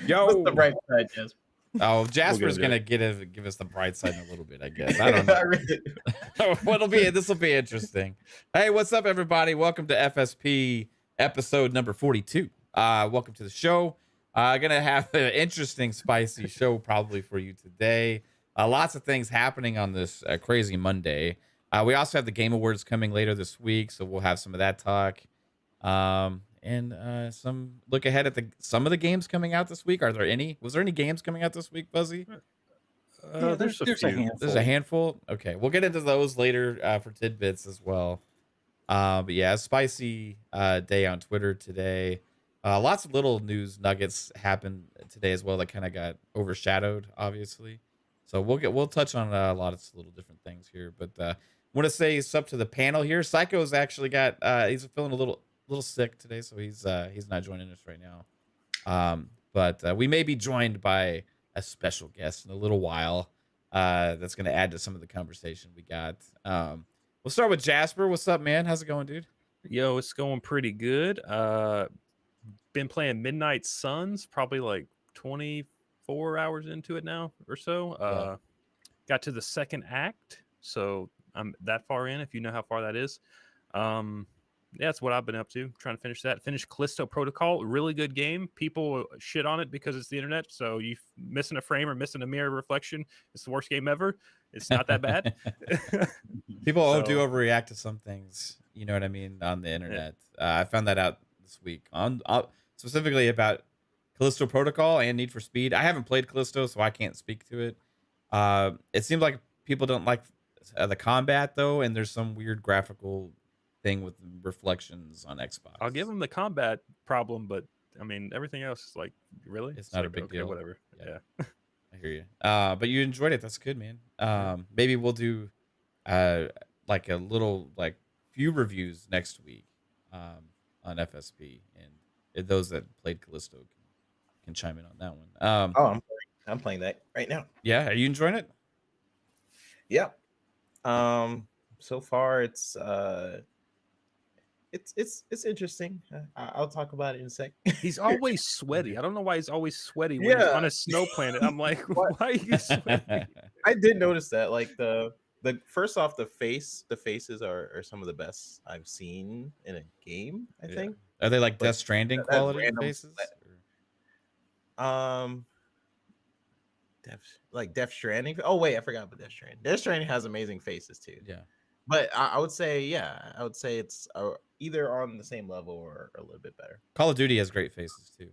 Yo, what's the bright side, Jasper? Oh, Jasper's gonna give us the bright side in a little bit, I guess. I don't know. This will be interesting. Hey, what's up, everybody? Welcome to FSP episode number 42. Welcome to the show. Gonna have an interesting, spicy show probably for you today. Lots of things happening on this crazy Monday. We also have the Game Awards coming later this week, so we'll have some of that talk. And some look ahead at some of the games coming out this week. Are there any? Was there any games coming out this week, Fuzzy? There's a handful. There's a handful. Okay, we'll get into those later for tidbits as well. But yeah, a spicy day on Twitter today. Lots of little news nuggets happened today as well that kind of got overshadowed, obviously. So we'll touch on a lot of little different things here. But want to say it's up to the panel here. Psycho's actually got he's feeling a little sick today, so he's not joining us right now. But we may be joined by a special guest in a little while. That's going to add to some of the conversation we got. We'll start with Jasper. What's up, man? How's it going, dude? Yo, it's going pretty good. Been playing Midnight Suns, probably like 24 hours into it now or so. Got to the second act, so I'm that far in, if you know how far that is. Yeah, that's what I've been up to, trying to finish that. Finish Callisto Protocol, really good game. People shit on it because it's the internet, so you missing a frame or missing a mirror reflection, it's the worst game ever. It's not that bad. People do overreact to some things, you know what I mean, on the internet. I found that out this week, on specifically about Callisto Protocol and Need for Speed. I haven't played Callisto, so I can't speak to it. It seems like people don't like the combat, though, and there's some weird graphical thing with reflections on Xbox. I'll give them the combat problem, but I mean everything else is like, really, it's not a big deal. Whatever. Yeah. I hear you. But you enjoyed it. That's good, man. Maybe we'll do like a little few reviews next week on FSP, and those that played Callisto can chime in on that one. I'm playing that right now. Yeah, are you enjoying it? Yeah. So far it's interesting. I'll talk about it in a sec. He's always sweaty. I don't know why he's always sweaty when he's on a snow planet. I'm like, why are you sweaty? I did notice that. Like the first off, the faces are some of the best I've seen in a game. I think. Are they like Death Stranding quality faces? Death Stranding. Oh wait, I forgot about Death Stranding. Death Stranding has amazing faces too. Yeah. But I would say, it's either on the same level or a little bit better. Call of Duty has great faces too.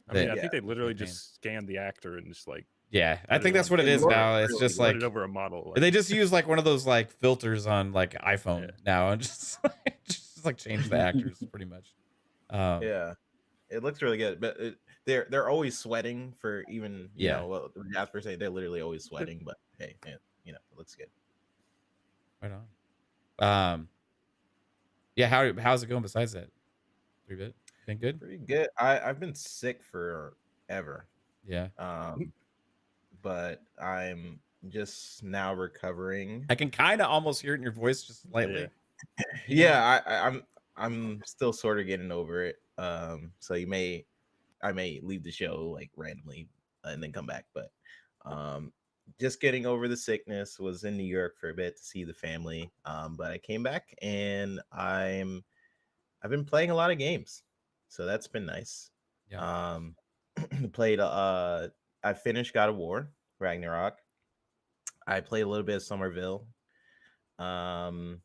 I mean, I think they literally just scan the actor and just like. Yeah, I think that's what it is now. It's just like it over a model. They just use like one of those like filters on like iPhone now and just like change the actors pretty much. Yeah, it looks really good, but they're always sweating for even you know what Jasper say, they're literally always sweating, but hey, man, it looks good. Right on. Yeah, how's it going besides that? Pretty good. Been good? Pretty good. I've been sick forever. Yeah. But I'm just now recovering. I can kind of almost hear it in your voice just slightly. Yeah, I'm still sort of getting over it. So I may leave the show like randomly and then come back, but just getting over the sickness. Was in New York for a bit to see the family, but I came back and I've been playing a lot of games, so that's been nice. Played I finished God of War Ragnarok. I played a little bit of Somerville, and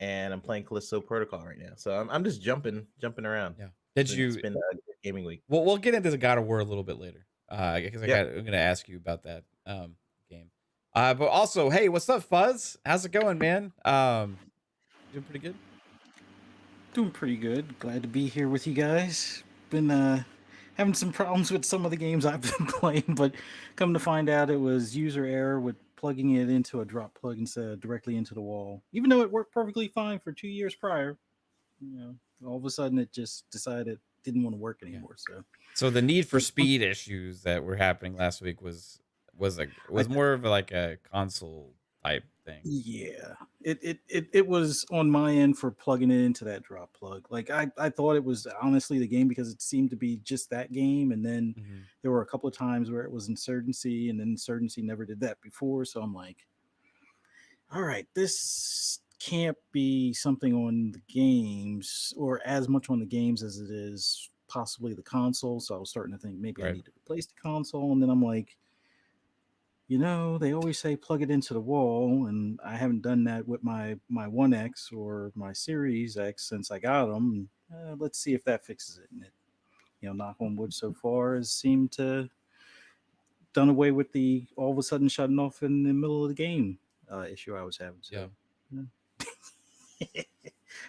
I'm playing Callisto Protocol right now, so I'm just jumping around. It's been a good gaming week. Well, we'll get into the God of War a little bit later, because I'm going to ask you about that game. But also, hey, what's up, Fuzz? How's it going, man? Doing pretty good. Doing pretty good. Glad to be here with you guys. Been having some problems with some of the games I've been playing, but come to find out it was user error with plugging it into a drop plug instead of directly into the wall. Even though it worked perfectly fine for 2 years prior, all of a sudden it just decided it didn't want to work anymore. So the Need for Speed issues that were happening last week was more of like a console type thing. Yeah, it was on my end for plugging it into that drop plug. Like I thought it was honestly the game because it seemed to be just that game, and then there were a couple of times where it was Insurgency, and then Insurgency never did that before. So I'm like, all right, this can't be something on the games or as much on the games as it is possibly the console. So I was starting to think maybe I Right. need to replace the console, and then I'm like, they always say plug it into the wall, and I haven't done that with my One X or my Series X since I got them. Let's see if that fixes it. And it, knock on wood, so far has seemed to done away with the all of a sudden shutting off in the middle of the game issue I was having. So,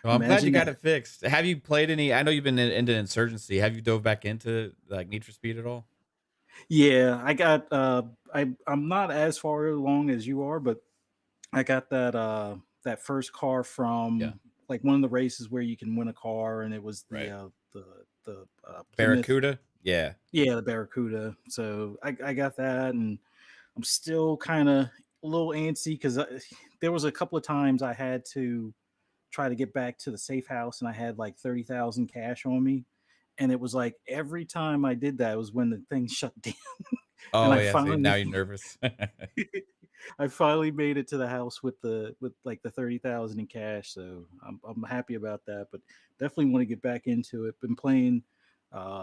Well, I'm glad you Imagine got that. it fixed. Have you played any? I know you've been into Insurgency. Have you dove back into like Need for Speed at all? Yeah, I got I'm not as far along as you are, but I got that first car from like one of the races where you can win a car, and it was the Plymouth. Barracuda. Yeah. Yeah, the Barracuda. So I got that, and I'm still kind of a little antsy because there was a couple of times I had to try to get back to the safe house, and I had like 30,000 cash on me, and it was like every time I did that was when the thing shut down. Oh, And I yeah. So finally now you're nervous. I finally made it to the house with like the 30,000 in cash, so I'm happy about that. But definitely want to get back into it. Been playing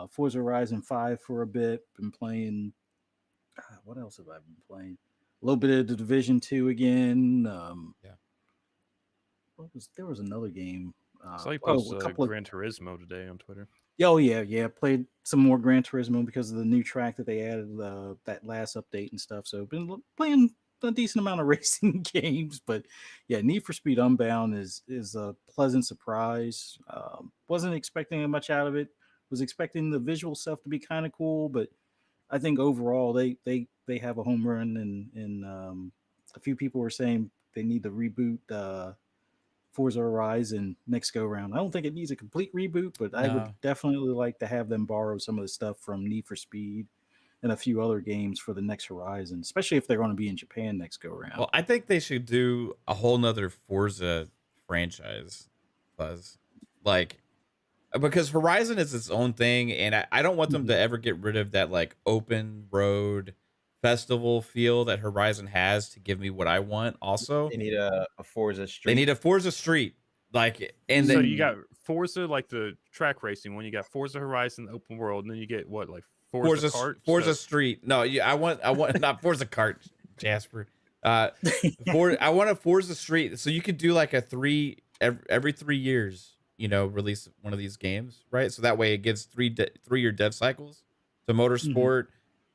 Forza Horizon 5 for a bit. Been playing what else have I been playing? A little bit of the Division 2 again. There was another game. So you A posted couple of Gran Turismo today on Twitter. Oh yeah. Played some more Gran Turismo because of the new track that they added that last update and stuff. So been playing a decent amount of racing games, but yeah, Need for Speed Unbound is a pleasant surprise. Wasn't expecting much out of it. Was expecting the visual stuff to be kind of cool, but I think overall they have a home run, and a few people were saying they need to reboot Forza Horizon next go round. I don't think it needs a complete reboot, but I would definitely like to have them borrow some of the stuff from Need for Speed and a few other games for the next Horizon, especially if they're going to be in Japan next go round. Well, I think they should do a whole nother Forza franchise, Buzz. Like, because Horizon is its own thing, and I don't want them to ever get rid of that like open road festival feel that Horizon has to give me what I want. Also, They need a Forza Street. They need a Forza Street, like, and so then you got Forza, like the track racing one. You got Forza Horizon open world, and then you get what, like Forza Kart, Forza Street. No, I want not Forza Kart, Jasper. I want a Forza Street, so you could do like every 3 years, release one of these games, right? So that way it gives 3-year dev cycles. So Motorsport,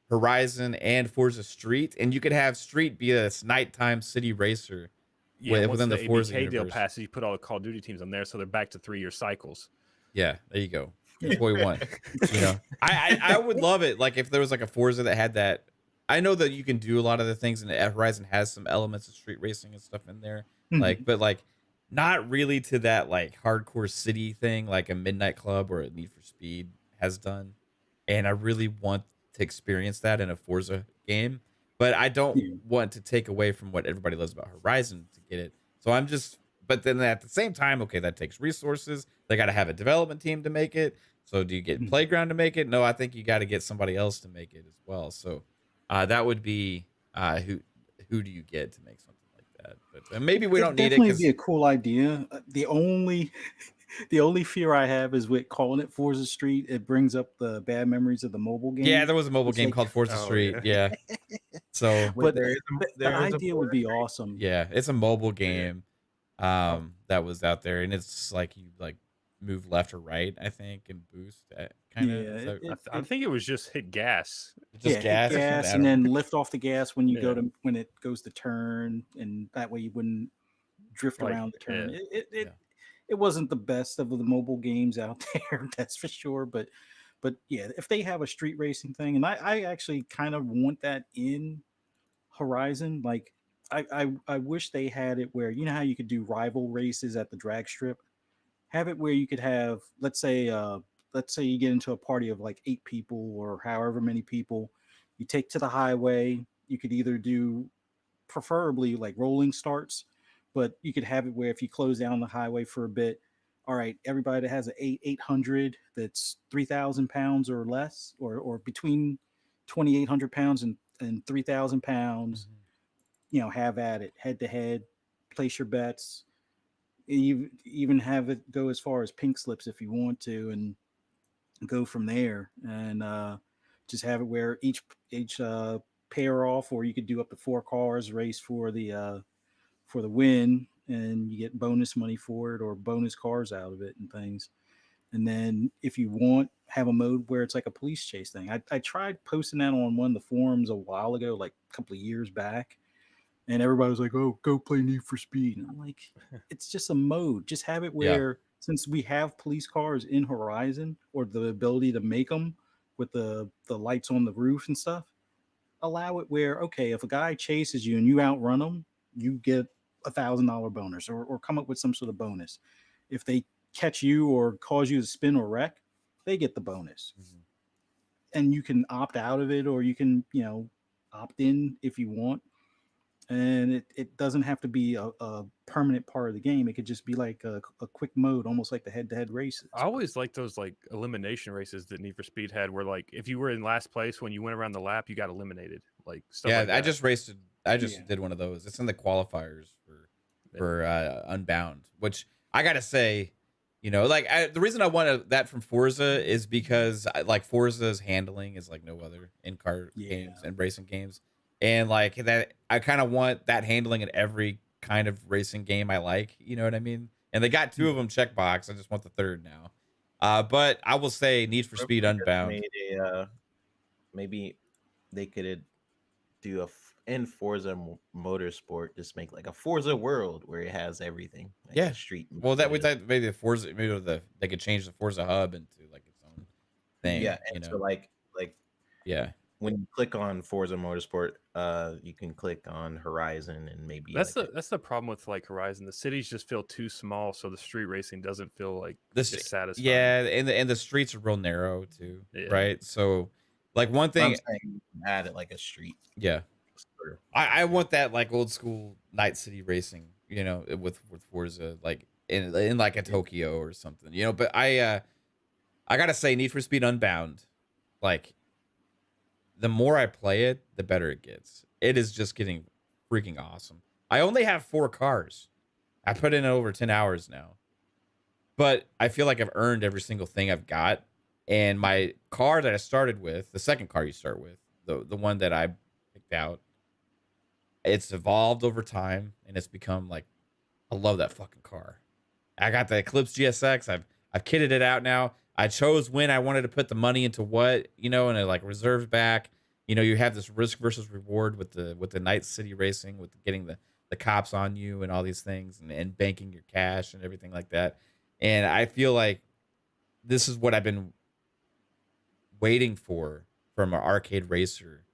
Horizon, and Forza Street, and you could have Street be this nighttime city racer. Yeah, within the Forza ABK deal universe. passes, you put all the Call of Duty teams on there, so they're back to 3-year cycles. Yeah, there you go. That's what we want. I would love it. Like if there was like a Forza that had that. I know that you can do a lot of the things, and Horizon has some elements of street racing and stuff in there. But not really to that like hardcore city thing, like a Midnight Club or a Need for Speed has done. And I really want to experience that in a Forza game. But I don't want to take away from what everybody loves about Horizon to get it. So but then at the same time, okay, that takes resources. They got to have a development team to make it. So do you get Playground to make it? No, I think you got to get somebody else to make it as well. So that would be who do you get to make something like that? But maybe we don't need it. Definitely be a cool idea. The only fear I have is with calling it Forza Street, it brings up the bad memories of the mobile game. Yeah, there was a mobile game called Forza Street. Yeah. So, but the idea would be awesome. Yeah, it's a mobile game that was out there, and it's like you like move left or right, I think, and boost kind of. Yeah, I think it was just hit gas. Just gas, hit gas, and then lift off the gas when you when it goes to turn, and that way you wouldn't drift around the turn. It wasn't the best of the mobile games out there, that's for sure. But yeah, if they have a street racing thing, and I actually kind of want that in Horizon. Like I wish they had it where, how you could do rival races at the drag strip. Have it where you could have, let's say you get into a party of like 8 people or however many people, you take to the highway. You could either do preferably like rolling starts, but you could have it where if you close down the highway for a bit, all right, everybody that has an 800 that's 3,000 pounds or less, or between 2,800 pounds and 3,000 pounds, have at it head to head, place your bets. You even have it go as far as pink slips if you want to, and go from there. And just have it where each pair off, or you could do up to 4 cars race for the win, and you get bonus money for it or bonus cars out of it and things. And then if you want, have a mode where it's like a police chase thing. I tried posting that on one of the forums a while ago, like a couple of years back, and everybody was like, "Oh, go play Need for Speed." And I'm like, it's just a mode. Just have it where, since we have police cars in Horizon, or the ability to make them with the lights on the roof and stuff, allow it where, okay, if a guy chases you and you outrun him, you get $1,000 bonus, or come up with some sort of bonus. If they catch you or cause you to spin or wreck, they get the bonus. And you can opt out of it, or you can, opt in if you want. And it doesn't have to be a permanent part of the game. It could just be like a quick mode, almost like the head-to-head races. I always like those like elimination races that Need for Speed had, where like if you were in last place when you went around the lap, you got eliminated. Like stuff like that. I just did one of those. It's in the qualifiers for Unbound, which I gotta say, the reason I wanted that from Forza is because like Forza's handling is like no other in-car games and racing games. And like that, I kind of want that handling in every kind of racing game I like. You know what I mean? And they got 2 of them checkbox. I just want the 3rd now. But I will say Need for Speed Unbound. Maybe they could do in Forza Motorsport, just make like a Forza world where it has everything. Like street. Well, maybe the Forza, they could change the Forza hub into like its own thing. Yeah, and so like when you click on Forza Motorsport, you can click on Horizon, and maybe that's the problem with like Horizon. The cities just feel too small, so the street racing doesn't feel like satisfying. Yeah, and the streets are real narrow too, right? So, like one thing, I'm saying you can add it like a street. Yeah, I want that like old school Night City racing, with Forza, like in like a Tokyo or something, But I gotta say, Need for Speed Unbound, like, the more I play it, the better it gets. It is just getting freaking awesome. I only have 4 cars. I put in over 10 hours now. But I feel like I've earned every single thing I've got. And my car that I started with, the second car you start with, the one that I picked out, it's evolved over time, and it's become like, I love that fucking car. I got the Eclipse GSX. I've kitted it out now. I chose when I wanted to put the money into what, and it like reserves back. You have this risk versus reward with the Night City racing, with getting the cops on you and all these things, and banking your cash and everything like that. And I feel like this is what I've been waiting for from an arcade racer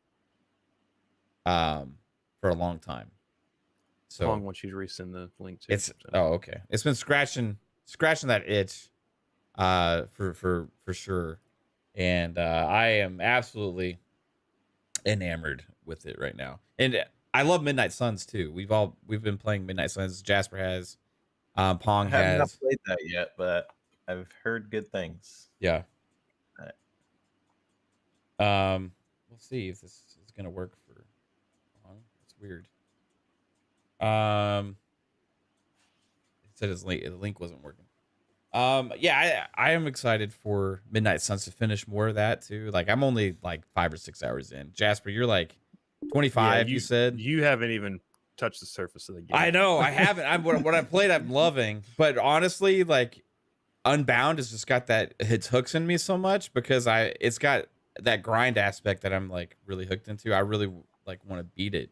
for a long time. So I want you to resend the link to okay. It's been scratching that itch for sure. And I am absolutely enamored with it right now. And I love Midnight Suns too. We've been playing Midnight Suns. Jasper has, Pong has. I have not played that yet, but I've heard good things. Yeah. We'll see if this is gonna work for Pong. It's weird. It said the link wasn't working. Yeah, I am excited for Midnight Suns to finish more of that too. Like, I'm only like 5 or 6 hours in. Jasper, you're like 25. You said you haven't even touched the surface of the game. I know I haven't. What I played, I'm loving. But honestly, like, Unbound has just got that, it hooks in me so much because it's got that grind aspect that I'm like really hooked into. I really like want to beat it.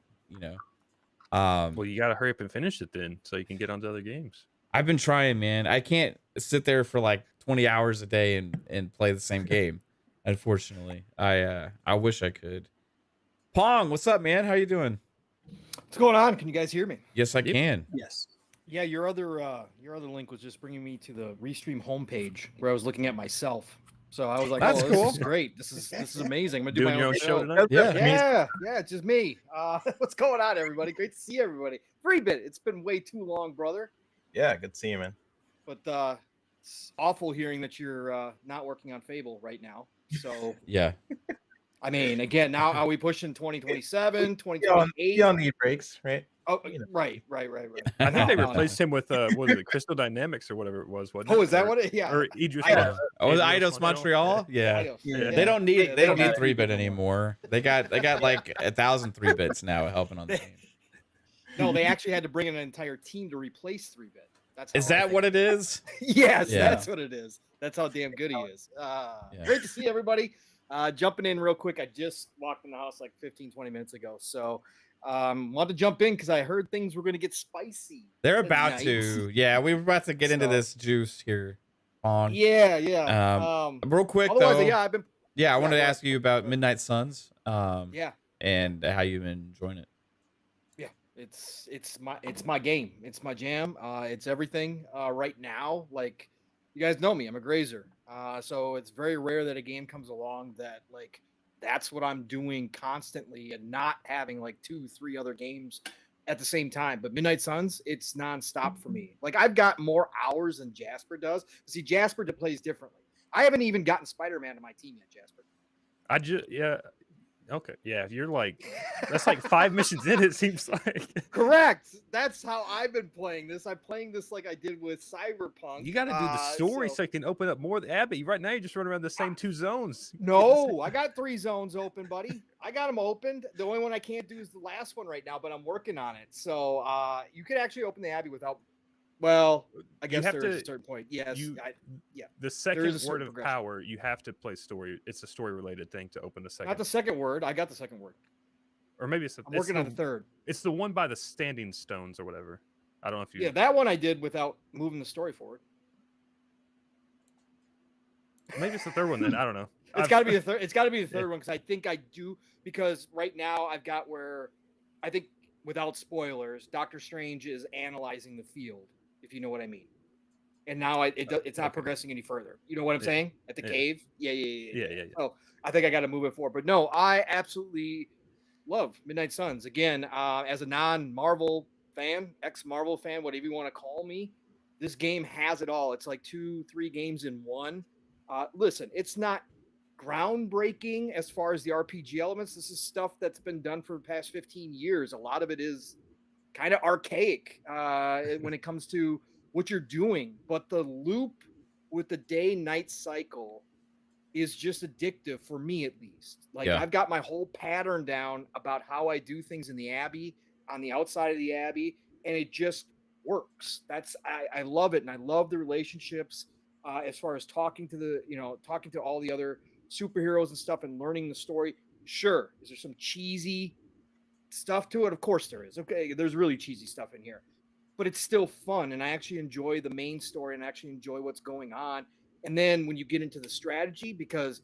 Well, you got to hurry up and finish it then, so you can get onto other games. I've been trying, man. I can't sit there for like 20 hours a day and play the same game. Unfortunately, I wish I could. Pong, what's up, man? How you doing? What's going on? Can you guys hear me? Yes, I can. Yes. Yeah, your other link was just bringing me to the Restream homepage where I was looking at myself. So I was like, That's "Oh, cool. this is great. This is amazing. I'm gonna do Doing my your own own show show." tonight? Yeah. Yeah, it's just me. What's going on, everybody? Great to see everybody. 3-bit. It's been way too long, brother. Yeah, good to see you, man. But it's awful hearing that you're not working on Fable right now. So Yeah. I mean, again, now are we pushing 2027, You 2028? don't need breaks, right? Oh, you know. right. I think they No, no. replaced him with what was it, Crystal Dynamics or whatever it was, wasn't it? Oh, is that what it? Yeah. Or Idris Eidos. Oh, was it Eidos Eidos Montreal? Yeah. Eidos. Yeah. They don't need They don't need have 3-bit 3-bit anymore. They got like 1,000 3-bits now helping on the team. No, they actually had to bring in an entire team to replace 3-bit. That's Is how I that think what it is? Yes, Yeah. that's what it is. That's how damn good he is. Yeah. Great to see everybody. Jumping in real quick. I just walked in the house like 15, 20 minutes ago. So wanted to jump in because I heard things were going to get spicy. They're about tonight. to. Yeah, we were about to get into So- this juice here on. Yeah. Real quick Otherwise, though. yeah, I've been. Yeah, I wanted to go ask you about Midnight Suns. Yeah, And how you've been enjoying it. yeah. It's my game. It's my jam. It's everything right now. Like you guys know me, I'm a grazer. So it's very rare that a game comes along that like that's what I'm doing constantly and not having like 2-3 other games at the same time. But Midnight Suns, it's nonstop for me. Like I've got more hours than Jasper does. See, Jasper plays differently. I haven't even gotten Spider-Man to my team yet, Jasper. Okay. Yeah, you're like that's like 5 missions in, it seems like. Correct. That's how I've been playing this. I'm playing this like I did with Cyberpunk. You got to do the story so it can open up more of the Abbey. Right now, you just run around the same 2 zones. No, I got 3 zones open, buddy. I got them opened. The only one I can't do is the last one right now, but I'm working on it. So you could actually open the Abbey without. Well, I guess have there is to- a certain point. Yes. The is second a certain word of progression. power, you have to play story. It's a story related thing to open the second. Not the second word. I got the second word. Or maybe it's I'm working on the third. It's the one by the standing stones or whatever. I don't know if you. Yeah, that one I did without moving the story forward. Maybe it's the third one then. I don't know. It's got to be the third. It's got to be the third one because I think I do. Because right now I've got where I think without spoilers, Doctor Strange is analyzing the field, if you know what I mean. And now it's not progressing any further. You know what I'm saying? At the cave. Yeah. Oh, I think I got to move it forward. But no, I absolutely love Midnight Suns. Again, as a non-Marvel fan, ex-Marvel fan, whatever you want to call me, this game has it all. It's like 2-3 games in one. Listen, it's not groundbreaking as far as the RPG elements. This is stuff that's been done for the past 15 years. A lot of it is kind of archaic when it comes to what you're doing. But the loop with the day-night cycle is just addictive for me, at least. Like I've got my whole pattern down about how I do things in the Abbey, on the outside of the Abbey, and it just works. I love it, and I love the relationships as far as talking to all the other superheroes and stuff and learning the story. Sure, is there some cheesy stuff to it? Of course there is. Okay, there's really cheesy stuff in here, but it's still fun, and I actually enjoy the main story and actually enjoy what's going on. And then when you get into the strategy, because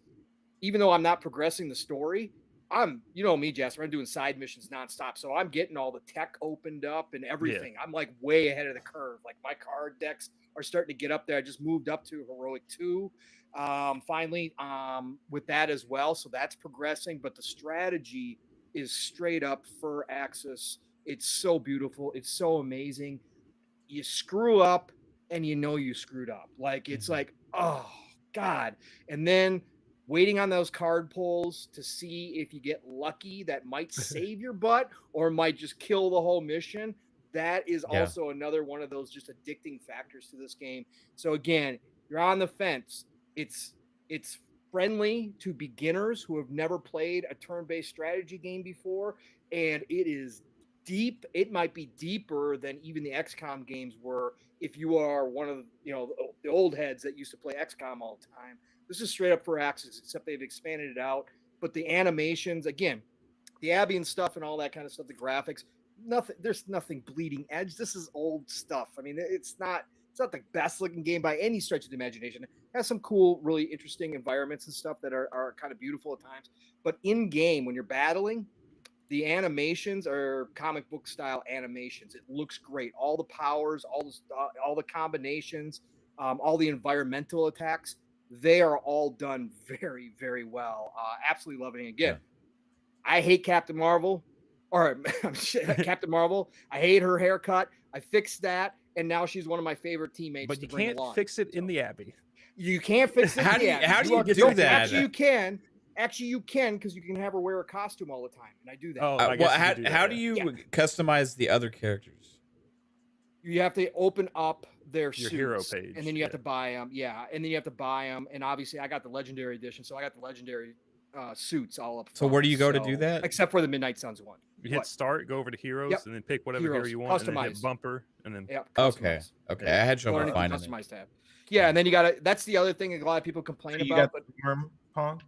even though I'm not progressing the story, you know me, Jasper, I'm doing side missions nonstop. So I'm getting all the tech opened up and everything. Yeah. I'm like way ahead of the curve. Like my card decks are starting to get up there. I just moved up to Heroic 2 finally with that as well. So that's progressing. But the strategy is straight up Firaxis. It's so beautiful. It's so amazing. You screw up and you know you screwed up. Like it's like, oh God. And then waiting on those card pulls to see if you get lucky that might save your butt or might just kill the whole mission. That is also another one of those just addicting factors to this game. So again, you're on the fence. It's friendly to beginners who have never played a turn-based strategy game before, and it is deep. It might be deeper than even the XCOM games were if you are one of the old heads that used to play XCOM all the time. This is straight up Firaxis, except they've expanded it out. But the animations, again, the Abbey and stuff and all that kind of stuff, the graphics, nothing. There's nothing bleeding edge. This is old stuff. I mean, it's not the best looking game by any stretch of the imagination. It has some cool, really interesting environments and stuff that are kind of beautiful at times. But in game, when you're battling, the animations are comic book style animations. It looks great. All the powers, all the combinations, all the environmental attacks. They are all done very, very well. Absolutely loving it. Again, Yeah. I hate Captain Marvel, or Captain Marvel. I hate her haircut. I fixed that, and now she's one of my favorite teammates. But to you bring can't along. fix it in the Abbey. You can't fix it. How in do the you- Abbey. how do you have- do don't- that? Actually, you can. Actually, you can because you can have her wear a costume all the time, and I do that. Oh, I Well, guess you how, could do that, how yeah. do you Yeah. customize the other characters? You have to open up their Your hero suits, page, and then you have yeah. to buy them. Yeah, and then you have to buy them. And obviously, I got the legendary edition, so I got the legendary suits all up. So where do front, you go to do so- that? Except for the Midnight Suns one. You hit What? start, go over to heroes, Yep. and then pick whatever hero Heroes, you want, and then hit customize. bumper, and then Yep. Okay, customize. okay. I had trouble Learning the finding it. customized tab. Yeah, and then you got to. That's the other thing a lot of people complain So you about. got But Storm, Pong?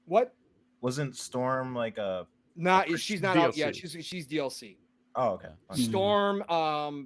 what? Wasn't Storm like a? Not she's not out yet. DLC. She's DLC. Oh, okay. Fine. Storm,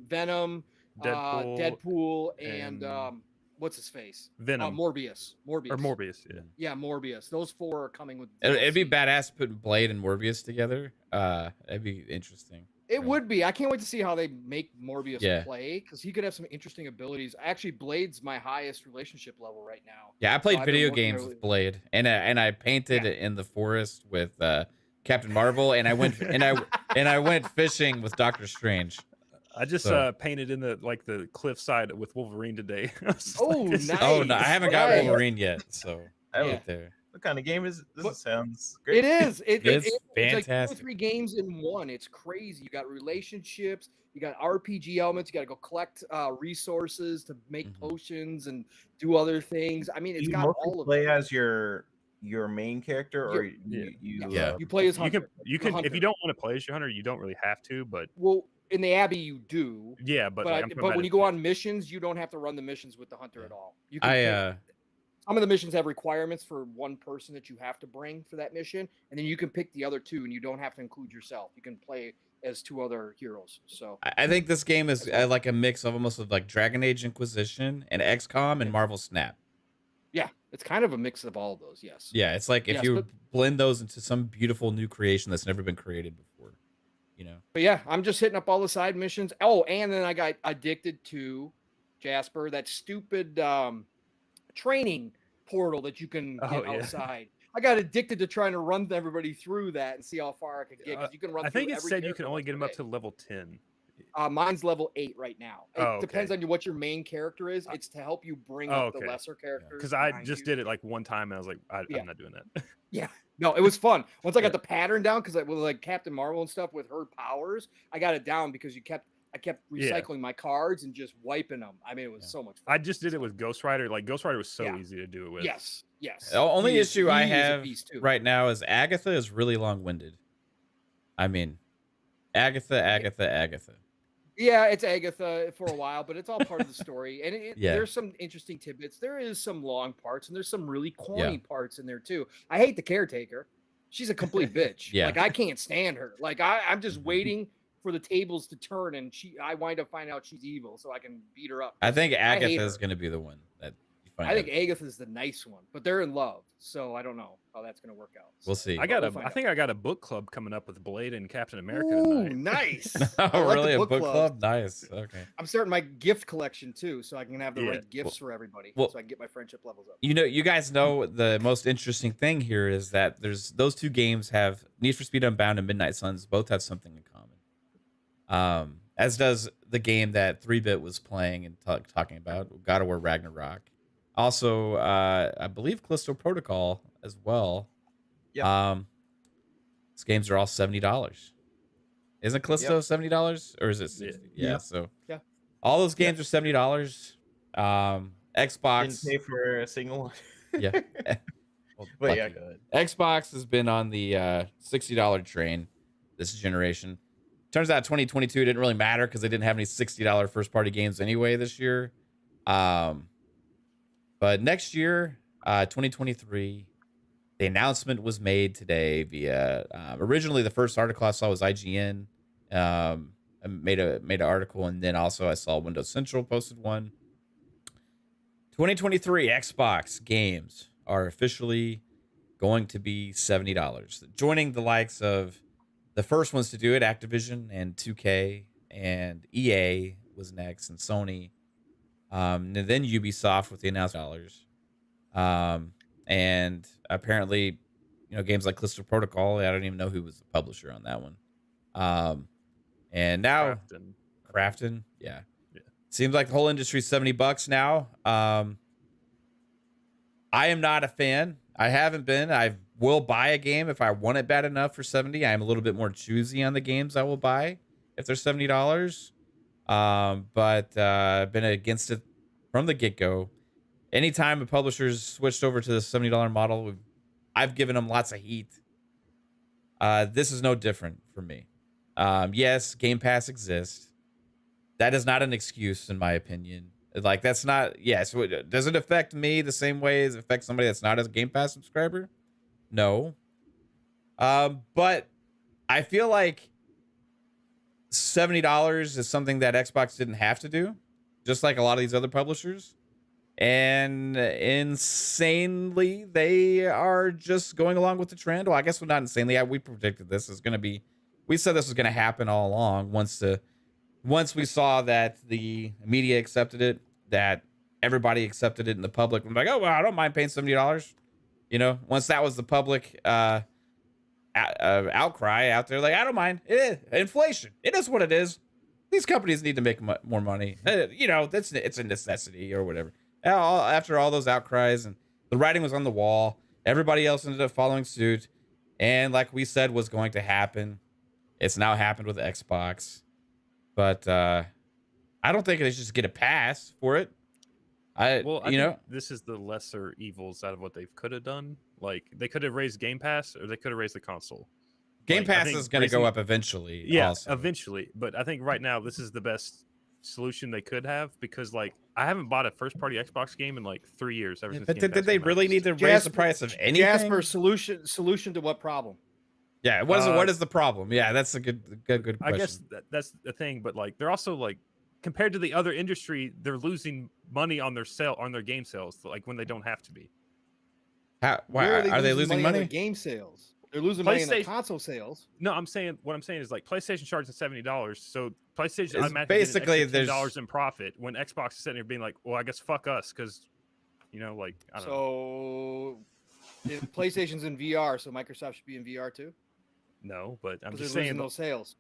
Venom, Deadpool, Deadpool, and and what's his face? Venom, Morbius. or Morbius. Yeah. Yeah, Morbius. Those four are coming with. It'd be DLC. badass putting Blade and Morbius together. That'd be interesting. It would be. I can't wait to see how they make Morbius Yeah. play because he could have some interesting abilities. Actually, Blade's my highest relationship level right now. Yeah, I played I've been video working games really- with Blade, and I painted Yeah. in the forest with Captain Marvel, and I went and I went fishing with Doctor Strange. I just So- painted in the cliffside with Wolverine today. I was just Oh, this is- nice. Oh no, I haven't got Right. Wolverine yet, so That Yeah. right there. What kind of game is this? What- Sounds great. It is. It's It's like 2 or fantastic. 3 games in one. It's crazy. You got relationships. You got RPG elements. You got to go collect resources to make Mhm. potions and do other things. I mean, Do it's you got mostly all of play it. as your main character, or Yeah. Yeah. You play as you Hunter. can you the can if hunter. you don't want to play as your hunter, you don't really have to. But Well, in the Abbey, you do. yeah, but like, I'm talking But about when it- you go on missions, you don't have to run the missions with the hunter at all. You can I pick- some of the missions have requirements for one person that you have to bring for that mission, and then you can pick the other 2, and you don't have to include yourself. You can play as 2 other heroes. So I think this game is like a mix of almost of like Dragon Age Inquisition and XCOM and Marvel Snap. yeah, it's kind of a mix of all of those. Yes. Yeah, it's like if Yes, you but- blend those into some beautiful new creation that's never been created before, you know. But yeah, I'm just hitting up all the side missions. Oh, and then I got addicted to Jasper, that stupid training portal that you can Oh, get yeah. outside. I got addicted to trying to run everybody through that and see how far I could get. 'Cause you can run. I think through it every said you character can only once get them per up day. to level 10. Mine's level 8 right now. It Oh, depends okay. on what your main character is. It's to help you bring Oh, up the okay. lesser characters. Because I behind just you. did it like one time and I was like, Yeah. I'm not doing that. No, it was fun. Once I got Yeah. the pattern down, because with like Captain Marvel and stuff with her powers, I got it down because I kept Yeah. recycling my cards and just wiping them. I mean, it was Yeah. so much fun. I just did it with Ghost Rider. Like Ghost Rider was so Yeah. easy to do it with. Yes, yes. The only He is- issue I he is a have beast, too. right now is Agatha is really long-winded. I mean, Agatha. Yeah, it's Agatha for a while, but it's all part of the story. And Yeah. there's some interesting tidbits. There is some long parts, and there's some really corny parts in there too. I hate the caretaker. She's a complete bitch. Yeah. Like I can't stand her. Like I'm just waiting for the tables to turn, and I wind up finding out she's evil, so I can beat her up. I think hate Agatha is her. going to be the one that you find I think out. Agatha's the nice one, but they're in love, so I don't know how that's gonna work out. We'll So, see. I got we'll a. find I out. think I got a book club coming up with Blade and Captain America Ooh, tonight. nice. Oh, I like the really? A book clubs. club? Nice. Okay. I'm starting my gift collection too, so I can have the Yeah. right gifts for everybody, well- so I can get my friendship levels up. You guys know the most interesting thing here is that there's those 2 games have Need for Speed Unbound and Midnight Suns both have something in common. As does the game that 3-Bit was playing and talking about, God of War Ragnarok. Also, I believe Callisto Protocol as well. Yep. These games are all $70. Isn't Callisto Yep. $70 or is it 60? Yeah. Yeah. So Yeah. all those games are $70. Didn't Xbox. pay for a single one. Yeah. Well, But yeah, lucky. go ahead. Xbox has been on the $60 train this generation. Turns out 2022 didn't really matter because they didn't have any $60 first party games anyway this year. But next year, 2023, the announcement was made today via originally the first article I saw was IGN. Made an article, and then also I saw Windows Central posted one. 2023 Xbox games are officially going to be $70, joining the likes of the first ones to do it, Activision and 2K, and EA was next, and Sony, and then Ubisoft with the announced dollars. And apparently, games like Callisto Protocol, I don't even know who was the publisher on that one. And now Crafton, yeah. Seems like the whole industry's $70 now. I am not a fan. I haven't been. I will buy a game if I want it bad enough for 70. I am a little bit more choosy on the games I will buy if they're $70. But I've been against it from the get-go. Anytime a publisher's switched over to the $70 model, I've given them lots of heat. This is no different for me. Yes, Game Pass exists. That is not an excuse, in my opinion. Like, that's not, yes. Does it affect me the same way as it affects somebody that's not a Game Pass subscriber? No. But I feel like $70 is something that Xbox didn't have to do, just like a lot of these other publishers. And insanely, they are just going along with the trend. Well, I guess we're not insanely. We predicted this is going to be, we said this was going to happen all along once we saw that the media accepted it, that everybody accepted it in the public. I'm like, oh, well, I don't mind paying $70. Once that was the public outcry out there, like, I don't mind. Inflation. It is what it is. These companies need to make more money. It's a necessity or whatever. After all those outcries and the writing was on the wall, everybody else ended up following suit. And like we said was going to happen, it's now happened with Xbox. But I don't think they should just get a pass for it. I think this is the lesser evils out of what they could have done. Like, they could have raised Game Pass, or they could have raised the console. Game Pass is going to go up eventually. Yeah, also. Eventually. But I think right now this is the best solution they could have, because like I haven't bought a first-party Xbox game in like 3 years. But did they really need to raise the price of anything? Jasper, solution to what problem? Yeah, what is the problem? Yeah, that's a good question. I guess that's the thing, but like they're also like, compared to the other industry, they're losing money on their game sales, like when they don't have to be. Why are they losing money? On their game sales. They're losing money on their console sales. No, what I'm saying is like PlayStation charges $70, so PlayStation automatically basically getting $10 in profit when Xbox is sitting there being like, well, I guess fuck us, because like I don't know. So PlayStation's in VR, so Microsoft should be in VR too. No, but I'm just saying saying those sales.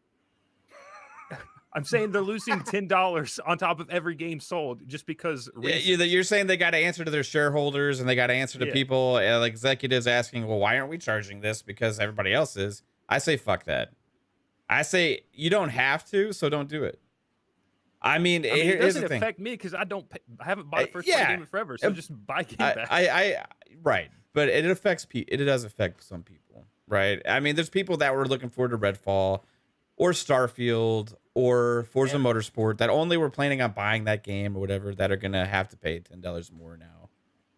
I'm saying they're losing $10 on top of every game sold just because. You're saying they got to answer to their shareholders and they got to answer to people, executives asking, well, why aren't we charging this because everybody else is? I say, fuck that. I say, you don't have to, so don't do it. I mean it doesn't affect me because I haven't bought a first party game in forever, so just buy Game Pass. Right, but it affects people. It does affect some people, right? I mean, there's people that were looking forward to Redfall or Starfield or Forza Motorsport that only were planning on buying that game or whatever, that are gonna have to pay $10 more now,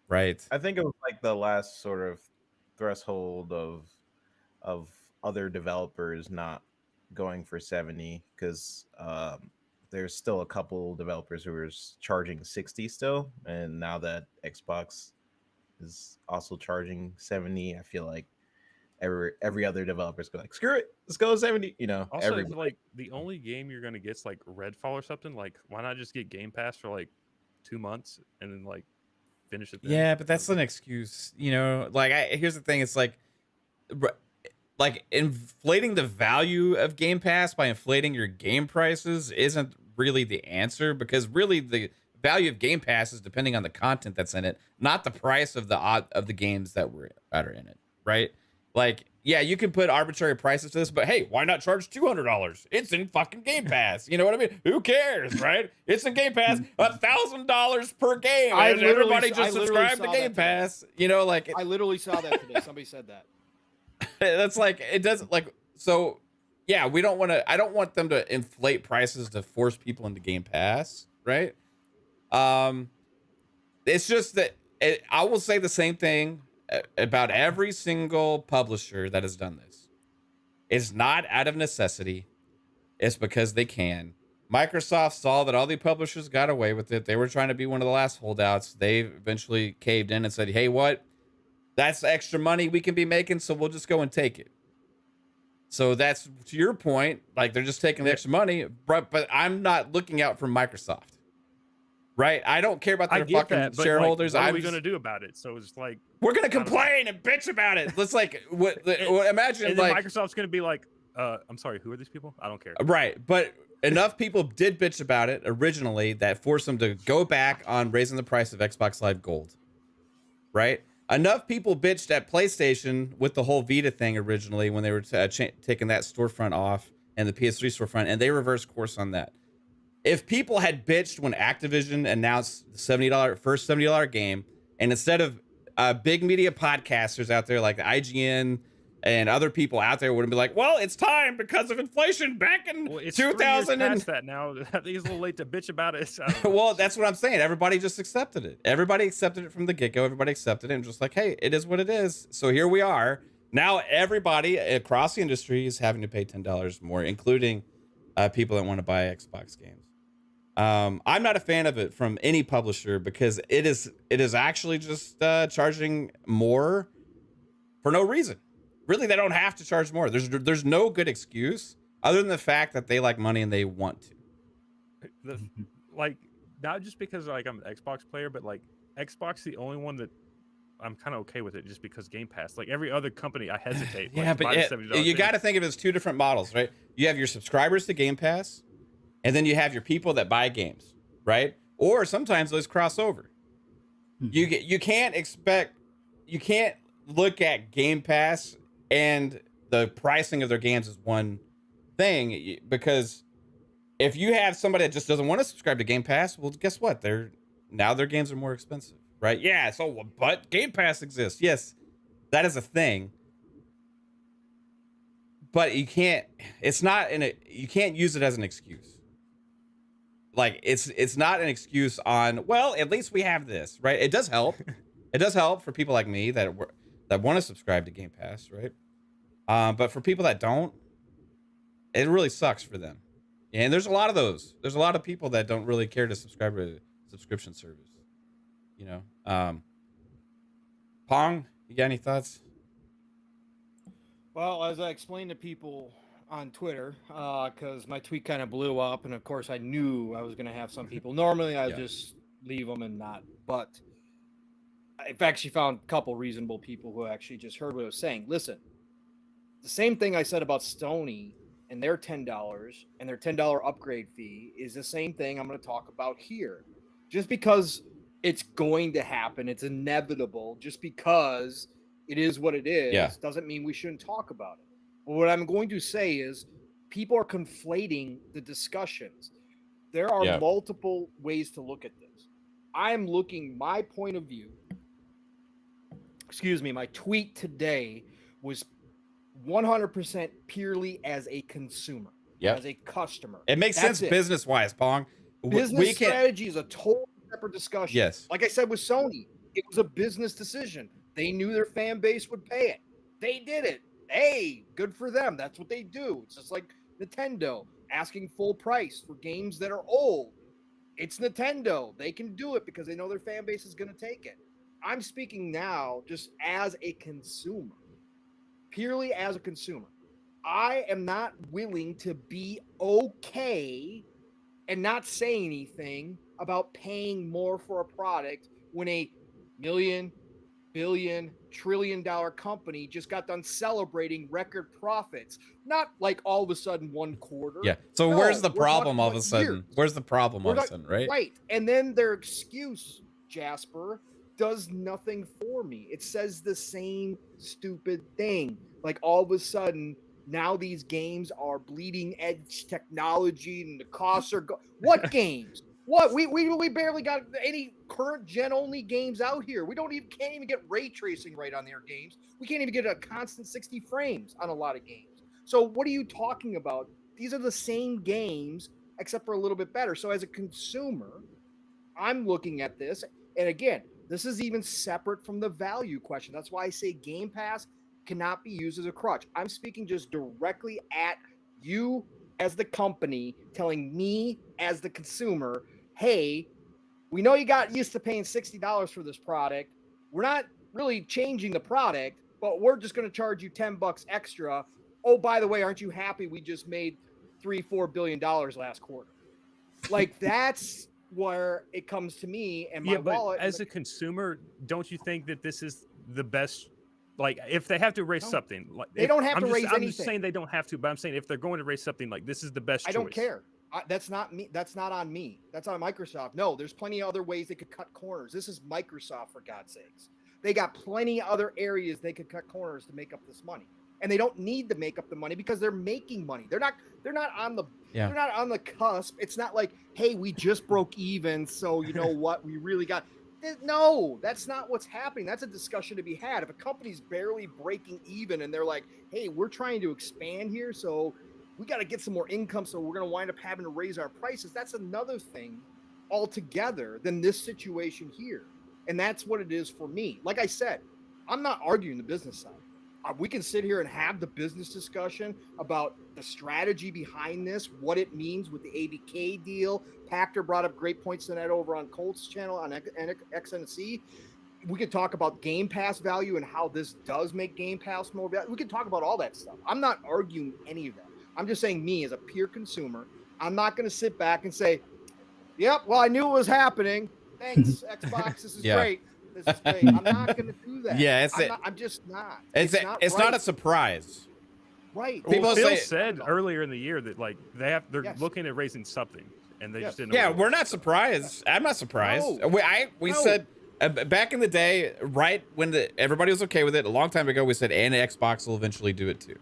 right? I think it was like the last sort of threshold of other developers not going for 70, because there's still a couple developers who are charging 60 still, and now that Xbox is also charging 70, I feel like every other developer's going like, screw it, let's go 70. Also, like the only game you're gonna get's like Redfall or something. Like, why not just get Game Pass for like 2 months and then like finish it then? Yeah, but that's an excuse. Like here's the thing: it's like inflating the value of Game Pass by inflating your game prices isn't really the answer, because really the value of Game Pass is depending on the content that's in it, not the price of the games that are in it, right? Like, yeah, you can put arbitrary prices to this, but hey, why not charge $200? It's in fucking Game Pass. You know what I mean? Who cares, right? It's in Game Pass, $1,000 per game. And everybody just subscribe to Game Pass. Like I literally saw that today. Somebody said that. That's like, it doesn't like, so yeah, I don't want them to inflate prices to force people into Game Pass, right? It's just that I will say the same thing about every single publisher that has done this. It's not out of necessity. It's because they can. Microsoft saw that all the publishers got away with it. They were trying to be one of the last holdouts. They eventually caved in and said, hey, what? That's extra money we can be making, so we'll just go and take it. So that's, to your point, like they're just taking the extra money, but I'm not looking out for Microsoft. right? I don't care about I their get fucking that, but shareholders. like, what are I'm we just- gonna do about it? So it's like we're gonna don't know. complain and bitch about it. Let's like imagine and then like Microsoft's gonna be like, I'm sorry, who are these people? I don't care. right, but enough people did bitch about it originally that forced them to go back on raising the price of Xbox Live Gold. Right? Enough people bitched at PlayStation with the whole Vita thing originally when they were taking that storefront off and the PS3 storefront, and they reversed course on that. If people had bitched when Activision announced the first $70 game, and instead of big media podcasters out there like IGN and other people out there would be like, well, it's time because of inflation back in It's 2000 3 years and past that now. I think it's a little late to bitch about it. So I don't know. well, that's what I'm saying. Everybody just accepted it. Everybody accepted it from the get-go. Everybody accepted it and just like, hey, it is what it is. So here we are. Now everybody across the industry is having to pay $10 more, including people that want to buy Xbox games. I'm not a fan of it from any publisher because it is actually just charging more for no reason. Really, they don't have to charge more. There's no good excuse other than the fact that they like money and they want to. Like, not just because like I'm an Xbox player, but like Xbox the only one that I'm kind of okay with it just because Game Pass. Like every other company, I hesitate. Yeah, like, to buy the but $70 you thing. got to think of it as two different models, right? You have your subscribers to Game Pass, and then you have your people that buy games, right? Or sometimes those cross over. You can't look at Game Pass and the pricing of their games as one thing, because if you have somebody that just doesn't want to subscribe to Game Pass, well, guess what? Their games are more expensive, right? Yeah. So, but Game Pass exists. Yes, that is a thing. But you can't. You can't use it as an excuse. Like it's not an excuse on. Well, at least we have this, right? It does help. It does help for people like me that want to subscribe to Game Pass, right? But for people that don't, it really sucks for them. And there's a lot of those. There's a lot of people that don't really care to subscribe to a subscription service. You know, Pong, you got any thoughts? Well, as I explained to people on Twitter, because my tweet kind of blew up, and of course I knew I was going to have some people. Normally I just leave them and not, but I've actually found a couple reasonable people who actually just heard what I was saying. Listen, the same thing I said about Sony and their $10 and their $10 upgrade fee is the same thing I'm going to talk about here. Just because it's going to happen, it's inevitable, just because it is what it is, doesn't mean we shouldn't talk about it. But what I'm going to say is people are conflating the discussions. There are multiple ways to look at this. I'm looking, my point of view, my tweet today was 100% purely as a consumer, as a customer. It makes sense business-wise, Pong. Business strategy is a total separate discussion. Yes. Like I said with Sony, it was a business decision. They knew their fan base would pay it. They did it. Hey, good for them. That's what they do. It's just like Nintendo asking full price for games that are old. It's Nintendo. They can do it because they know their fan base is going to take it. I'm speaking now just as a consumer, purely as a consumer. I am not willing to be okay and not say anything about paying more for a product when a million, billion, trillion-dollar company just got done celebrating record profits. Not like all of a sudden one quarter. Yeah. So where's the problem all of a sudden? Where's the problem all of a sudden, right? Right. And then their excuse, Jasper, does nothing for me. It says the same stupid thing. Like all of a sudden, now these games are bleeding edge technology and the costs are what games? What we barely got any current gen only games out here. We can't even get ray tracing right on their games. We can't even get a constant 60 frames on a lot of games. So what are you talking about? These are the same games except for a little bit better. So as a consumer, I'm looking at this, and again, this is even separate from the value question. That's why I say Game Pass cannot be used as a crutch. I'm speaking just directly at you as the company telling me as the consumer, hey, we know you got used to paying $60 for this product. We're not really changing the product, but we're just going to charge you $10 extra. Oh, by the way, aren't you happy we just made $3-4 billion last quarter? Like that's where it comes to me and my Yeah, but wallet. as a consumer, don't you think that this is the best? Like, if they have to raise No. something, like They don't have to raise I'm just anything. saying they don't have to, but I'm saying if they're going to raise something, like this is the best I choice. don't care. That's not me. That's not on me. That's on Microsoft. No, there's plenty of other ways they could cut corners. This is Microsoft, for God's sakes. They got plenty of other areas they could cut corners to make up this money, and they don't need to make up the money because they're making money. They're not on the. Yeah. They're not on the cusp. It's not like, hey, we just broke even, so you know what? We really got. No, that's not what's happening. That's a discussion to be had. If a company's barely breaking even and they're like, hey, we're trying to expand here, so we got to get some more income, so we're going to wind up having to raise our prices. That's another thing altogether than this situation here. And that's what it is for me. Like I said, I'm not arguing the business side. We can sit here and have the business discussion about the strategy behind this, what it means with the ABK deal. Pactor brought up great points on that over on Colt's channel on XNC. We could talk about Game Pass value and how this does make Game Pass more value. We could talk about all that stuff. I'm not arguing any of that. I'm just saying, me as a pure consumer, I'm not going to sit back and say, yep, well, I knew it was happening. Thanks, Xbox. This is great. This is great. I'm not going to do that. Yeah, I'm just not. It's not a surprise. Right. People Well, Phil say- said earlier in the year that like they're looking at raising something, and they just didn't. Yeah, know what it we're was. not surprised. I'm not surprised. No. We No. said back in the day, right when everybody was okay with it, a long time ago, we said, and Xbox will eventually do it too.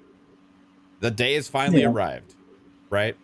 The day has finally arrived, right?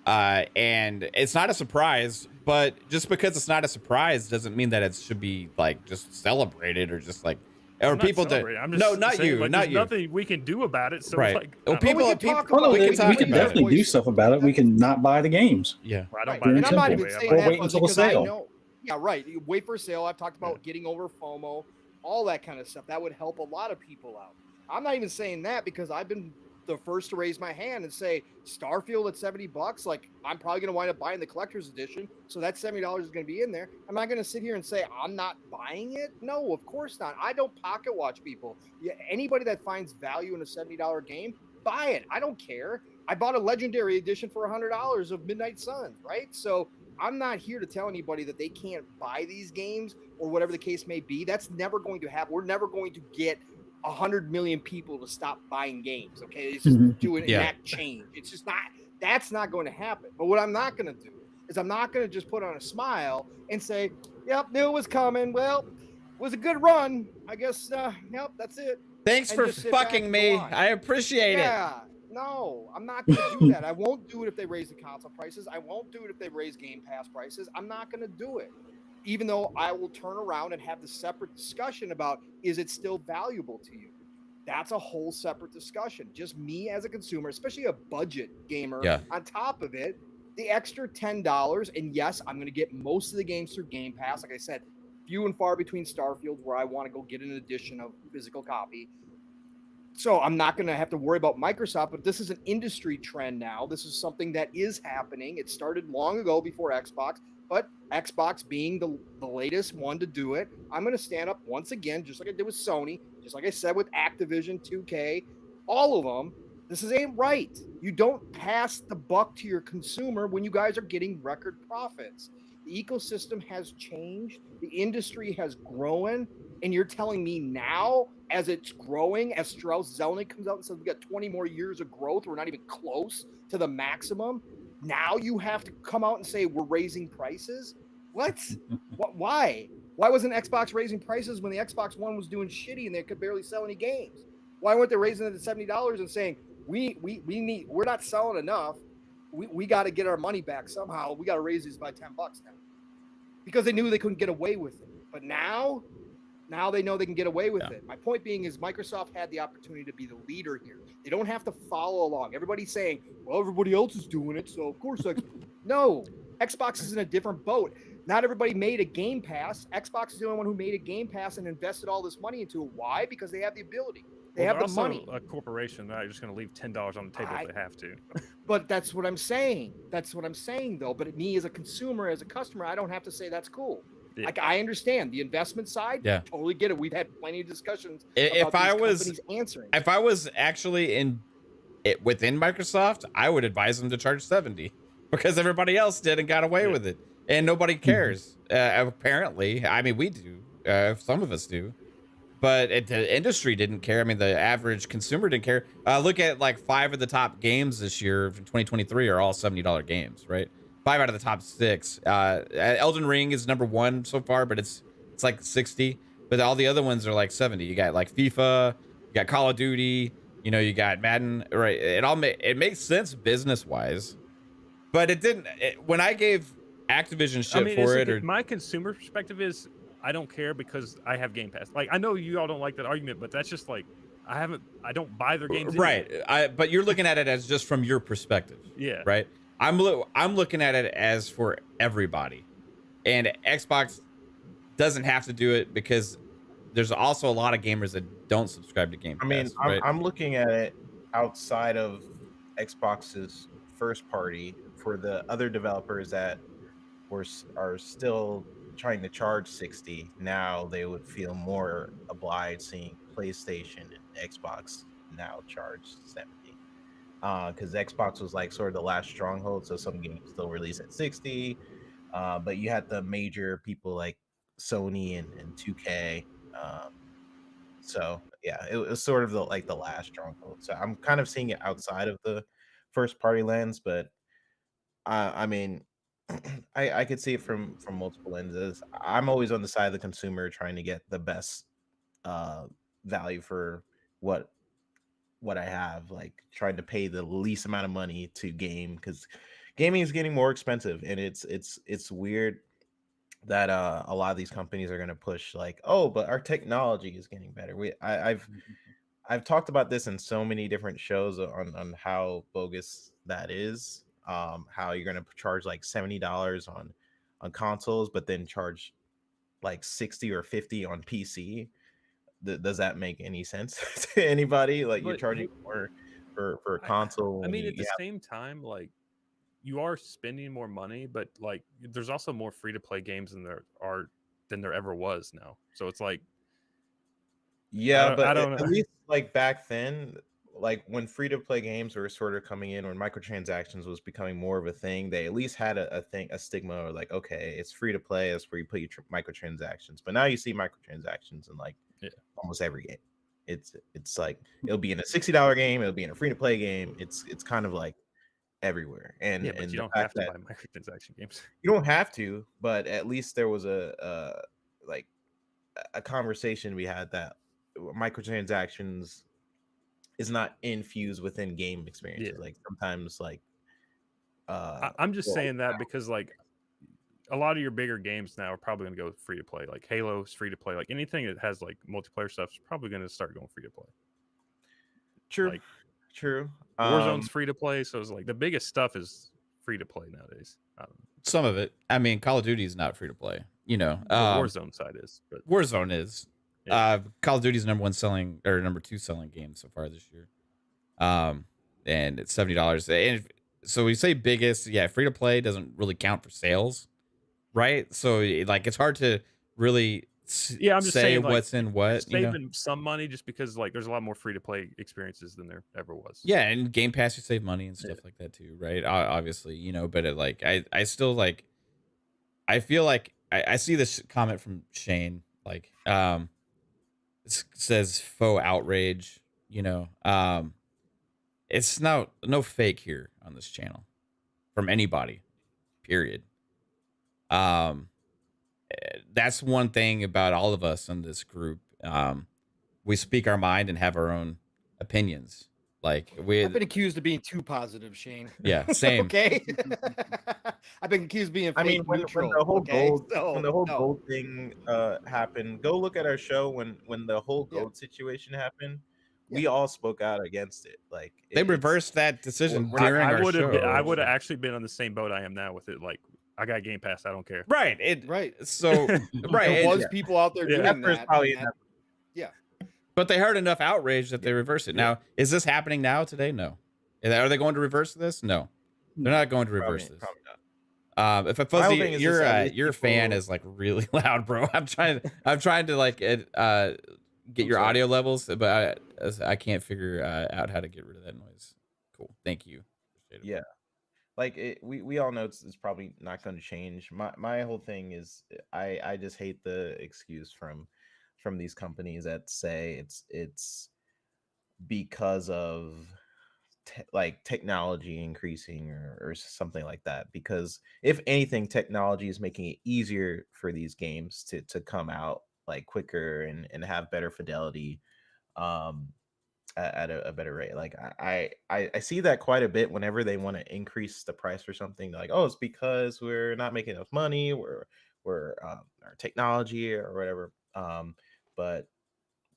And it's not a surprise, but just because it's not a surprise doesn't mean that it should be like just celebrated or just like, or I'm not people celebrating. I'm just no, not saying, you, like, not there's you. nothing we can do about it. So Right. like, Well, I don't know. people, we can talk people about Oh, no, it. we can we talk can about it. definitely do stuff about it. We can not buy the games. Yeah. I don't Right. buy And that I'm not anyway. even I'm saying like, Or that wait until the because I sale. know. Yeah, right. You wait for sale. I've talked about getting over FOMO, all that kind of stuff. That would help a lot of people out. I'm not even saying that because I've been the first to raise my hand and say Starfield at $70. Like, I'm probably going to wind up buying the collector's edition. So that $70 is going to be in there. Am I going to sit here and say I'm not buying it? No, of course not. I don't pocket watch people. Yeah, anybody that finds value in a $70 game, buy it. I don't care. I bought a legendary edition for $100 of Midnight Suns, right? So I'm not here to tell anybody that they can't buy these games or whatever the case may be. That's never going to happen. We're never going to get 100 million people to stop buying games. Okay. It's just doing that change. It's just not, that's not going to happen. But what I'm not going to do is I'm not going to just put on a smile and say, yep, knew it was coming. Well, it was a good run. I guess, yep, that's it. Thanks And for just sit back fucking and me. watch. I appreciate it. Yeah. No, I'm not going to do that. I won't do it if they raise the console prices. I won't do it if they raise Game Pass prices. I'm not going to do it. Even though I will turn around and have the separate discussion about, is it still valuable to you? That's a whole separate discussion. Just me as a consumer, especially a budget gamer, on top of it, the extra $10. And yes, I'm going to get most of the games through Game Pass. Like I said, few and far between Starfields where I want to go get an edition of physical copy. So I'm not going to have to worry about Microsoft, but this is an industry trend now. This is something that is happening. It started long ago before Xbox, but Xbox being the latest one to do it, I'm going to stand up once again, just like I did with Sony, just like I said with Activision, 2K, all of them. This ain't right. You don't pass the buck to your consumer when you guys are getting record profits. The ecosystem has changed. The industry has grown. And you're telling me now, as it's growing, as Strauss Zelnick comes out and says we got 20 more years of growth, we're not even close to the maximum. Now you have to come out and say we're raising prices. What? Why? Why wasn't Xbox raising prices when the Xbox One was doing shitty and they could barely sell any games? Why weren't they raising it to $70 and saying we're not selling enough? We got to get our money back somehow. We got to raise these by $10 now, because they knew they couldn't get away with it. But now they know they can get away with it. My point being is Microsoft had the opportunity to be the leader here. They don't have to follow along. Everybody's saying, well, everybody else is doing it, so of course no, Xbox is in a different boat. Not everybody made a Game Pass. Xbox is the only one who made a Game Pass and invested all this money into it. Why? Because they have the ability. They have the money. A corporation. They're not just going to leave $10 on the table if they have to. But that's what I'm saying. That's what I'm saying, though. But me as a consumer, as a customer, I don't have to say that's cool. Yeah. Like, I understand the investment side. Yeah, totally get it. We've had plenty of discussions. If I was actually within Microsoft, I would advise them to charge $70 because everybody else did and got away with it. and nobody cares. Apparently, I mean, we do. Some of us do, but the industry didn't care. I mean, the average consumer didn't care. Look at like 5 of the top games this year from 2023 are all $70 games, right? 5 out of the top 6. Elden Ring is number 1 so far, but it's like 60. But all the other ones are like 70. You got like FIFA, you got Call of Duty, you got Madden, right? It makes sense business wise, but it didn't. When I gave Activision shit for it, or my consumer perspective is I don't care because I have Game Pass. Like I know you all don't like that argument, but that's just like I don't buy their games. Right. Anyway. But you're looking at it as just from your perspective. Yeah. Right. I'm looking at it as for everybody, and Xbox doesn't have to do it because there's also a lot of gamers that don't subscribe to Game Pass. I mean, right? I'm looking at it outside of Xbox's first party for the other developers that are still trying to charge 60. Now they would feel more obliged seeing PlayStation and Xbox now charge 70. Because Xbox was like sort of the last stronghold, so some games still release at 60. But you had the major people like Sony and 2K. So yeah, it was sort of the last stronghold. So I'm kind of seeing it outside of the first party lens, but I mean, I could see it from multiple lenses. I'm always on the side of the consumer, trying to get the best value for what I have, like trying to pay the least amount of money to game, because gaming is getting more expensive, and it's weird that a lot of these companies are going to push like, oh, but our technology is getting better. I've talked about this in so many different shows on how bogus that is. How you're going to charge like $70 on consoles, but then charge like 60 or 50 on PC. Does that make any sense to anybody? Like, you're charging more for a console. I mean, at the same time, like, you are spending more money, but like there's also more free to play games than there ever was now. So it's like, yeah, but I don't know. At least like back then, like when free to play games were sort of coming in, when microtransactions was becoming more of a thing, they at least had a stigma, or like, okay, it's free to play, that's where you put your microtransactions. But now you see microtransactions in like almost every game. It's like it'll be in a $60 game, it'll be in a free to play game. It's kind of like everywhere. And yeah, but and you the don't fact have to that buy microtransaction games. you don't have to, but at least there was a conversation we had that microtransactions is not infused within game experiences. Like sometimes like I'm just saying that because like a lot of your bigger games now are probably going to go free to play. Like Halo's free to play. Like anything that has like multiplayer stuff is probably going to start going free to play. True. Like, true. Warzone's free to play, so it's like the biggest stuff is free to play nowadays. I don't know. Some of it. I mean, Call of Duty is not free to play. The Warzone side is, but Warzone is. Yeah. Call of Duty's number 2 selling game so far this year. And it's $70. And so we say biggest, free to play doesn't really count for sales, right? So like it's hard to really I'm just say saying, like, what's in what. saving some money just because like there's a lot more free to play experiences than there ever was. Yeah, and Game Pass you save money and stuff like that too, right? Obviously, but it, like I still like I feel like I see this comment from Shane, like it says faux outrage, it's no fake here on this channel from anybody, period. That's one thing about all of us in this group. We speak our mind and have our own opinions. Like I've been accused of being too positive, Shane. Yeah, same. Okay. I've been accused of being. I mean, when the whole gold thing happened, go look at our show when the whole gold situation happened. We all spoke out against it. Like they reversed that decision during our show. I would have actually been on the same boat I am now with it. Like I got Game Pass, I don't care. Right. So there was people out there doing that. Probably But they heard enough outrage that they reversed it. Now, is this happening now today? No. Are they going to reverse this? No. They're not going to reverse this. If a Fuzzy, your fan is like really loud, bro. I'm trying to like get your audio levels, but I can't figure out how to get rid of that noise. Cool. Thank you. Yeah. like we all know it's probably not going to change. My whole thing is I just hate the excuse from these companies that say it's because of like technology increasing or something like that. Because if anything, technology is making it easier for these games to come out like quicker and have better fidelity um at a better rate. Like I see that quite a bit whenever they want to increase the price for something. They're like, oh, it's because we're not making enough money, we're our technology or whatever. But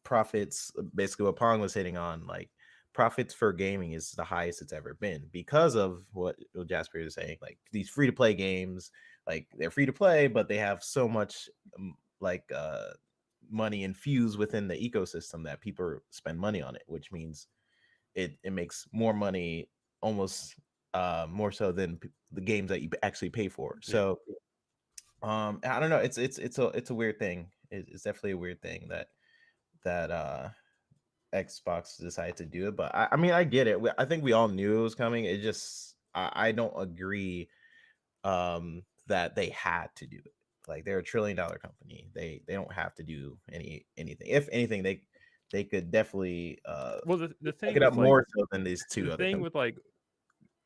profits, basically what Pong was hitting on, like profits for gaming is the highest it's ever been because of what Jasper is saying. Like these free to play games, like they're free to play, but they have so much like money infused within the ecosystem that people spend money on it, which means it makes more money almost more so than the games that you actually pay for. So I don't know, it's a weird thing. It's definitely a weird thing that Xbox decided to do it, but I mean, I get it. I think we all knew it was coming. It just I don't agree that they had to do it. Like they're $1 trillion company. They don't have to do anything. If anything, they could definitely Well, the pick thing it up with like more so than these two the other thing companies. with like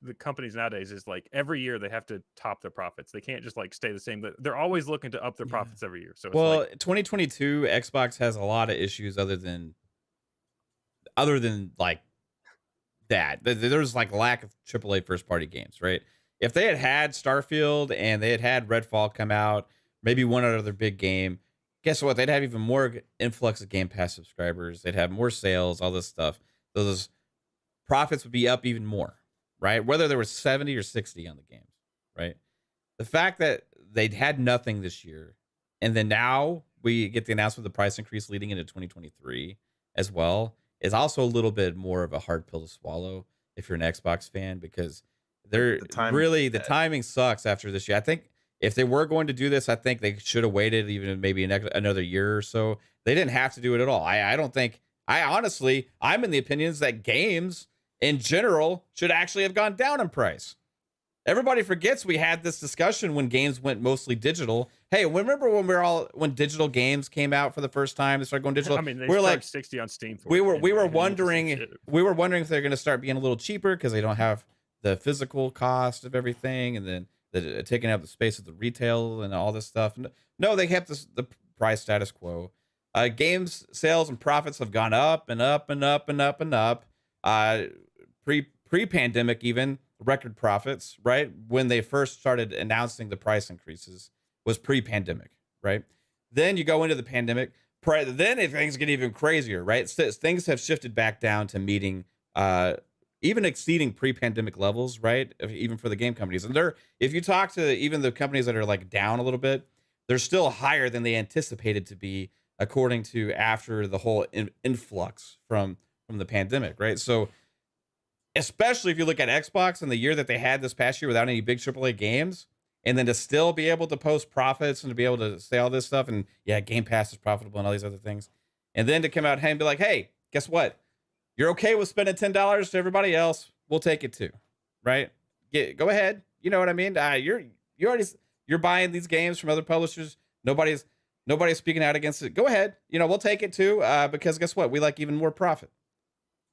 the companies nowadays is like every year they have to top their profits. They can't just like stay the same. They're always looking to up their Yeah. profits every year. So it's Well, like 2022 Xbox has a lot of issues other than like that. There's like lack of AAA first party games, right? If they had Starfield and they had Redfall come out, maybe one other big game, guess what? They'd have even more influx of Game Pass subscribers. They'd have more sales, all this stuff. Those profits would be up even more, right? Whether there was 70 or 60 on the games, right? The fact that they'd had nothing this year, and then now we get the announcement of the price increase leading into 2023 as well, is also a little bit more of a hard pill to swallow if you're an Xbox fan, because they're the timing sucks after this year. I think if they were going to do this, I think they should have waited even maybe another year or so. They didn't have to do it at all. I don't think, honestly, I'm in the opinions that games in general should actually have gone down in price. Everybody forgets we had this discussion when games went mostly digital. Hey, remember when digital games came out for the first time? They started going digital. I mean, we're like 60 on Steam for we it, were and we were it was just wondering shit. if they're going to start being a little cheaper because they don't have the physical cost of everything, and then taking up the space of the retail and all this stuff. No, they kept the price status quo. Games sales and profits have gone up and up and up and up and up. Pre-pandemic, even record profits, right? When they first started announcing the price increases was pre-pandemic, right? Then you go into the pandemic. Then things get even crazier, right? Things have shifted back down to meeting, even exceeding pre-pandemic levels, right? Even for the game companies. And if you talk to even the companies that are like down a little bit, they're still higher than they anticipated to be, according to after the whole influx from the pandemic, right? So, especially if you look at Xbox in the year that they had this past year without any big AAA games, and then to still be able to post profits and to be able to say all this stuff, and yeah, Game Pass is profitable and all these other things, and then to come out and be like, hey, guess what? You're okay with spending $10 to everybody else. We'll take it too, right? Go ahead. You know what I mean? You're buying these games from other publishers. Nobody's speaking out against it. Go ahead. We'll take it too, because guess what? We like even more profit.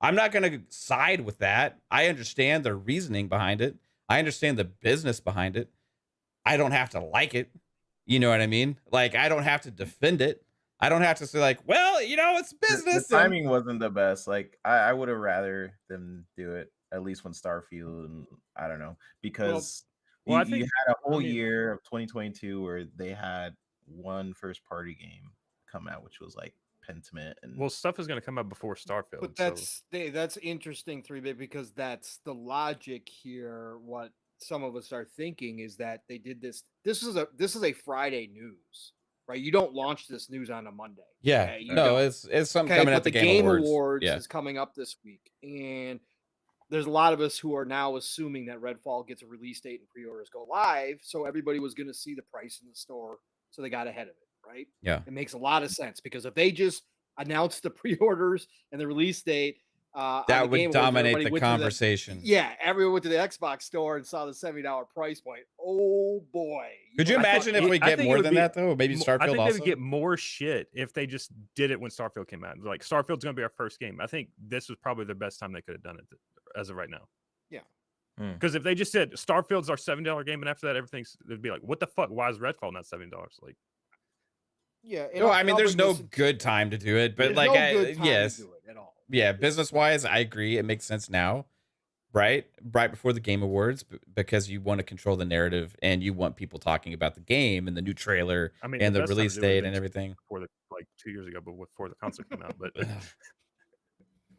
I'm not going to side with that. I understand the reasoning behind it. I understand the business behind it. I don't have to like it. You know what I mean? Like, I don't have to defend it. I don't have to say like, well, it's business. The timing wasn't the best. Like I would have rather them do it at least when Starfield, and I don't know, because Well, I you think had a whole year of 2022 where they had one first party game come out, which was like Pentiment, and stuff is going to come out before Starfield. But that's interesting, 3-bit, because that's the logic here. What some of us are thinking is that they did this. This is a Friday news, right? You don't launch this news on a Monday. Yeah, okay? It's something coming but at the the Game Awards yeah. is coming up this week, and there's a lot of us who are now assuming that Redfall gets a release date and pre-orders go live, so everybody was going to see the price in the store, so they got ahead of it, right? Yeah, it makes a lot of sense, because if they just announced the pre-orders and the release date That would dominate the conversation. Everyone went to the Xbox store and saw the $70 price point. Oh boy! Could you imagine if we get more than that though? Maybe Starfield. I think also? they would get more shit if they just did it when Starfield came out. Like Starfield's going to be our first game. I think this was probably the best time they could have done it as of right now. Yeah. Because if they just said Starfield's our $70 game, and after that everything's, it'd be like, what the fuck? Why is Redfall not $70? Like, yeah. No, I mean, there's no good time to do it, but like, yes, to do it at all. Yeah, business wise, I agree. It makes sense now, right? Right before the Game Awards, because you want to control the narrative and you want people talking about the game and the new trailer and the release date and everything. Before the, like 2 years ago, but before the console came out. But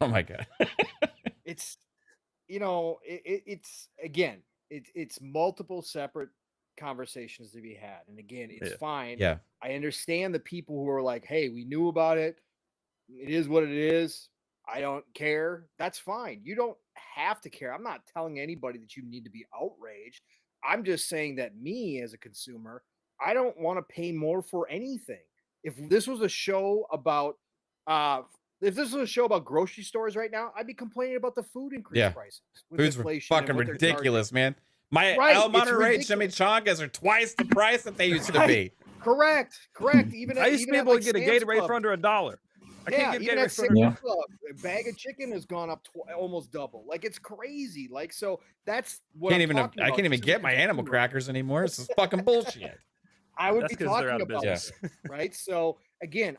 oh my god, it's it's again, it's multiple separate conversations to be had, and again, it's fine. Yeah, I understand the people who are like, "Hey, we knew about it. It is what it is. I don't care." That's fine. You don't have to care. I'm not telling anybody that you need to be outraged. I'm just saying that me as a consumer, I don't want to pay more for anything. If this was a show about grocery stores right now, I'd be complaining about the food increase prices. Food's fucking ridiculous, man. My El Monterey chimichangas are twice the price that they used to be. Correct. Even I used to be able to get a Gatorade for under $1. I can't get Gatorade for under $1. A bag of chicken has gone up almost double. Like, it's crazy. Like, so that's what I can't even get my animal crackers anymore. This is fucking bullshit. I would be talking about this, right? So again,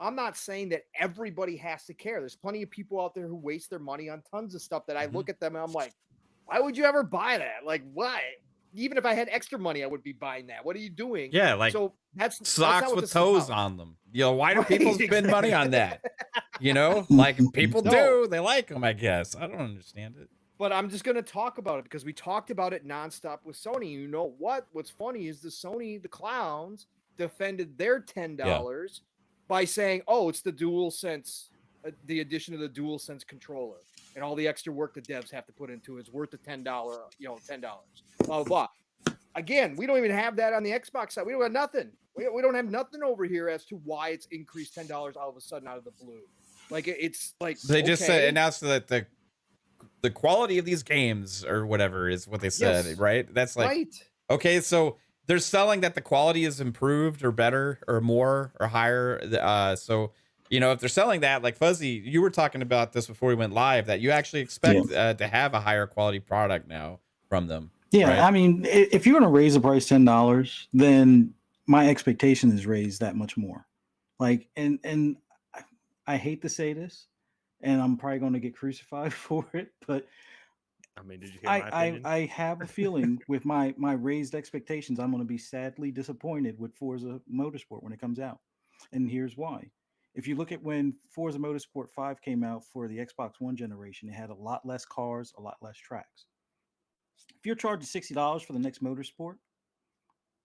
I'm not saying that everybody has to care. There's plenty of people out there who waste their money on tons of stuff that I look at them and I'm like, why would you ever buy that? Like, why? Even if I had extra money, I would be buying that. What are you doing? Yeah, like, so that's socks with toes on them. Why do people spend money on that? Like people do. They like them, I guess. I don't understand it. But I'm just going to talk about it because we talked about it nonstop with Sony. You know what? What's funny is the clowns defended their $10 by saying, "Oh, it's the DualSense, the addition of the DualSense controller, and all the extra work the devs have to put into it's worth the $10. $10. Blah blah blah." Again, we don't even have that on the Xbox side. We don't have nothing. We don't have nothing over here as to why it's increased $10 all of a sudden out of the blue. Like, it's like they just announced that the quality of these games or whatever is what they said, right? That's like okay, so they're selling that the quality is improved or better or more or higher. So if they're selling that, like Fuzzy, you were talking about this before we went live, that you actually expect to have a higher quality product now from them. Yeah, right? I mean, if you're going to raise the price $10, then my expectation is raised that much more. Like, and I hate to say this, and I'm probably going to get crucified for it, but I mean, did you hear my opinion? I have a feeling with my raised expectations, I'm going to be sadly disappointed with Forza Motorsport when it comes out. And here's why. If you look at when Forza Motorsport 5 came out for the Xbox One generation, it had a lot less cars, a lot less tracks. If you're charging $60 for the next Motorsport,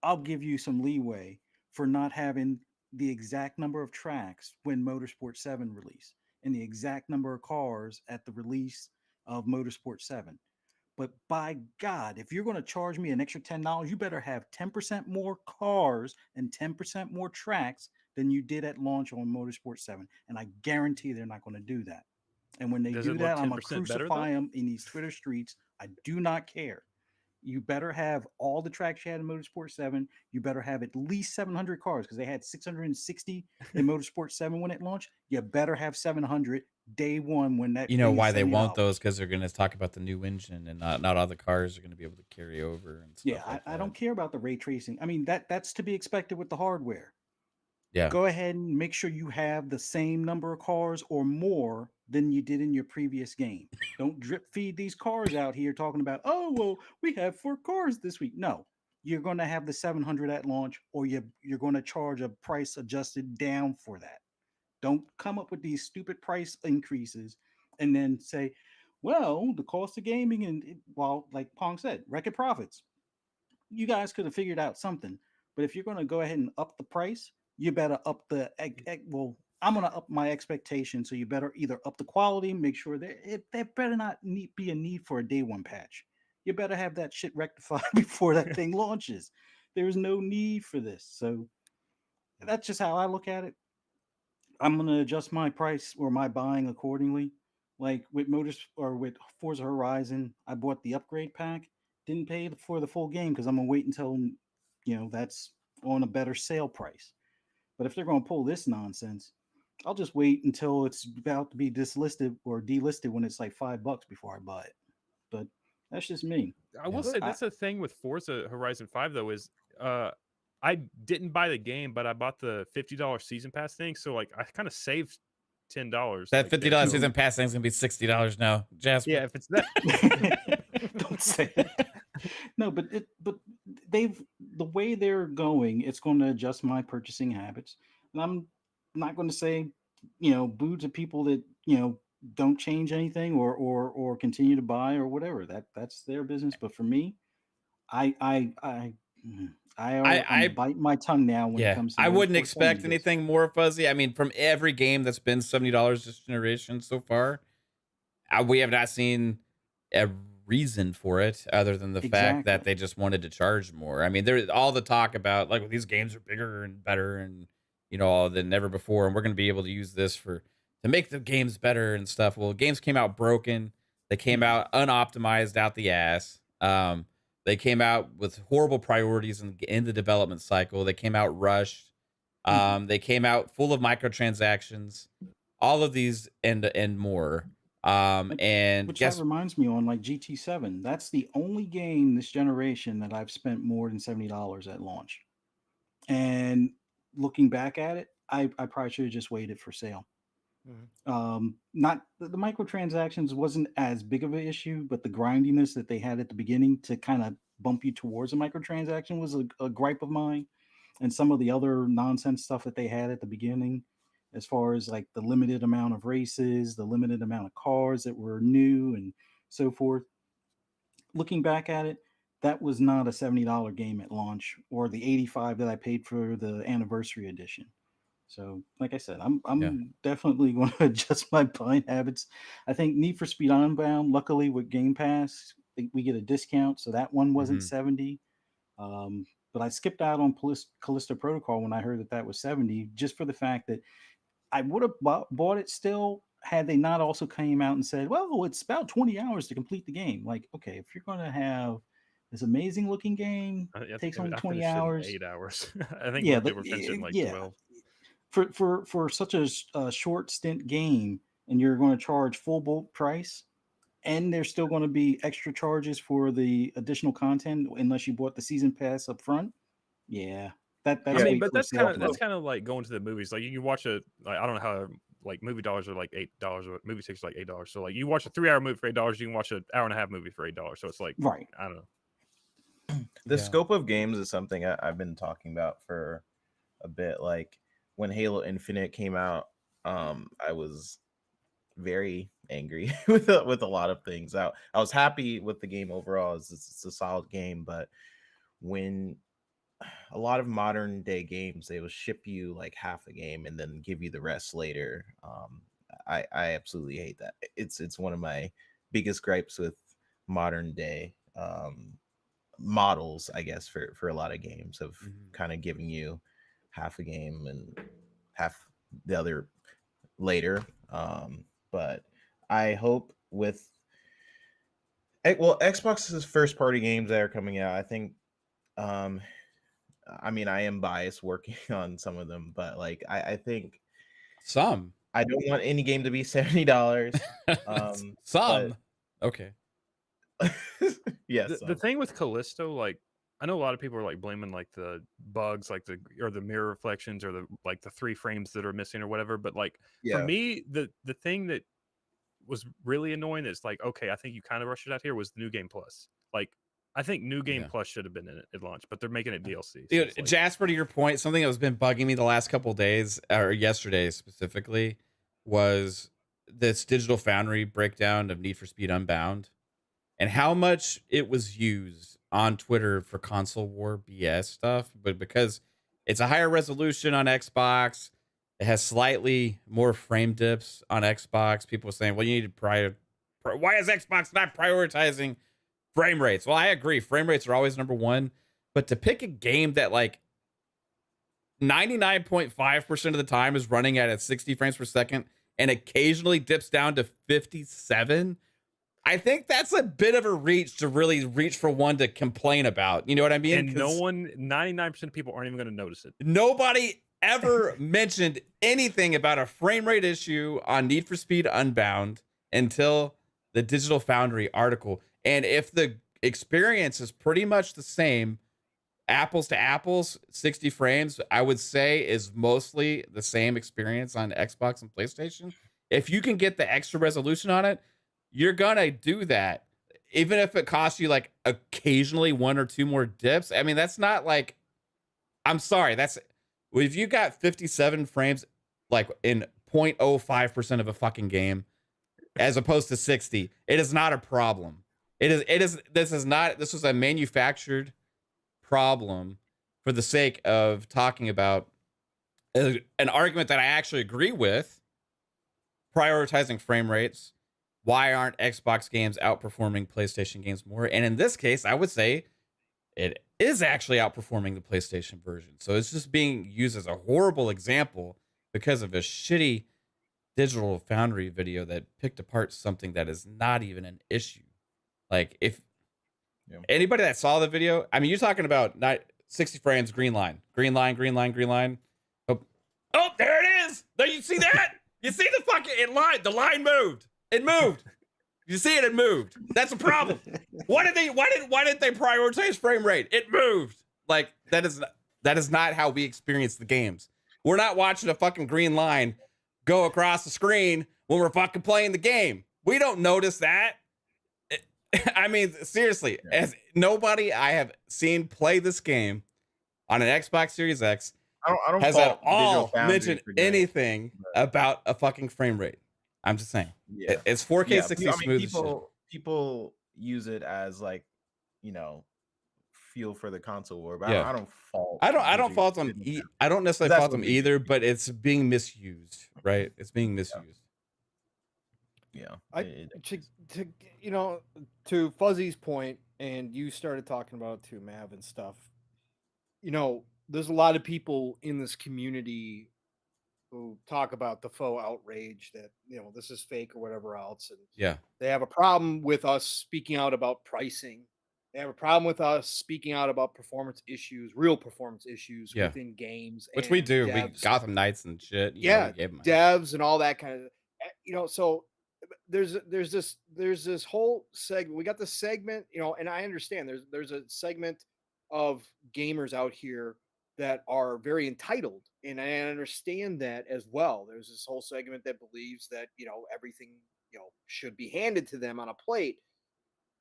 I'll give you some leeway for not having the exact number of tracks when Motorsport 7 released and the exact number of cars at the release of Motorsport 7. But by God, if you're going to charge me an extra $10, you better have 10% more cars and 10% more tracks than you did at launch on Motorsport 7. And I guarantee they're not going to do that. And when they do that, I'm going to crucify them in these Twitter streets. I do not care. You better have all the tracks you had in Motorsport 7. You better have at least 700 cars because they had 660 in Motorsport 7 when it launched. You better have 700 day one when that. You know why they want those? Because they're going to talk about the new engine and not all the cars are going to be able to carry over. And stuff like I don't care about the ray tracing. I mean, that's to be expected with the hardware. Yeah. Go ahead and make sure you have the same number of cars or more than you did in your previous game. Don't drip feed these cars out here talking about, oh, well, we have 4 cars this week. No, you're going to have the 700 at launch, or you're going to charge a price adjusted down for that. Don't come up with these stupid price increases and then say, well, the cost of gaming and, well, like Pong said, record profits. You guys could have figured out something. But if you're going to go ahead and up the price, you better up the, well, I'm going to up my expectation. So you better either up the quality, make sure that there better not be a need for a day one patch. You better have that shit rectified before that thing launches. There's no need for this. So that's just how I look at it. I'm going to adjust my price or my buying accordingly. Like with Motors or with Forza Horizon, I bought the upgrade pack, didn't pay for the full game because I'm gonna wait until that's on a better sale price. But if they're gonna pull this nonsense, I'll just wait until it's about to be dislisted or delisted when it's like $5 before I buy it. But that's just me. I will say that's the thing with Forza Horizon 5 though is I didn't buy the game, but I bought the $50 season pass thing. So like I kind of saved $10. That like, $50 season pass thing's gonna be $60 now, Jasper. Yeah, if it's that. Don't say that. No, but the way they're going, it's going to adjust my purchasing habits, and I'm not going to say boo to people that don't change anything or continue to buy or whatever. That's their business. But for me, I bite my tongue now when it comes to I wouldn't for expect Sony anything more fuzzy. I mean, from every game that's been $70 this generation so far, we have not seen a reason for it other than the fact that they just wanted to charge more. I mean, there's all the talk about like these games are bigger and better and than ever before, and we're going to be able to use this to make the games better and stuff. Well, games came out broken. They came out unoptimized out the ass. They came out with horrible priorities in the development cycle. They came out rushed. They came out full of microtransactions. All of these and more. Which that reminds me on like GT7. That's the only game this generation that I've spent more than $70 at launch. And looking back at it, I probably should have just waited for sale. Not the microtransactions wasn't as big of an issue, but the grindiness that they had at the beginning to kind of bump you towards a microtransaction was a gripe of mine. And some of the other nonsense stuff that they had at the beginning, as far as like the limited amount of races, the limited amount of cars that were new and so forth. Looking back at it, that was not a $70 game at launch, or the $85 that I paid for the anniversary edition. So, like I said, I'm definitely going to adjust my buying habits. I think Need for Speed Unbound, luckily with Game Pass, we get a discount, so that one wasn't 70. But I skipped out on Callisto Protocol when I heard that was 70, just for the fact that I would have bought it still had they not also came out and said, well, it's about 20 hours to complete the game. Like, okay, if you're going to have this amazing looking game, takes only 20 hours. 8 hours. I think most people finished in like 12. For such a short stint game, and you're going to charge full bulk price, and there's still going to be extra charges for the additional content unless you bought the season pass up front. That's kind of like going to the movies. Like you can watch I don't know how like movie dollars are like $8 or movie tickets are like $8. So like you watch a 3-hour movie for $8, you can watch an hour and a half movie for $8. So it's like I don't know. The scope of games is something I've been talking about for a bit. Like when Halo Infinite came out, I was very angry with a lot of things. I was happy with the game overall. It's a solid game, but when a lot of modern day games, they will ship you like half a game and then give you the rest later. I absolutely hate that. It's one of my biggest gripes with modern day models, I guess, for a lot of games, of kind of giving you half a game and half the other later. But I hope with Xbox's first party games that are coming out, I think I mean, I am biased working on some of them, but like I think I don't want any game to be $70. Okay. Yes. The thing with Callisto, like I know a lot of people are like blaming like the bugs, like the mirror reflections, or the 3 frames that are missing or whatever. But like for me, the thing that was really annoying is like, okay, I think you kind of rushed it out here, was the New Game Plus. Like I think New Game Plus should have been in it at launch, but they're making it DLC. So Dude, Jasper, to your point, something that has been bugging me the last couple of days, or yesterday specifically, was this Digital Foundry breakdown of Need for Speed Unbound and how much it was used on Twitter for console war BS stuff. But because it's a higher resolution on Xbox, it has slightly more frame dips on Xbox. People are saying, well, you need to why is Xbox not prioritizing frame rates? Well, I agree. Frame rates are always number one. But to pick a game that like 99.5% of the time is running at 60 frames per second and occasionally dips down to 57, I think that's a bit of a reach to really reach for one to complain about. You know what I mean? And 99% of people aren't even going to notice it. Nobody ever mentioned anything about a frame rate issue on Need for Speed Unbound until the Digital Foundry article. And if the experience is pretty much the same, apples to apples, 60 frames, I would say is mostly the same experience on Xbox and PlayStation. If you can get the extra resolution on it, you're gonna do that. Even if it costs you like occasionally 1 or 2 more dips. I mean, that's not like, I'm sorry, that's, if you got 57 frames like in 0.05% of a fucking game as opposed to 60, it is not a problem. This was a manufactured problem for the sake of talking about an argument that I actually agree with, prioritizing frame rates. Why aren't Xbox games outperforming PlayStation games more? And in this case, I would say it is actually outperforming the PlayStation version. So it's just being used as a horrible example because of a shitty Digital Foundry video that picked apart something that is not even an issue. Like, if anybody that saw the video, I mean, you're talking about not 60 frames, green line. Oh, there it is. There, you see that? You see the fucking the line moved. It moved. You see it moved. That's a problem. Why didn't they prioritize frame rate? It moved. Like, that is not how we experience the games. We're not watching a fucking green line go across the screen when we're fucking playing the game. We don't notice that. I mean, seriously, as nobody I have seen play this game on an Xbox Series X I don't has fault at all Digital Foundry mentioned for doing it, anything but- about a fucking frame rate. I'm just saying. Yeah. It's 4K 60 I mean, smooth as shit. people use it as like, you know, fuel for the console war, but Yeah. I don't fault. I don't Digital fault them. Foundry. I don't necessarily That's fault what them they do. either, but it's being misused, right? It's being misused. Yeah. To Fuzzy's point, and you started talking about it too, Mav, and stuff. There's a lot of people in this community who talk about the faux outrage that this is fake or whatever else, and Yeah. they have a problem with us speaking out about pricing. They have a problem with us speaking out about performance issues, real performance issues within games, Which we and do. We devs. Gotham Knights and shit. We Yeah, gave 'em a- devs and all that kind of, so there's this whole segment. We got the segment, and I understand there's a segment of gamers out here that are very entitled, and I understand that as well. There's this whole segment that believes that everything should be handed to them on a plate.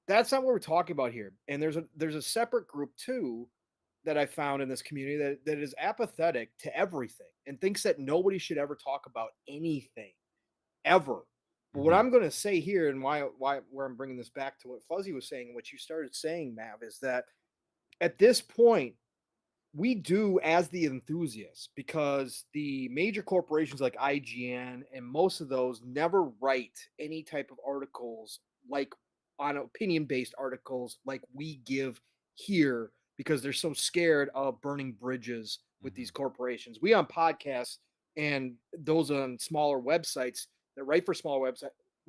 That's not what we're talking about here. And there's a separate group too that I found in this community that is apathetic to everything and thinks that nobody should ever talk about anything ever. But what Mhm. I'm going to say here, and where I'm bringing this back to what Fuzzy was saying and what you started saying, Mav, is that at this point, we do as the enthusiasts, because the major corporations like IGN and most of those never write any type of articles like on opinion-based articles like we give here, because they're so scared of burning bridges with these corporations. We on podcasts and those on smaller websites that write for smaller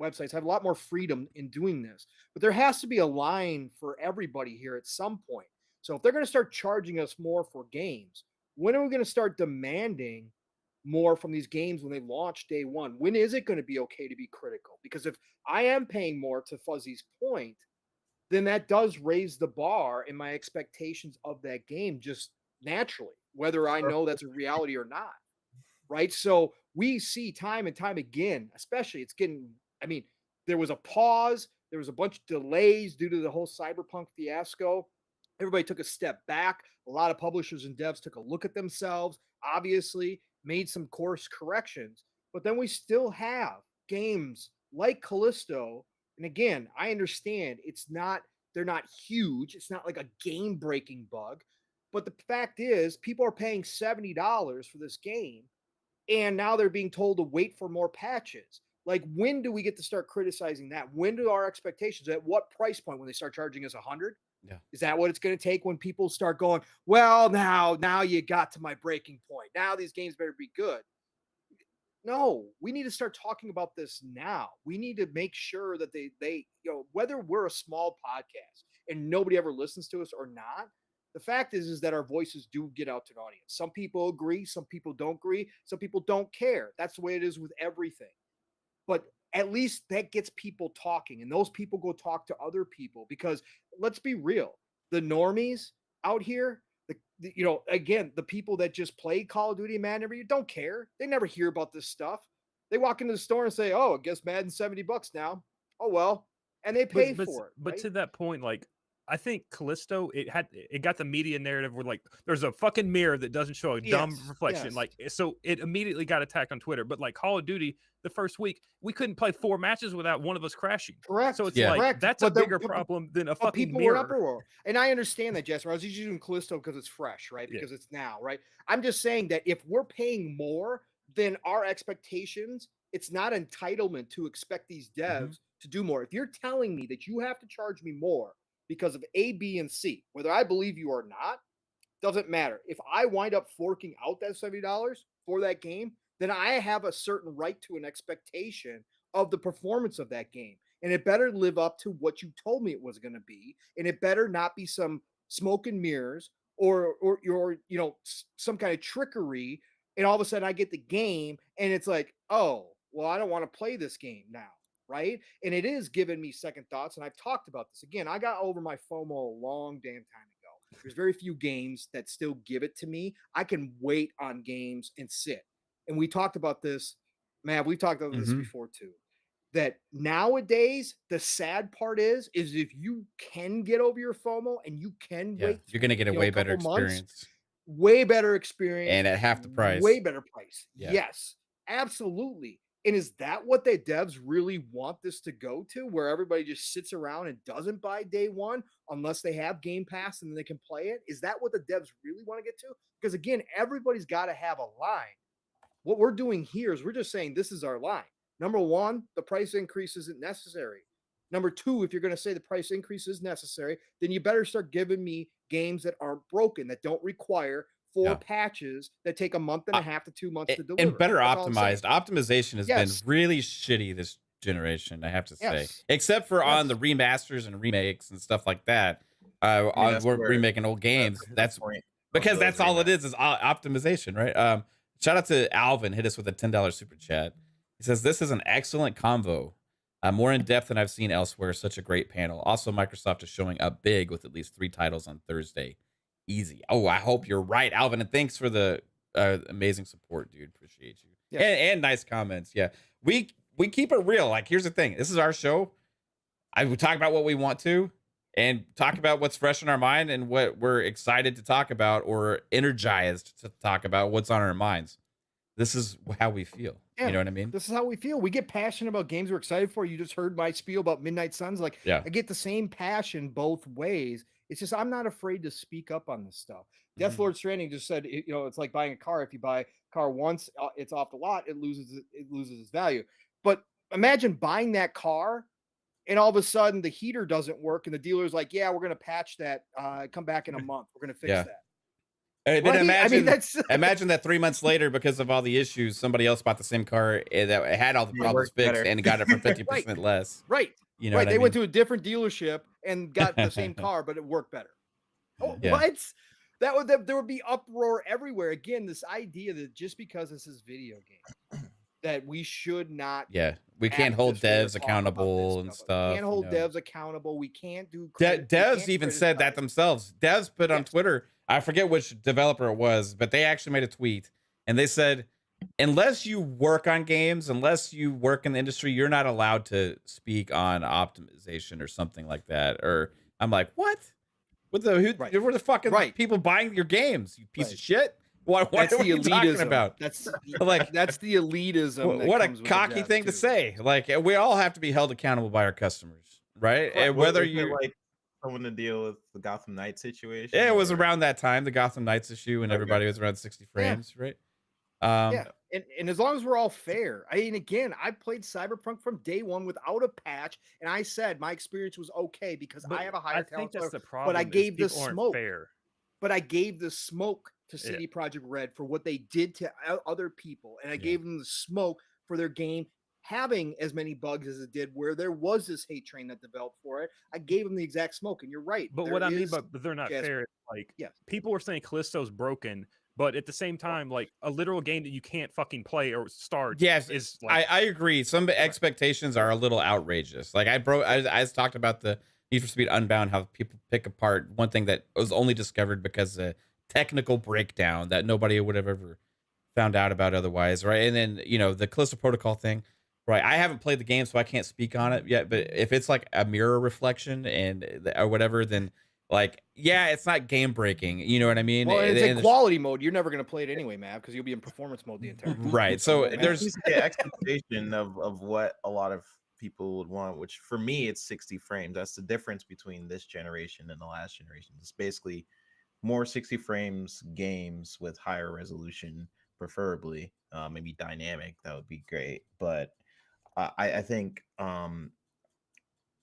websites have a lot more freedom in doing this. But there has to be a line for everybody here at some point. So if they're going to start charging us more for games, when are we going to start demanding more from these games when they launch day one? When is it going to be okay to be critical? Because if I am paying more, to Fuzzy's point, then that does raise the bar in my expectations of that game just naturally, whether I know that's a reality or not. Right. So we see time and time again, especially there was a pause. There was a bunch of delays due to the whole Cyberpunk fiasco. Everybody took a step back. A lot of publishers and devs took a look at themselves, obviously made some course corrections, but then we still have games like Callisto. And again, I understand they're not huge. It's not like a game breaking bug, but the fact is people are paying $70 for this game. And now they're being told to wait for more patches. Like, when do we get to start criticizing that? When do our expectations, at what price point, when they start charging us 100? Yeah. Is that what it's going to take when people start going, well, now you got to my breaking point. Now these games better be good. No, we need to start talking about this now. We need to make sure that they whether we're a small podcast and nobody ever listens to us or not, the fact is that our voices do get out to an audience. Some people agree, some people don't agree, some people don't care. That's the way it is with everything. But at least that gets people talking, and those people go talk to other people, because let's be real, the normies out here, again, the people that just play Call of Duty and Madden every year don't care. They never hear about this stuff. They walk into the store and say, "Oh, I guess Madden's $70 now. Oh well," and they pay for it. But right? to that point, like, I think Callisto, it got the media narrative where, like, there's a fucking mirror that doesn't show a dumb Yes, reflection. yes. Like, so it immediately got attacked on Twitter. But like Call of Duty, the first week, we couldn't play 4 matches without one of us crashing. Correct. So it's Yeah. like, Correct. that's But a the- bigger but- problem than a But fucking people were in mirror. uproar, and I understand that, Jess. I was just using Callisto because it's fresh, right? Yeah. Because it's now, right? I'm just saying that if we're paying more than our expectations, it's not entitlement to expect these devs to do more. If you're telling me that you have to charge me more because of A, B, and C, whether I believe you or not, doesn't matter. If I wind up forking out that $70 for that game, then I have a certain right to an expectation of the performance of that game. And it better live up to what you told me it was going to be. And it better not be some smoke and mirrors or some kind of trickery. And all of a sudden I get the game and it's like, oh, well, I don't want to play this game now. Right. And it is giving me second thoughts. And I've talked about this again. I got over my FOMO a long damn time ago. There's very few games that still give it to me. I can wait on games and sit. And we talked about this, man. We talked about this before too. That nowadays, the sad part is if you can get over your FOMO and you can Yeah, wait, you're gonna get a way better couple months, experience way better experience, and at half the price. way better price. Yeah. Yes, absolutely. And is that what the devs really want this to go to, where everybody just sits around and doesn't buy day one unless they have Game Pass and then they can play it? Is that what the devs really want to get to? Because again, everybody's got to have a line. What we're doing here is we're just saying this is our line. Number one, the price increase isn't necessary. Number two, if you're going to say the price increase is necessary, then you better start giving me games that aren't broken, that don't require 4 patches that take a month and a half to 2 months to deliver. And better That's all I'm saying. optimized. Optimization has Yes. been really shitty this generation, I have to say. Yes. Except for on Yes. the remasters and remakes and stuff like that. that's We're where- remaking old games. That's point because of that's those all it remakes. is optimization, right? Shout out to Alvin, hit us with a $10 super chat. He says, this is an excellent convo. More in depth than I've seen elsewhere. Such a great panel. Also, Microsoft is showing up big with at least 3 titles on Thursday. Easy. Oh, I hope you're right, Alvin. And thanks for the amazing support, dude. Appreciate you. Yeah. And nice comments. Yeah. We keep it real. Like, here's the thing. This is our show. We talk about what we want to and talk about what's fresh in our mind and what we're excited to talk about or energized to talk about what's on our minds. This is how we feel. Yeah, you know what I mean? This is how we feel. We get passionate about games we're excited for. You just heard my spiel about Midnight Suns. Like, Yeah. I get the same passion both ways. It's just I'm not afraid to speak up on this stuff. DeathLordStrong just said, it's like buying a car. If you buy a car once, it's off the lot, it loses its value. But imagine buying that car, and all of a sudden the heater doesn't work, and the dealer's like, "Yeah, we're gonna patch that. Come back in a month. We're gonna fix Yeah. that." Then Right? imagine, that's imagine that 3 months later, because of all the issues, somebody else bought the same car that had all the It problems worked fixed better. and got it for 50% less. right. You know Right. what They I mean? went to a different dealership and got the same car, but it worked better. Oh, Yeah. what? There would be uproar everywhere. Again, this idea that just because this is video game, that we should not. Yeah, we act can't hold this way or devs talk about accountable this and stuff. stuff. We can't hold you know. devs accountable. We can't do. Devs even said that themselves. Devs put on Yes. Twitter, I forget which developer it was, but they actually made a tweet and they said, unless you work on games, unless you work in the industry, you're not allowed to speak on optimization or something like that. Or I'm like, what? What the Right. who are the fucking Right. people buying your games? You piece Right. of shit. What That's are the you talking elitism. about? That's Like, that's the elitism. that what a comes with the cocky devs, thing to too. say. Like, we all have to be held accountable by our customers, right? And whether Wasn't it you like someone to deal with the Gotham Knights situation. Yeah, it was or- around that time, the Gotham Knights issue, and Okay. everybody was around 60 frames, right? Yeah, and as long as we're all fair, I mean, again, I played Cyberpunk from day one without a patch, and I said my experience was okay because But I have a higher I think talent that's level, the problem. I is gave the people aren't smoke. fair. But I gave the smoke to CD Projekt Red for what they did to other people, and I gave them the smoke for their game having as many bugs as it did, where there was this hate train that developed for it. I gave them the exact smoke, and you're right. But what I mean, but they're not fair. Like, people are saying Callisto's broken, but at the same time, like a literal game that you can't fucking play or start. Yes, is like, I agree. Some expectations are a little outrageous. Like I talked about the Need for Speed Unbound, how people pick apart one thing that was only discovered because of a technical breakdown that nobody would have ever found out about otherwise, right? And then, you know, the Callisto Protocol thing, right? I haven't played the game, so I can't speak on it yet, but if it's like a mirror reflection or whatever, then like, yeah, it's not game breaking. You know what I mean? Well, it's in quality mode. You're never going to play it anyway, Mav, because you'll be in performance mode the entire time. Right. So there's the expectation of what a lot of people would want, which for me, it's 60 frames. That's the difference between this generation and the last generation. It's basically more 60 frames games with higher resolution, preferably, maybe dynamic. That would be great. But I think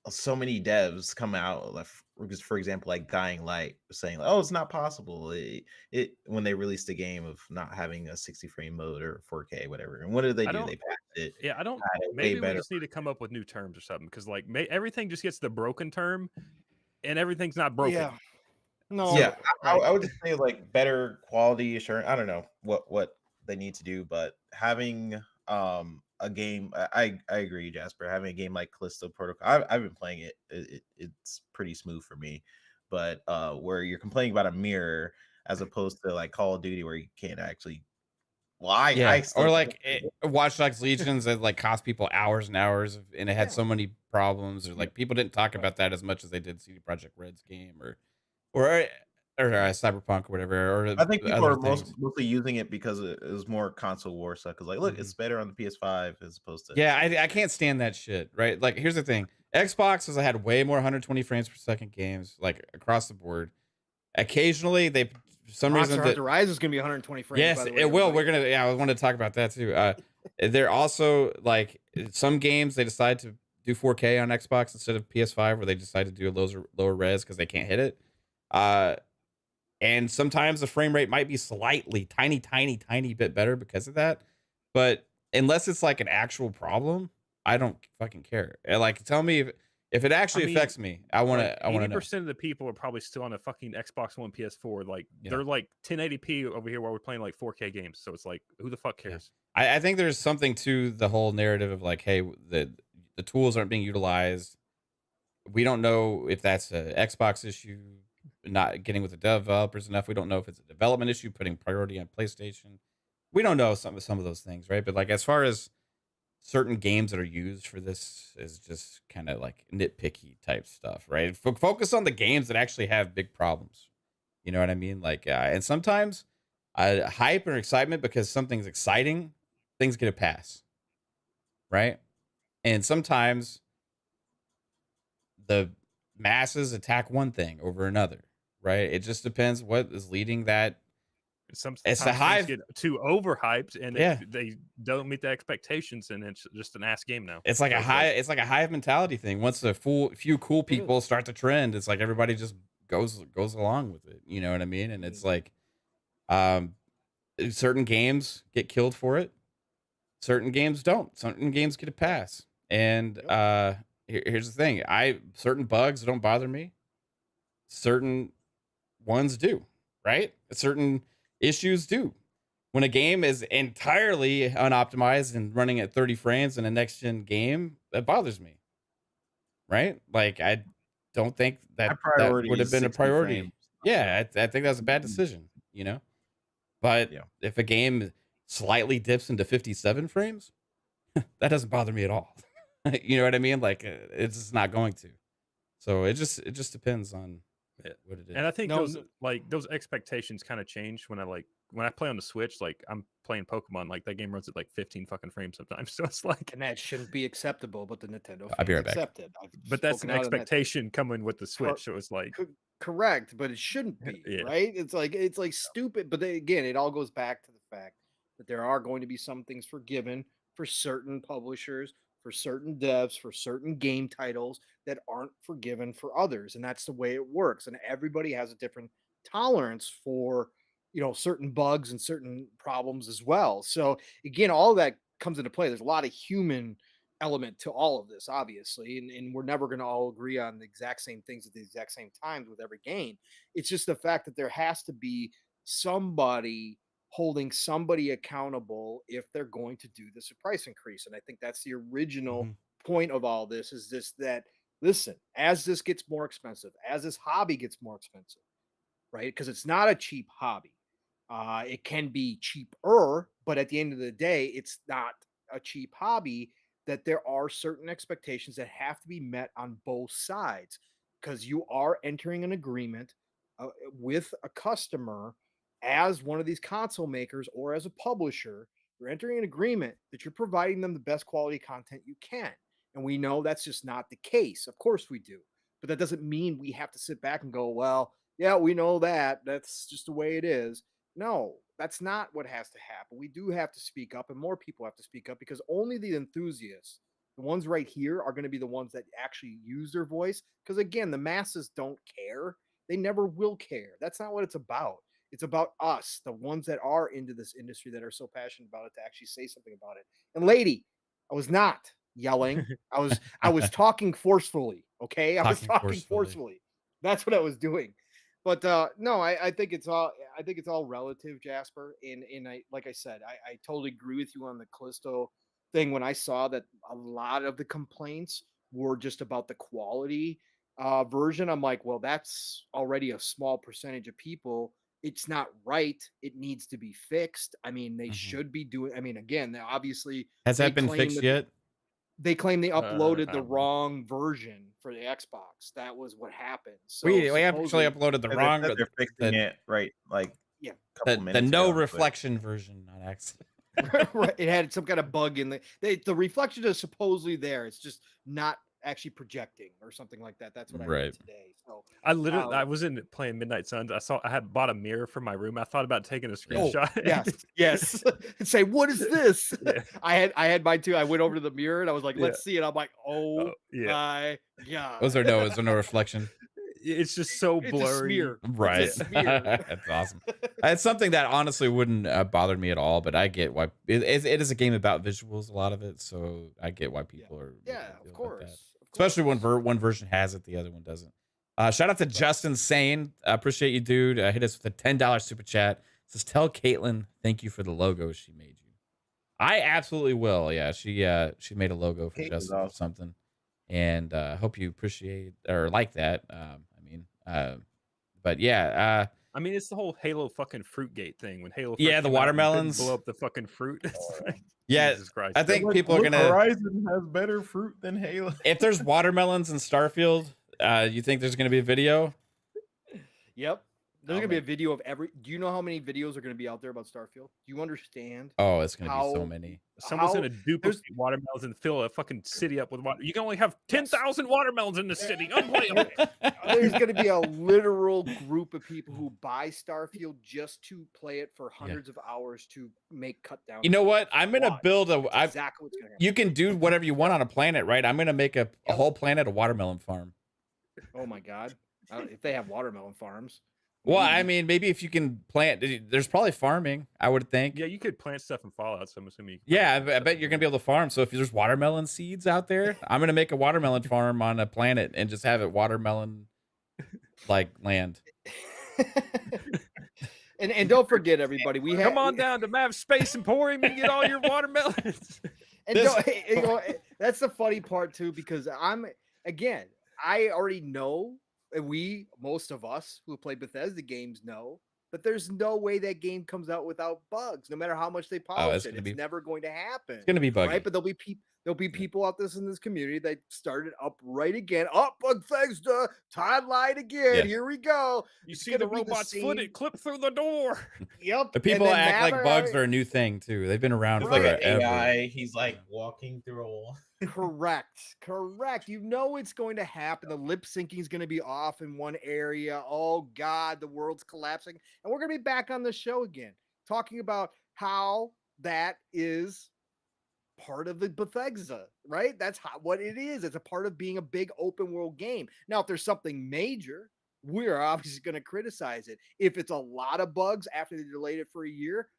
so many devs come out, because for example, like Dying Light saying like, oh, it's not possible it when they released a game of not having a 60 frame mode or 4K whatever, and what did they do? They patched it. I don't maybe we just need to come up with new terms or something, because like everything just gets the broken term and everything's not broken. I would just say like better quality assurance. I don't know what they need to do, but having a game, I agree, Jasper. Having a game like Callisto Protocol, I've been playing it. It's pretty smooth for me. But where you're complaining about a mirror as opposed to like Call of Duty, where you can't actually. Well, or like Watch Dogs Legions that like cost people hours and hours, and it had so many problems, or like people didn't talk about that as much as they did CD Projekt Red's game, or Cyberpunk or whatever. Or I think people are mostly using it because it was more console war stuff. Because like, look, it's better on the PS5 as opposed to. Yeah, I can't stand that shit. Right? Like, here's the thing: Xbox has had way more 120 frames per second games, like across the board. Occasionally, they for some reason Hunter Rise is going to be 120 frames. Yes, by the way, it will. We're gonna. Yeah, I want to talk about that too. They're also like some games they decide to do 4K on Xbox instead of PS5, where they decide to do a lower res because they can't hit it. And sometimes the frame rate might be slightly tiny bit better because of that. But unless it's like an actual problem, I don't fucking care. Like, tell me if it actually affects me. I want to. 80% of the people are probably still on a fucking Xbox One, PS4. Like they're like 1080p over here while we're playing like 4K games. So it's like, who the fuck cares? Yeah. I think there's something to the whole narrative of like, hey, the tools aren't being utilized. We don't know if that's an Xbox issue, not getting with the developers enough. We don't know if it's a development issue, putting priority on PlayStation. We don't know some of those things, right? But like, as far as certain games that are used for this is just kind of like nitpicky type stuff, right? Focus on the games that actually have big problems. You know what I mean? Like, and sometimes hype or excitement because something's exciting, things get a pass, right? And sometimes the masses attack one thing over another, right? It just depends what is leading that. Sometimes the hive get too overhyped and they don't meet the expectations, and it's just an ass game now. It's like it's like a hive mentality thing. Once a few cool people start the trend, it's like everybody just goes along with it. You know what I mean? And it's like certain games get killed for it. Certain games don't. Certain games get a pass. And here's the thing: certain bugs don't bother me. Certain ones do, right? Certain issues do. When a game is entirely unoptimized and running at 30 frames in a next gen game, that bothers me, right? Like, I don't think that would have been a priority. Frames. Yeah, I think that's a bad decision, you know. But if a game slightly dips into 57 frames, that doesn't bother me at all. You know what I mean? Like, it's just not going to. So it just depends on what it is. And I think those expectations kind of change when I play on the Switch. Like, I'm playing Pokemon, like that game runs at like 15 fucking frames sometimes. So it's like, and that shouldn't be acceptable, but the Nintendo I'll be right back. Accepted. But that's an expectation coming with the Switch. So it's like correct, but it shouldn't be right. It's like stupid. But again, it all goes back to the fact that there are going to be some things forgiven for certain publishers, for certain devs, for certain game titles that aren't forgiven for others. And that's the way it works. And everybody has a different tolerance for certain bugs and certain problems as well. So again, all of that comes into play. There's a lot of human element to all of this, obviously, and we're never going to all agree on the exact same things at the exact same times with every game. It's just the fact that there has to be somebody holding somebody accountable if they're going to do this price increase. And I think that's the original point of all this, is this, that listen, as this gets more expensive, as this hobby gets more expensive, right? Because it's not a cheap hobby. It can be cheaper, but at the end of the day, it's not a cheap hobby. That there are certain expectations that have to be met on both sides, because you are entering an agreement with a customer as one of these console makers or as a publisher. You're entering an agreement that you're providing them the best quality content you can. And we know that's just not the case. Of course we do. But that doesn't mean we have to sit back and go, well, yeah, we know that. That's just the way it is. No, that's not what has to happen. We do have to speak up, and more people have to speak up, because only the enthusiasts, the ones right here, are going to be the ones that actually use their voice. Because again, the masses don't care. They never will care. That's not what it's about. It's about us, the ones that are into this industry, that are so passionate about it, to actually say something about it. And lady, I was not yelling. I was talking forcefully. Okay. I was talking forcefully. That's what I was doing. But no, I think it's all relative, Jasper. And I, like I said, I totally agree with you on the Callisto thing. When I saw that a lot of the complaints were just about the quality version, I'm like, well, that's already a small percentage of people. It's not right. It needs to be fixed. I mean, they should be doing. I mean, again, they obviously has that been fixed yet? They claim they uploaded the wrong version for the Xbox. That was what happened. So we actually uploaded the wrong. They're fixing it right, like the no reflection version, not accident. Right. It had some kind of bug in the reflection is supposedly there. It's just not actually projecting or something like that. That's what I read today. So I literally I wasn't playing Midnight Suns. I had bought a mirror for my room. I thought about taking a screenshot. Yes. And say, what is this? Yeah. I had mine too. I went over to the mirror and I was like, let's see it. I'm like, my God. Was there no reflection? It's just so blurry. It's a smear. Right. It's a smear. That's awesome. It's something that honestly wouldn't bother me at all, but I get why it is a game about visuals, a lot of it, so I get why people are of course. Especially when one version has it, the other one doesn't. Shout out to Justin Sane. Appreciate you, dude. Hit us with a $10 super chat. Says, tell Caitlin thank you for the logo she made you. I absolutely will. Yeah, she made a logo for Justin or something, and hope you appreciate or like that. But yeah. I mean, it's the whole Halo fucking Fruitgate thing when Halo. The watermelons blow up the fucking fruit. Yeah, Jesus Christ. I think people are gonna. Horizon has better fruit than Halo. If there's watermelons in Starfield, you think there's gonna be a video? Yep. There's going to be a video of every. Do you know how many videos are going to be out there about Starfield? Do you understand? Oh, it's going to be so many. Someone's going to duplicate watermelons and fill a fucking city up with water. You can only have 10,000 watermelons in the city. Unplayable. There's going to be a literal group of people who buy Starfield just to play it for hundreds of hours to make cut down. You know what? I'm going to build a. Exactly what's going to happen. You can do whatever you want on a planet, right? I'm going to make a whole planet a watermelon farm. Oh my God! If they have watermelon farms. Well, I mean, maybe if you can plant, there's probably farming, I would think. Yeah, you could plant stuff in Fallout, so I'm assuming. I bet you're going to be able to farm. So if there's watermelon seeds out there, I'm going to make a watermelon farm on a planet and just have it watermelon like land. And don't forget, everybody, come on down to Mav Space Emporium and get all your watermelons. And that's the funny part too, because I already know. And most of us who play Bethesda games know that there's no way that game comes out without bugs, no matter how much they polish it. It's never going to happen. It's going to be buggy. Right? But there'll be people out there in this community that started up right again. Bethesda, Todd lied again. Yeah. Here we go. You see the robot's foot, it clipped through the door. Yep. The people act like bugs are a new thing too. They've been around forever. Like an AI, he's like walking through a wall. Correct. You know it's going to happen. The lip syncing is going to be off in one area. Oh God, the world's collapsing. And we're going to be back on the show again, talking about how that is part of the Bethesda, right? That's what it is. It's a part of being a big open world game. Now, if there's something major, we're obviously going to criticize it. If it's a lot of bugs after they delayed it for a year,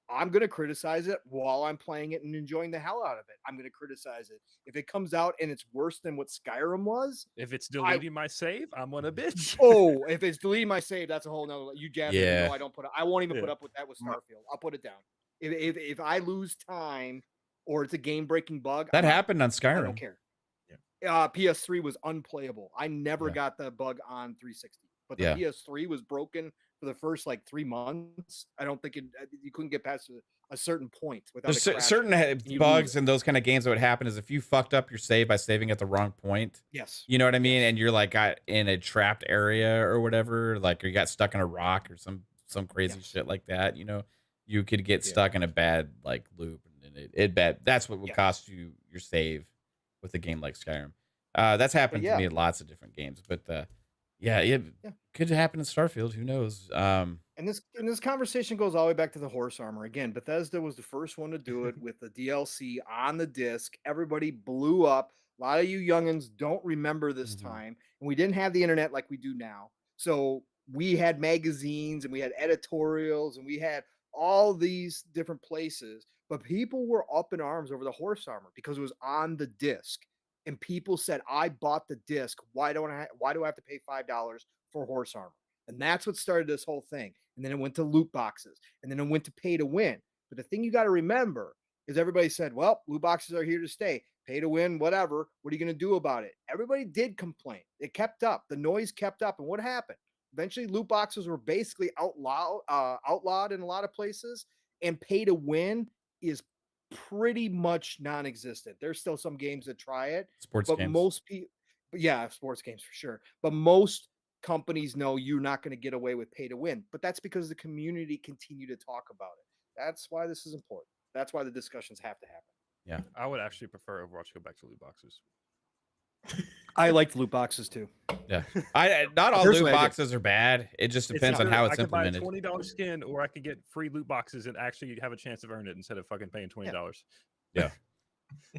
I'm going to criticize it while I'm playing it and enjoying the hell out of it. I'm going to criticize it. If it comes out and it's worse than what Skyrim was, If it's deleting my save, I'm gonna bitch. if it's deleting my save, that's a whole nother. You Jasper, you know I don't put. I won't even put up with that with Starfield. I'll put it down. If I lose time or it's a game breaking bug, That happened on Skyrim. I don't care. PS3 was unplayable. I never got the bug on 360, but the PS3 was broken for the first like 3 months. I don't think you couldn't get past a certain point without certain bugs in those kind of games. That would happen is if you fucked up your save by saving at the wrong point. Yes, you know what I mean, and you're like got in a trapped area or whatever, like or you got stuck in a rock or some crazy shit like that. You know, you could get stuck in a bad like loop, and it bad. That's what would cost you your save with a game like Skyrim. That's happened to me in lots of different games, but it could happen in Starfield. Who knows? And this conversation goes all the way back to the horse armor. Again, Bethesda was the first one to do it with the DLC on the disc. Everybody blew up. A lot of you youngins don't remember this time. And we didn't have the internet like we do now. So we had magazines and we had editorials and we had all these different places. But people were up in arms over the horse armor because it was on the disc. And people said, I bought the disc. Why do I have to pay $5 for horse armor? And that's what started this whole thing. And then it went to loot boxes, and then it went to pay to win. But the thing you got to remember is everybody said, well, loot boxes are here to stay. Pay to win, whatever. What are you going to do about it? Everybody did complain. It kept up. The noise kept up. And what happened? Eventually, loot boxes were basically outlawed in a lot of places, and pay to win is pretty much non-existent. There's still some games that try it. Sports games. Most people, sports games for sure. But most companies know you're not going to get away with pay to win, but that's because the community continue to talk about it. That's why this is important. That's why the discussions have to happen. Yeah, I would actually prefer Overwatch to go back to loot boxes. I liked loot boxes too. Yeah, not all loot boxes are bad. It just depends on how it's implemented. I could buy a $20 skin, or I could get free loot boxes and actually have a chance of earning it instead of fucking paying $20. Yeah.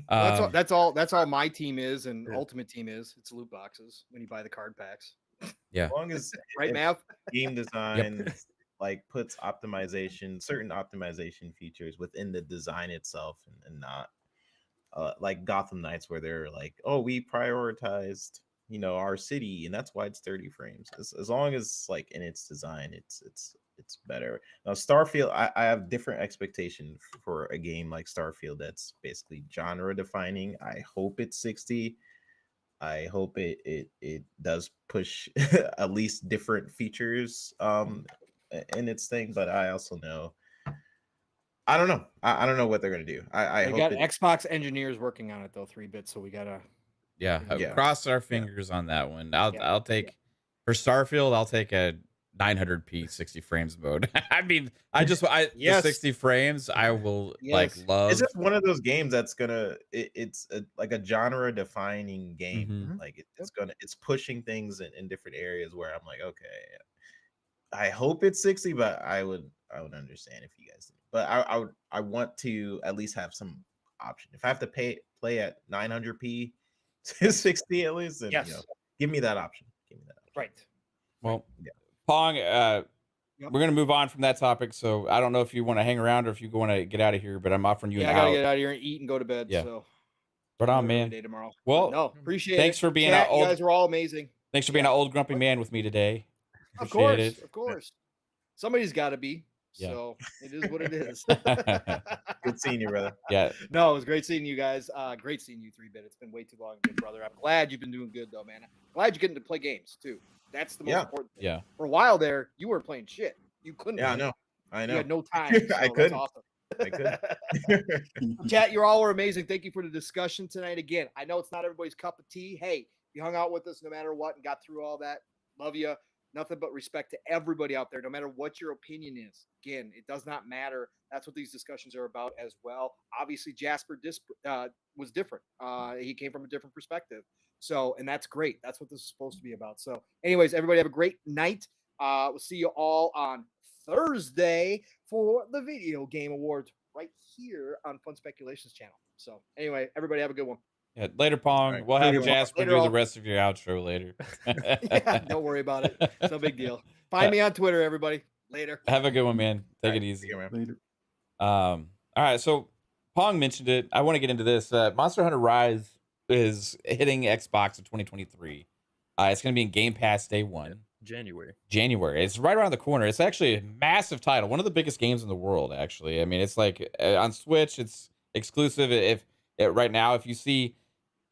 That's all my team is, and Ultimate Team is. It's loot boxes when you buy the card packs. Yeah. As long as right, Mav? Game design like puts certain optimization features within the design itself, and not like Gotham Knights, where they're like, oh, we prioritized our city, and that's why it's 30 frames. As long as like in its design, it's better. Now Starfield, I have different expectation for a game like Starfield that's basically genre defining. I hope it's 60. I hope it does push at least different features in its thing, but I also know I don't know. I don't know what they're gonna do. I hope got Xbox engineers working on it though, 3-bit, so we gotta cross our fingers on that one. I'll take for Starfield, I'll take a 900p 60 frames mode. I mean, the 60 frames I will like love. It's just one of those games that's gonna it's like a genre defining game. Like it's pushing things in different areas where I'm like, okay, I hope it's 60, but I would understand if you guys did. But I want to at least have some option. If I have to play at 900p 60 at least, then give me that option. Right. Well, Pong, we're going to move on from that topic. So I don't know if you want to hang around or if you want to get out of here, but I'm offering you an out. I got to get out of here and eat and go to bed. Yeah. So. Right on, man. Day tomorrow. Well, no, appreciate it. Thanks for being You guys were all amazing. Thanks for being an old grumpy man with me today. Of course. Somebody's got to be. Yeah. So it is what it is. Good seeing you, brother. Yeah. No, it was great seeing you guys. Great seeing you, 3-bit. It's been way too long, good brother. I'm glad you've been doing good though, man. I'm glad you're getting to play games too. That's the most important thing. Yeah. For a while there, you weren't playing shit. You couldn't. Yeah, I know. You had no time. So I couldn't. Awesome. I could. Chat, you all were amazing. Thank you for the discussion tonight. Again, I know it's not everybody's cup of tea. Hey, you hung out with us no matter what and got through all that. Love you. Nothing but respect to everybody out there, no matter what your opinion is. Again, it does not matter. That's what these discussions are about as well. Obviously, Jasper was different. He came from a different perspective. So, and that's great. That's what this is supposed to be about. So, anyways, everybody have a great night. We'll see you all on Thursday for the Video Game Awards right here on Fun Speculations channel. So, anyway, everybody have a good one. Yeah, later, Pong. right. We'll have Later, Jasper later do the on. rest of your outro later. Yeah, don't worry about it. It's no big deal. Find me on Twitter, everybody. Later. Have a good one, man. Take All it right, easy. see you, man. Later. All right, so Pong mentioned it. I want to get into this. Monster Hunter Rise is hitting Xbox in 2023. It's going to be in Game Pass day one. January. It's right around the corner. It's actually a massive title, one of the biggest games in the world. Actually, I mean, it's like on Switch, it's exclusive. Right now, if you see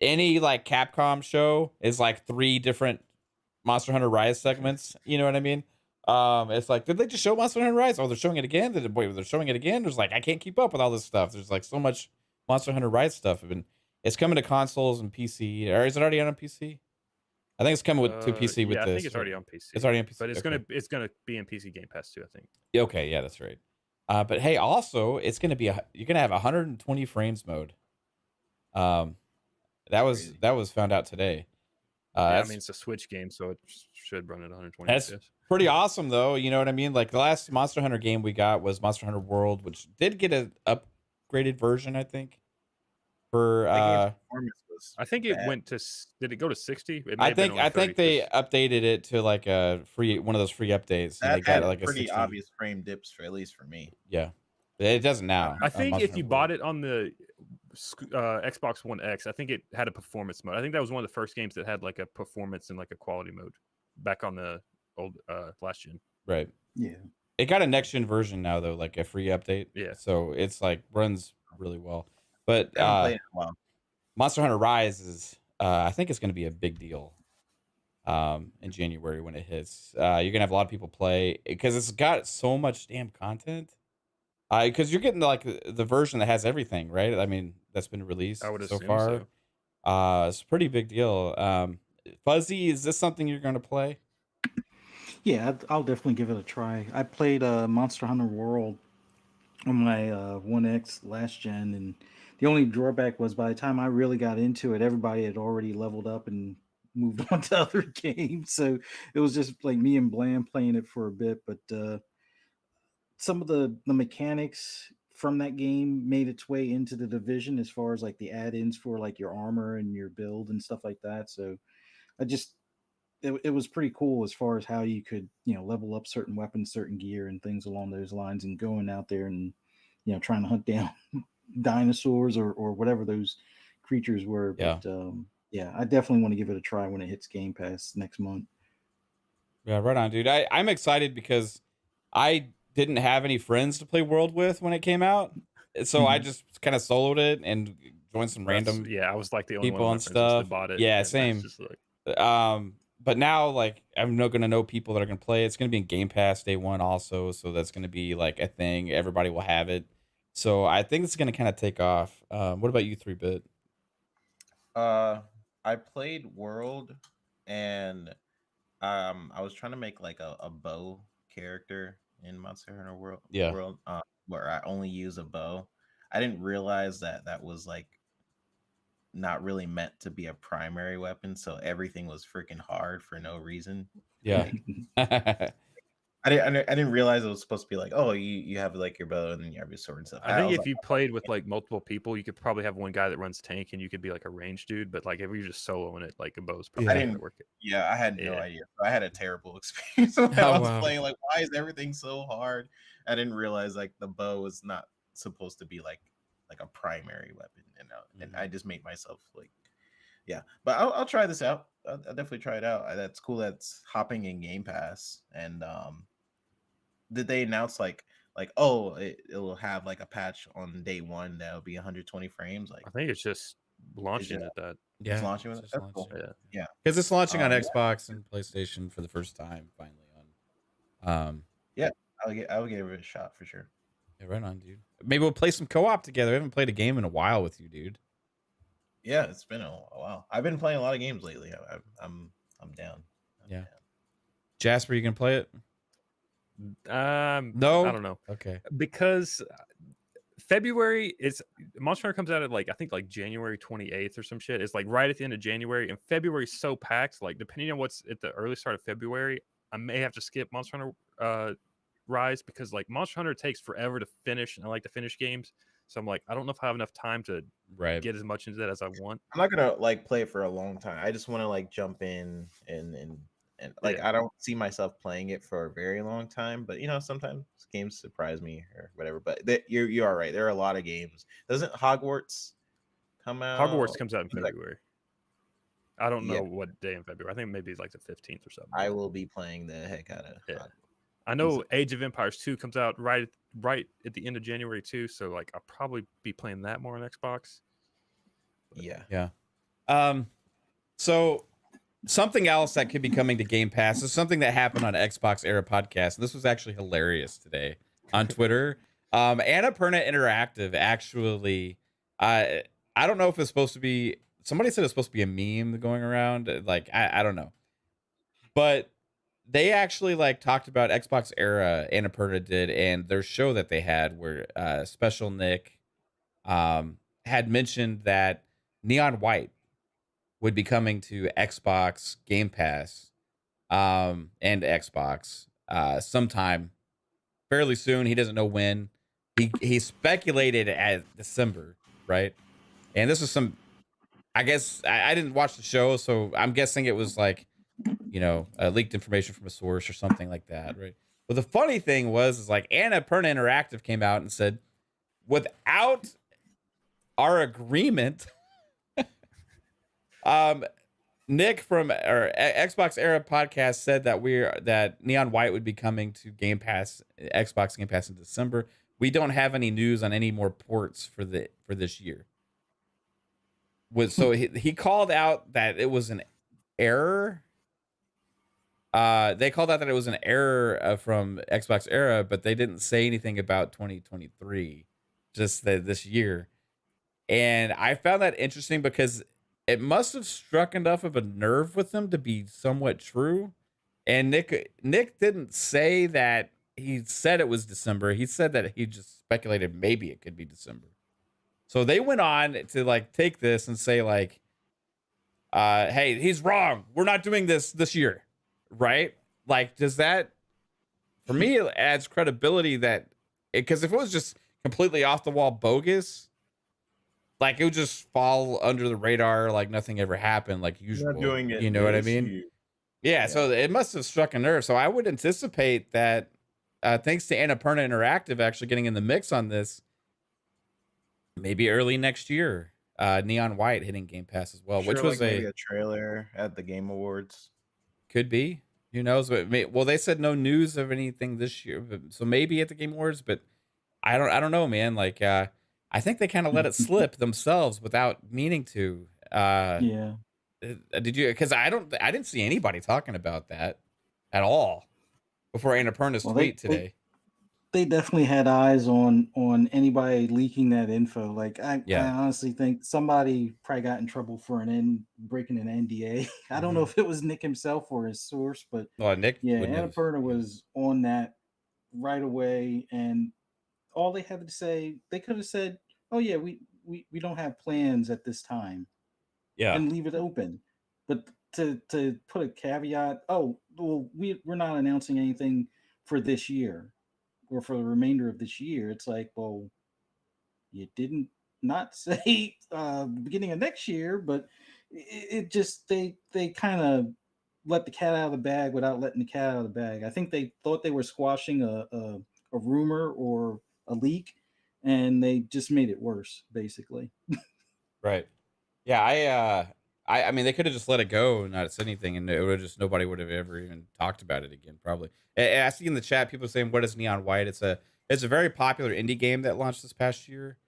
any like Capcom show, is like 3 different Monster Hunter Rise segments. You know what I mean? It's like, did they just show Monster Hunter Rise? Oh, they're showing it again. They're showing it again. There's like, I can't keep up with all this stuff. There's like so much Monster Hunter Rise stuff. It's coming to consoles and PC, or is it already on PC? I think it's coming to PC with yeah, this. I think it's already on PC. It's already on PC, but it's okay. gonna be in PC Game Pass too, I think. Okay, yeah, that's right. But hey, also, it's gonna be you're gonna have 120 frames mode. That was found out today. Yeah, I mean, it's a Switch game, so it should run at 120. That's pretty awesome, though. You know what I mean? Like the last Monster Hunter game we got was Monster Hunter World, which did get an upgraded version, I think. For I think it went to. Did it go to 60? It may I have been think only I think 30, they 'cause- updated it to like a one of those free updates. And That they got had like a pretty 60. obvious frame dips for at least for me. Yeah, it doesn't now. I think Monster if you Hunter bought World. it on the Xbox One X, I think it had a performance mode. I think that was one of the first games that had like a performance and like a quality mode back on the old last gen. Right. Yeah. It got a next gen version now though, like a free update. Yeah. So it's like runs really well. But I haven't played it in a while. Monster Hunter Rise is I think it's going to be a big deal in January when it hits. You're going to have a lot of people play because it's got so much damn content. Because you're getting like the version that has everything, right? I mean, that's been released I would so assume far. so. It's a pretty big deal. Fuzzy, is this something you're going to play? Yeah, I'll definitely give it a try. I played Monster Hunter World on my One X last gen, and the only drawback was by the time I really got into it, everybody had already leveled up and moved on to other games. So it was just like me and Blam playing it for a bit. But some of the mechanics from that game made its way into the Division as far as like the add-ins for like your armor and your build and stuff like that. So it was pretty cool as far as how you could, level up certain weapons, certain gear and things along those lines, and going out there and, trying to hunt down dinosaurs or whatever those creatures were. Yeah. But yeah, I definitely want to give it a try when it hits Game Pass next month. Yeah, right on, dude. I'm excited because I didn't have any friends to play World with when it came out. So I just kind of soloed it and joined some random Yeah, I was like the only people one and of my friends stuff. that bought it. Yeah, and same. that's just like, But now, like, I'm not gonna know people that are gonna play. It's gonna be in Game Pass day one, also. So that's gonna be like a thing. Everybody will have it. So I think it's gonna kind of take off. What about you, 3-Bit? I played World, and I was trying to make like a bow character in Monster Hunter World. Yeah. Where I only use a bow. I didn't realize that was like not really meant to be a primary weapon, so everything was freaking hard for no reason. Yeah. I didn't realize it was supposed to be like, oh, you have like your bow and then you have your sword and stuff. I think was if like, you played with like multiple people, you could probably have one guy that runs tank and you could be like a range dude. But like if you're just soloing it, like a bow's probably Yeah. not gonna work. yeah, I had no Yeah. idea. I had a terrible experience when Oh, I was wow. playing. Like, why is everything so hard? I didn't realize like the bow was not supposed to be like a primary weapon, and I just made myself like, yeah. But I'll try this out. I'll definitely try it out. That's cool. That's hopping in Game Pass. And did they announce like oh, it will have like a patch on day one that'll be 120 frames? Like, I think it's just launching it- at that. Yeah. it's launching with it's it. just That's cool. launching. Yeah. Because it's launching on Yeah. Xbox and PlayStation for the first time, finally. I'll give it a shot for sure. Yeah, right on, dude. Maybe we'll play some co-op together. I haven't played a game in a while with you, dude. Yeah, it's been a while. I've been playing a lot of games lately. I'm down. Yeah. Jasper, you can play it? No, I don't know, Okay. because February is Monster Hunter comes out at like, I think like January 28th or some shit. It's like right at the end of January, and February's so packed. Like depending on what's at the early start of February, I may have to skip Monster Hunter Rise, because like Monster Hunter takes forever to finish, and I like to finish games. So I'm like, I don't know if I have enough time to Right. get as much into that as I want. I'm not gonna like play it for a long time. I just want to like jump in and like Yeah. I don't see myself playing it for a very long time. But you know, sometimes games surprise me or whatever. But you are right. There are a lot of games. Doesn't Hogwarts come out? Hogwarts comes out in Like, February. I don't know Yeah. what day in February. I think maybe it's like the 15th or something. I will be playing the heck out of Yeah. Hogwarts. I know Age of Empires 2 comes out right at the end of January too, so like I'll probably be playing that more on Xbox. Yeah. So something else that could be coming to Game Pass is something that happened on Xbox Era Podcast. And this was actually hilarious today on Twitter. Annapurna Interactive actually, I don't know if it's supposed to be, somebody said it's supposed to be a meme going around. Like, I don't know. But they actually like talked about Xbox Era, Annapurna did, and their show that they had where Special Nick had mentioned that Neon White would be coming to Xbox Game Pass and Xbox sometime fairly soon. He doesn't know when. He speculated at December, right? And this was some, I guess I didn't watch the show, so I'm guessing it was like, you know, leaked information from a source or something like that, right? But the funny thing is like Annapurna Interactive came out and said, without our agreement, Nick from our Xbox Era Podcast said that Neon White would be coming to Game Pass, Xbox Game Pass in December. We don't have any news on any more ports for this year. So he called out that it was an error. They called out that it was an error from Xbox Era, but they didn't say anything about 2023, just this year. And I found that interesting because it must have struck enough of a nerve with them to be somewhat true. And Nick didn't say that he said it was December. He said that he just speculated maybe it could be December. So they went on to like take this and say like, hey, he's wrong. We're not doing this year. Right? Like, does that, for me, it adds credibility that, because if it was just completely off the wall bogus, like it would just fall under the radar like nothing ever happened, like usual. Not doing it, you know what I mean? Yeah, so it must have struck a nerve. So I would anticipate that thanks to Annapurna Interactive actually getting in the mix on this, maybe early next year, Neon White hitting Game Pass as well, which was like maybe a trailer at the Game Awards. Could be. Who knows? But well, they said no news of anything this year, so maybe at the Game Awards. But I don't know, man. Like, I think they kind of let it slip themselves without meaning to. Yeah. Did you? Because I didn't see anybody talking about that at all before Annapurna's tweet today. They definitely had eyes on anybody leaking that info. Like I honestly think somebody probably got in trouble for breaking an NDA. I don't know if it was Nick himself or his source, but Nick, Annapurna was on that right away, and all they had to say, they could have said, "Oh yeah, we don't have plans at this time," and leave it open. But to put a caveat, oh well, we're not announcing anything for this year or for the remainder of this year. It's like, well, you didn't not say beginning of next year, but it just they kind of let the cat out of the bag without letting the cat out of the bag. I think they thought they were squashing a rumor or a leak, and they just made it worse, basically. Right. Yeah, I mean, they could have just let it go and not said anything, and it would have just, nobody would have ever even talked about it again, probably. I see in the chat people saying, "What is Neon White?" It's a very popular indie game that launched this past year,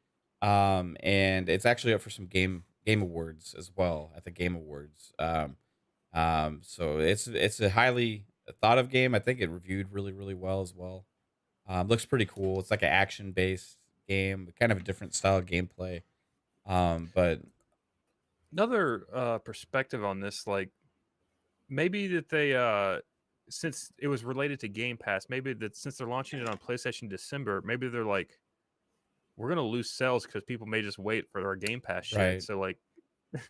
and it's actually up for some game awards as well at the Game Awards. So it's a highly thought of game. I think it reviewed really well as well. Looks pretty cool. It's like an action based game, kind of a different style of gameplay. But another perspective on this, like maybe that they since it was related to Game Pass, maybe that since they're launching it on PlayStation December, maybe they're like, we're gonna lose sales because people may just wait for our Game Pass shit. Right. So like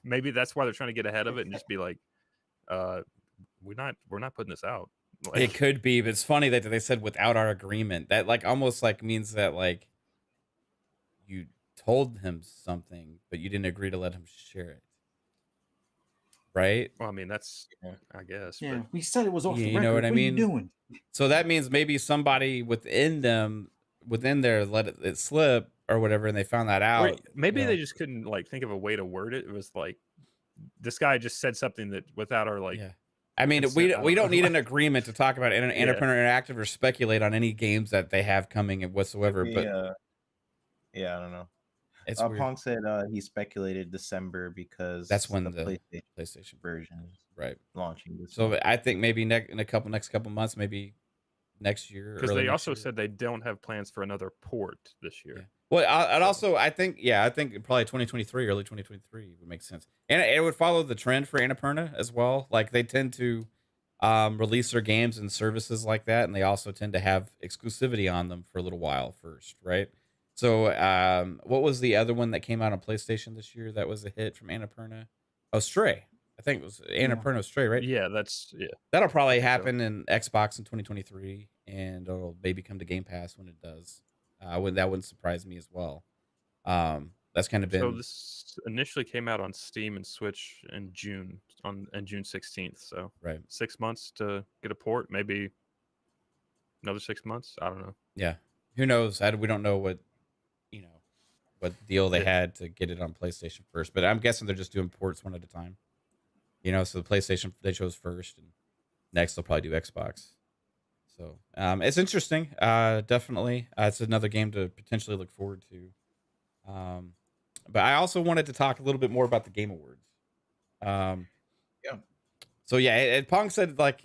maybe that's why they're trying to get ahead of it and just be like, we're not putting this out. Like, it could be, but it's funny that they said without our agreement. That like almost like means that like told him something, but you didn't agree to let him share it, right? Well, I mean, that's, I guess. Yeah, But we said it was off the You record. know what I What are you mean? doing? So that means maybe somebody within there let it slip or whatever, and they found that or out. maybe you they know? just couldn't like think of a way to word it. It was like this guy just said something that without our like. Yeah. I mean, consent, I we don't don't know. need an agreement to talk about Annapurna Interactive or speculate on any games that they have coming and whatsoever. But yeah, I don't know. it's weird. Pong said he speculated December because That's when the the PlayStation PlayStation version is right. launching this So month. I think maybe in a couple months, maybe next year. Because early they next also year. said they don't have plans for another port this year. Yeah. Well, I'd So- also I think probably 2023, early 2023 would make sense, and it would follow the trend for Annapurna as well. Like they tend to release their games and services like that, and they also tend to have exclusivity on them for a little while first, right? So what was the other one that came out on PlayStation this year that was a hit from Annapurna? Oh, Stray. I think it was Annapurna Stray, right? Yeah, that's That'll probably think so. happen in Xbox in 2023, and it'll maybe come to Game Pass when it does. That wouldn't surprise me as well. That's kind of been So this initially came out on Steam and Switch in June on June 16th. So right. 6 months to get a port, maybe another 6 months. I don't know. Yeah, who knows? We don't know what what deal they had to get it on PlayStation first, but I'm guessing they're just doing ports one at a time. So the PlayStation they chose first, and next they'll probably do Xbox. So it's interesting. Definitely, it's another game to potentially look forward to. But I also wanted to talk a little bit more about the Game Awards. Yeah. So yeah, Pong said like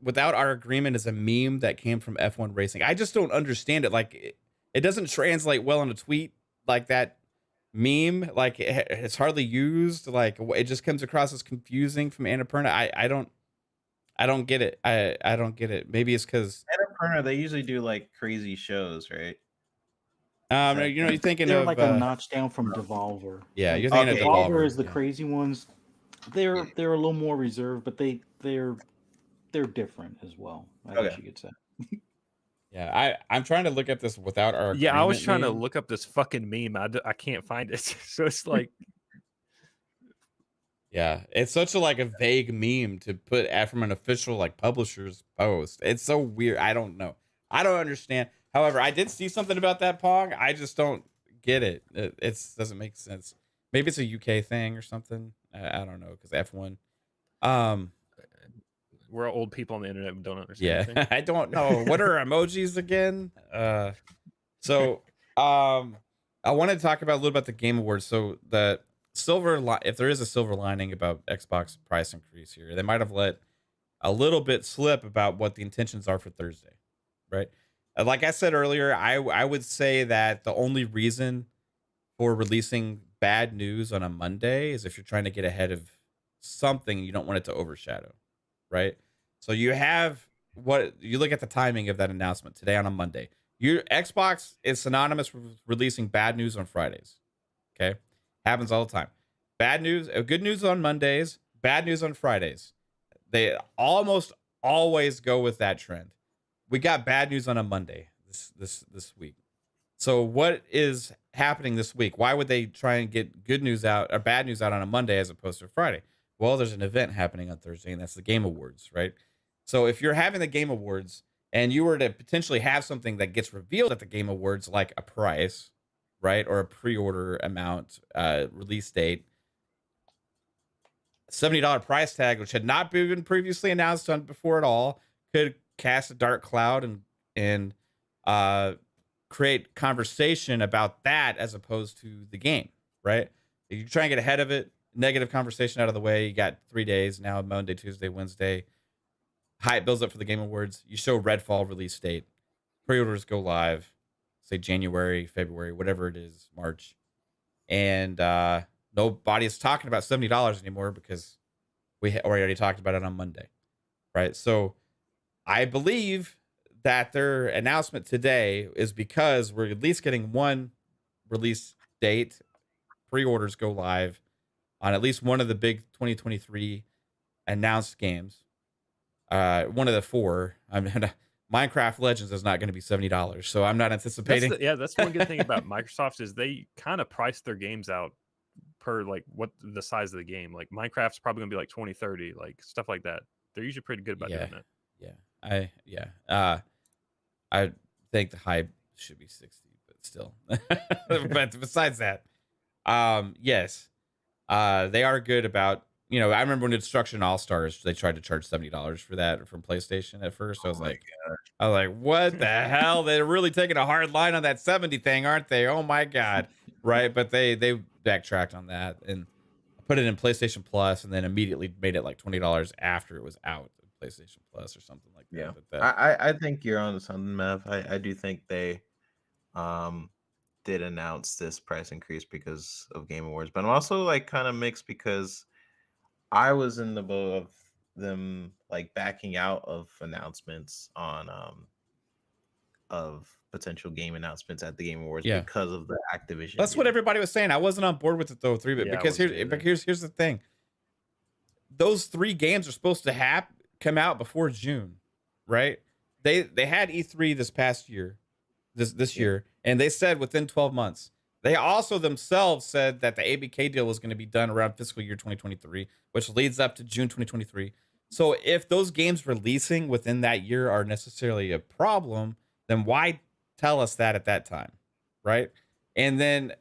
without our agreement is a meme that came from F1 Racing. I just don't understand it. Like it doesn't translate well in a tweet like that meme. Like it's hardly used. Like it just comes across as confusing from Annapurna. I don't get it. I don't get it. Maybe it's because Annapurna, they usually do like crazy shows, right? you're thinking They're of like a notch down from Devolver. yeah, Like, you're thinking Okay. of Devolver Devolver. is the Yeah. crazy ones. They're a little more reserved, but they're different as well. I guess Okay. you could say. Yeah, I'm trying to look at this without our Yeah, I was agreement trying to meme. look up this fucking meme. I can't find it. So it's like, Yeah, it's such a vague meme to put from an official like publisher's post. It's so weird. I don't know. I don't understand. However, I did see something about that Pong. I just don't get it. It doesn't make sense. Maybe it's a UK thing or something. I don't know because F1. we're old people on the internet and don't understand Yeah, anything. I don't know. What are emojis again? So I wanted to talk about a little about the Game Awards. So the if there is a silver lining about Xbox price increase here, they might have let a little bit slip about what the intentions are for Thursday, right? Like I said earlier, I would say that the only reason for releasing bad news on a Monday is if you're trying to get ahead of something you don't want it to overshadow, right? So you look at the timing of that announcement today on a Monday. Your Xbox is synonymous with releasing bad news on Fridays. Okay, happens all the time. Bad news, good news on Mondays, bad news on Fridays. They almost always go with that trend. We got bad news on a Monday this week. So what is happening this week? Why would they try and get good news out or bad news out on a Monday as opposed to a Friday? Well, there's an event happening on Thursday, and that's the Game Awards, right? So if you're having the Game Awards and you were to potentially have something that gets revealed at the Game Awards, like a price, right, or a pre-order amount, release date, $70 price tag, which had not been previously announced before at all, could cast a dark cloud and create conversation about that as opposed to the game, right? If you try and get ahead of it, negative conversation out of the way. You got 3 days now, Monday, Tuesday, Wednesday. Hype builds up for the Game Awards. You show Redfall release date. Pre-orders go live, say January, February, whatever it is, March. And nobody is talking about $70 anymore because we already talked about it on Monday, right? So I believe that their announcement today is because we're at least getting one release date. Pre-orders go live on at least one of the big 2023 announced games. One of the four. Minecraft Legends is not going to be $70, so I'm not anticipating. That's one good thing about Microsoft is they kind of price their games out per like what the size of the game. Like Minecraft's probably gonna be like 20, 30, like stuff like that. They're usually pretty good about doing that. I think the hype should be 60, but still. But besides that, yes, they are good about. I remember when Destruction All Stars, they tried to charge $70 for that from PlayStation at first. I was like, what the hell? They're really taking a hard line on that 70 thing, aren't they? Oh my god, right? But they backtracked on that and put it in PlayStation Plus, and then immediately made it like $20 after it was out of PlayStation Plus or something like that. Yeah, But I think you're on to something, Mev. I do think they did announce this price increase because of Game Awards, but I'm also like kind of mixed because I was in the boat of them like backing out of announcements on of potential game announcements at the Game Awards because of the Activision. That's what everybody was saying. I wasn't on board with it though, 3-bit, because here's the thing. Those 3 games are supposed to come out before June, right? They had E3 this past year, this year, and they said within 12 months. They also themselves said that the ABK deal was going to be done around fiscal year 2023, which leads up to June 2023. So if those games releasing within that year are necessarily a problem, then why tell us that at that time, right? And then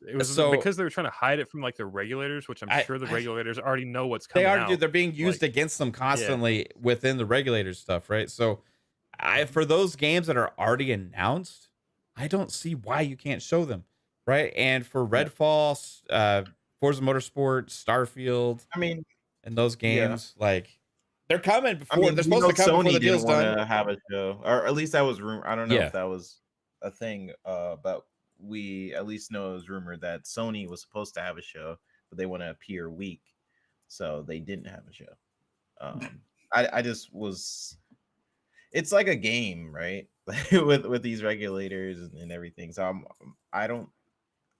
it was because they were trying to hide it from like the regulators, which I'm sure the regulators already know what's coming out. They're being used against them constantly within the regulators stuff, right? So for those games that are already announced, I don't see why you can't show them, right? And for Redfall, Forza Motorsport, Starfield, and those games, like they're coming before. They're supposed to come Sony before the deal's done. To have a show, or at least that was rumor. I don't know if that was a thing, but we at least know it was rumored that Sony was supposed to have a show, but they want to appear weak, so they didn't have a show. I just was. It's like a game, right? with these regulators and everything. So I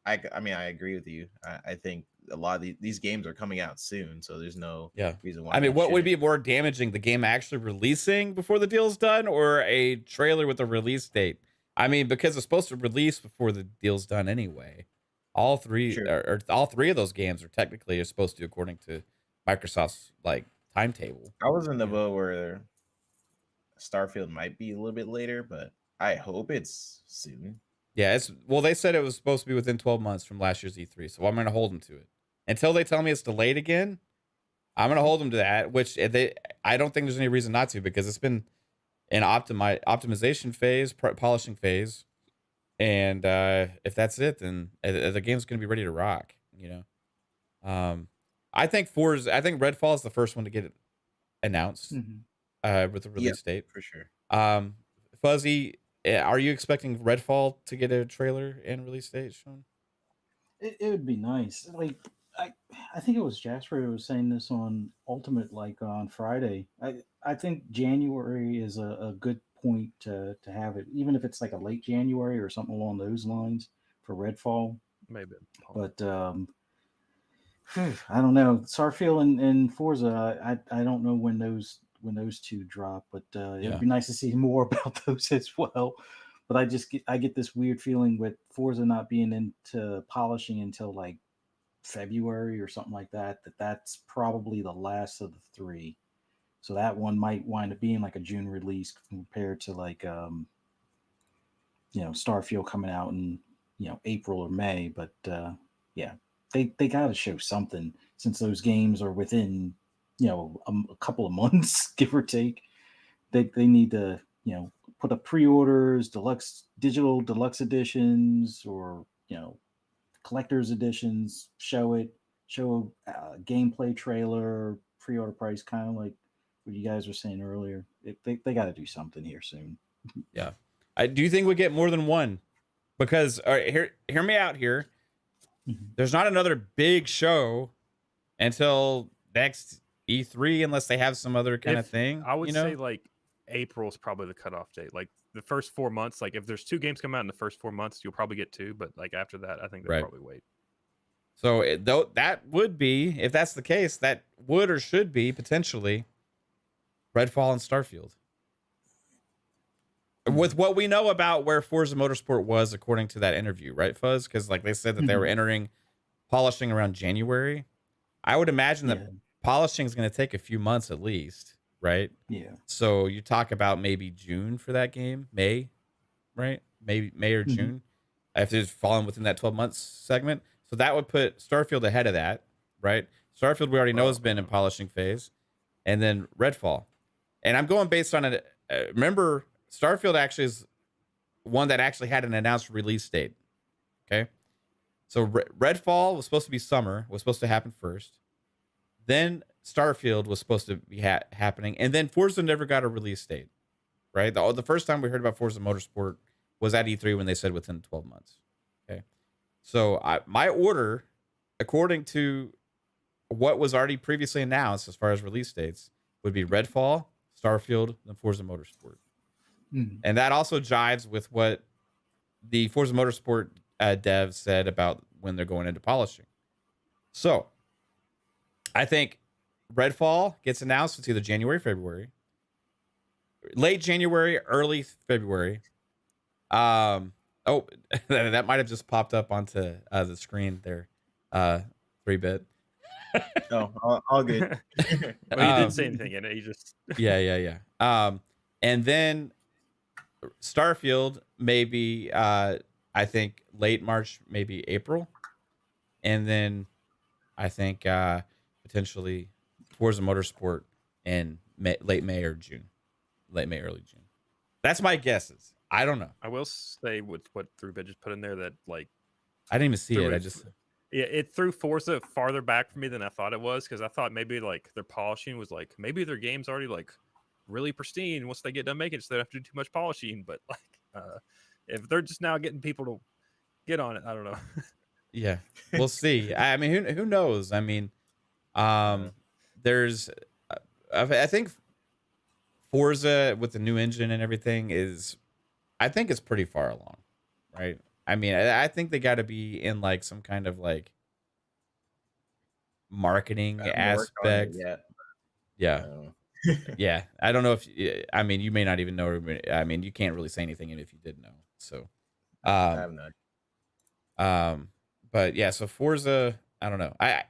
agree with you. I think a lot of these games are coming out soon, so there's no reason why. What would be more damaging, the game actually releasing before the deal's done, or a trailer with a release date? Because it's supposed to release before the deal's done anyway. All three of those games are technically supposed to, according to Microsoft's like timetable. I was in the boat where Starfield might be a little bit later, but I hope it's soon. Yeah, they said it was supposed to be within 12 months from last year's E3, so I'm going to hold them to it. Until they tell me it's delayed again, I'm going to hold them to that, which I don't think there's any reason not to, because it's been an optimization phase, polishing phase, and if that's it, then the game's going to be ready to rock, I think Redfall is the first one to get it announced with the release date. For sure. Fuzzy, are you expecting Redfall to get a trailer and release date, Sean? It would be nice. Like I think it was Jasper who was saying this on Ultimate, like on Friday. I think January is a good point to have it, even if it's like a late January or something along those lines for Redfall. Maybe. But I don't know. Starfield and Forza, I don't know when those two drop, but it'd be nice to see more about those as well. But I get this weird feeling with Forza not being into polishing until like February or something like that. That's probably the last of the 3. So that one might wind up being like a June release compared to like Starfield coming out in April or May. But they got to show something, since those games are within a couple of months, give or take. They need to put up pre-orders, digital deluxe editions, or collector's editions. Show a gameplay trailer, pre-order price, kind of like what you guys were saying earlier. They got to do something here soon. Yeah, do you think we get more than one? Because hear me out here. There's not another big show until next E3 unless they have some other kind of thing. I would say like April is probably the cutoff date. Like the first 4 months, like if there's 2 games come out in the first 4 months, you'll probably get 2. But like after that, I think they'll probably wait. So that would be, if that's the case, that would or should be potentially Redfall and Starfield. with what we know about where Forza Motorsport was according to that interview, right, Fuzz? Because like they said that they were entering polishing around January. I would imagine that polishing is going to take a few months at least, right? Yeah. So you talk about maybe June for that game, May, right? Maybe May or June, if it's falling within that 12 months segment. So that would put Starfield ahead of that, right? Starfield we already know has been in polishing phase, and then Redfall. And I'm going based on it. Remember, Starfield actually is one that actually had an announced release date. Okay. So Redfall was supposed to be summer, was supposed to happen first. Then Starfield was supposed to be happening. And then Forza never got a release date, right? The first time we heard about Forza Motorsport was at E3 when they said within 12 months. Okay. So my order, according to what was already previously announced as far as release dates, would be Redfall, Starfield, and Forza Motorsport. And that also jives with what the Forza Motorsport devs said about when they're going into polishing. So I think Redfall gets announced. It's either January, February, late January, early February. That might have just popped up onto the screen there. 3-bit. Oh, all good. Well, he didn't say anything in it. He just yeah. And then Starfield maybe I think late March, maybe April, and then I think potentially Forza Motorsport in late May or June, late May, early June. That's my guesses. I don't know. I will say with what 3-bit just put in there that like I didn't even see it. It threw Forza farther back for me than I thought it was, because I thought maybe like their polishing was like maybe their game's already like really pristine once they get done making it, so they don't have to do too much polishing. But like if they're just now getting people to get on it, I don't know. Yeah, we'll see. I mean, who knows? I mean, there's I think Forza with the new engine and everything I think it's pretty far along, right? I mean, I think they got to be in like some kind of like marketing aspect. Yeah. Yeah. I don't know if I mean, you may not even know. I mean, you can't really say anything if you did know. So, I have not. but yeah. So Forza, I don't know. I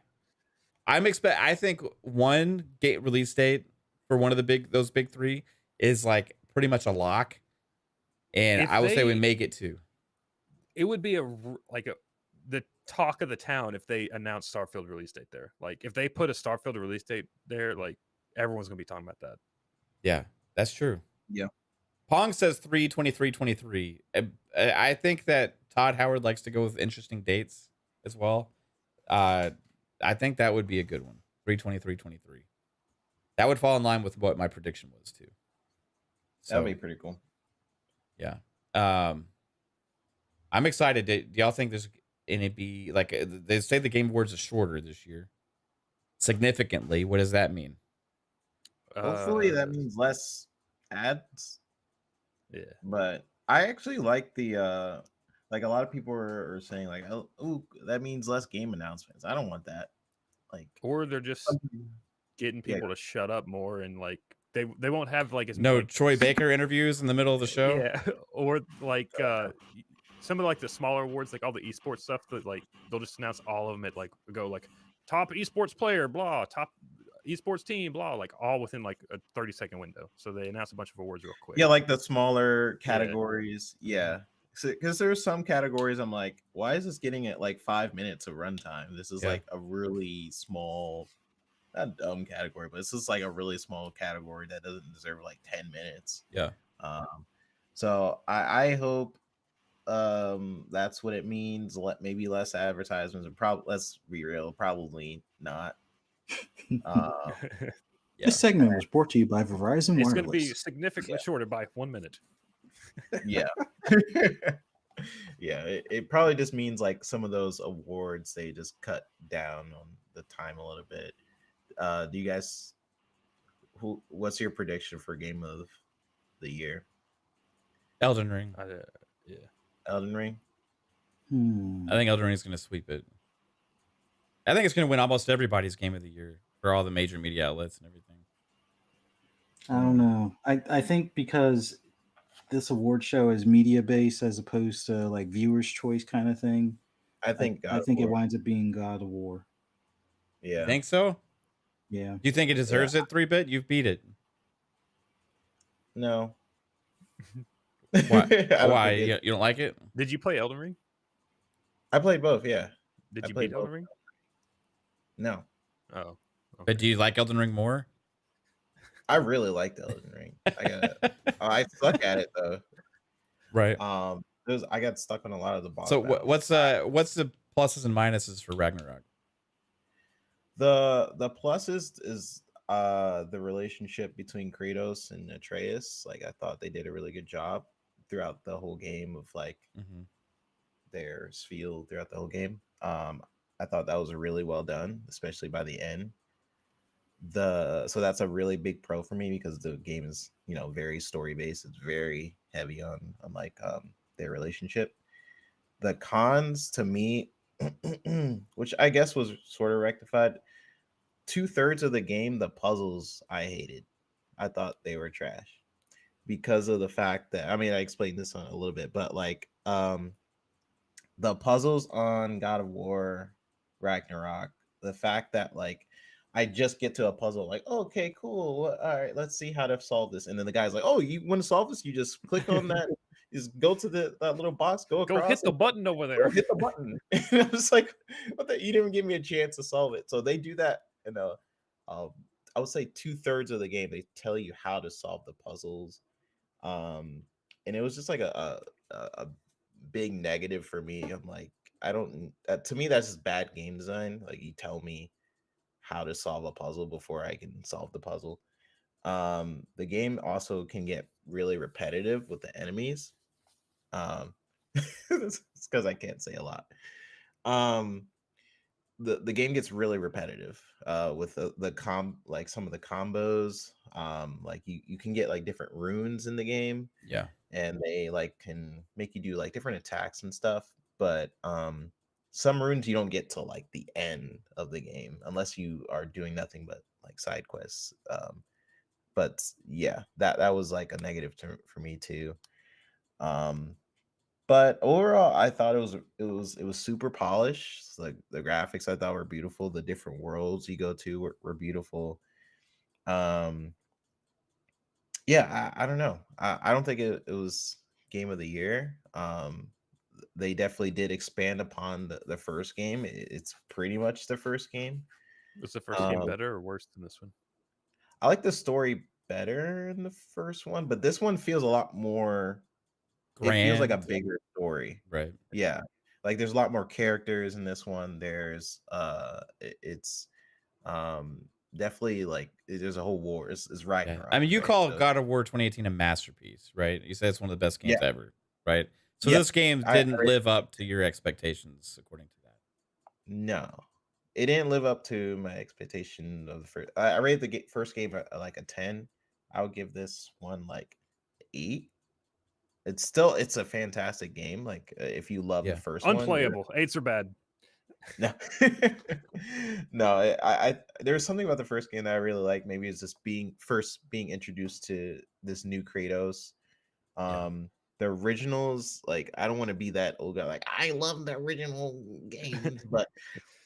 think one gate release date for one of those big three is like pretty much a lock, and I would say we make it two. It would be the talk of the town if they announced Starfield release date there. Like if they put a Starfield release date there, like everyone's gonna be talking about that. Yeah, that's true. Yeah. Pong says 3/23/23. I think that Todd Howard likes to go with interesting dates as well. I think that would be a good one. 3/23/23. That would fall in line with what my prediction was too. So, That'd be pretty cool. Yeah. I'm excited. Do y'all think there's any be like they say the Game Awards is shorter this year? Significantly. What does that mean? Hopefully that means less ads. Yeah. But I actually like the like a lot of people are saying like, oh, that means less game announcements. I don't want that. Like, or they're just getting people to shut up more, and like they won't have like as no like, Troy Baker interviews in the middle of the show. Yeah, or like some of like the smaller awards, like all the esports stuff that like they'll just announce all of them at like go like top esports player, blah, top esports team, blah, like all within like a 30-second window. So they announce a bunch of awards real quick. Yeah, like the smaller categories. Yeah. Because there's some categories I'm like, why is this getting at like 5 minutes of runtime? This is like a really small, not dumb category, but this is like a really small category that doesn't deserve like 10 minutes. Yeah. So I hope that's what it means. Maybe less advertisements, and probably, let's be real, probably not. This segment was brought to you by Verizon It's Wireless. going to be significantly shorter by 1 minute. Yeah. Yeah, it probably just means like some of those awards they just cut down on the time a little bit. Do you guys what's your prediction for game of the year? Elden Ring. Yeah. Elden Ring? I think Elden Ring is going to sweep it. I think it's going to win almost everybody's game of the year for all the major media outlets and everything. I don't know. I think because this award show is media based as opposed to like viewers' choice kind of thing, I think I God of think it War. winds up being God of War. You Yeah. think so? Yeah. Do you think it deserves it? 3-bit, you've beat it. No. Why? I don't Why? think it- You don't like it? Did you play Elden Ring? I played both. Yeah. Did I you played beat Elden both. Ring? No. Oh, But do you like Elden Ring more? I really liked Elden Ring. I suck at it though. Right. I got stuck on a lot of the boss. So battles. what's the pluses and minuses for Ragnarok? The pluses is the relationship between Kratos and Atreus. Like I thought they did a really good job throughout the whole game of like their feel throughout the whole game. I thought that was really well done, especially by the end. So that's a really big pro for me because the game is, you know, very story based. It's very heavy on like their relationship. The cons to me, which I guess was sort of rectified, 2/3 of the game, the puzzles I hated. I thought they were trash because of the fact that, I mean, I explained this on a little bit, but like the puzzles on God of War Ragnarok, the fact that like I just get to a puzzle like, oh, okay, cool, all right, let's see how to solve this, and then the guy's like, oh, you want to solve this, you just click on that, just go to that little box, go across, hit the button over there. hit the button. And I was like, what the, you didn't even give me a chance to solve it. So they do that in I would say 2/3 of the game they tell you how to solve the puzzles, and it was just like a big negative for me. I'm like, I don't, to me that's just bad game design. Like you tell me how to solve a puzzle before I can solve the puzzle. The game also can get really repetitive with the enemies. It's because I can't say a lot. The game gets really repetitive with the like some of the combos. Like you can get like different runes in the game. Yeah. And they like can make you do like different attacks and stuff, but some runes you don't get till like the end of the game unless you are doing nothing but like side quests. But yeah, that was like a negative for me too. But overall I thought it was super polished. Like the graphics I thought were beautiful, the different worlds you go to were beautiful. Yeah, I don't know. I don't think it was game of the year. They definitely did expand upon the first game. It's pretty much the first game. Was the first game better or worse than this one? I like the story better in the first one, but this one feels a lot more Grand. It feels like a bigger story. Right. Yeah. Like there's a lot more characters in this one. There's it's definitely like there's a whole war. It's Ragnarok. I mean, you right? call So- God of War 2018 a masterpiece, right? You said it's one of the best games Yeah. ever, right? So Yeah, this game I didn't agree. live up to your expectations, according to that. No, it didn't live up to my expectation of the first. I rated the first game like a 10. I would give this one like 8. It's a fantastic game. Like if you love Yeah. the first one, Unplayable. 8s are bad. no, no. There's something about the first game that I really like. Maybe it's just being introduced to this new Kratos. The originals, like I don't want to be that old guy. Like I love the original games, but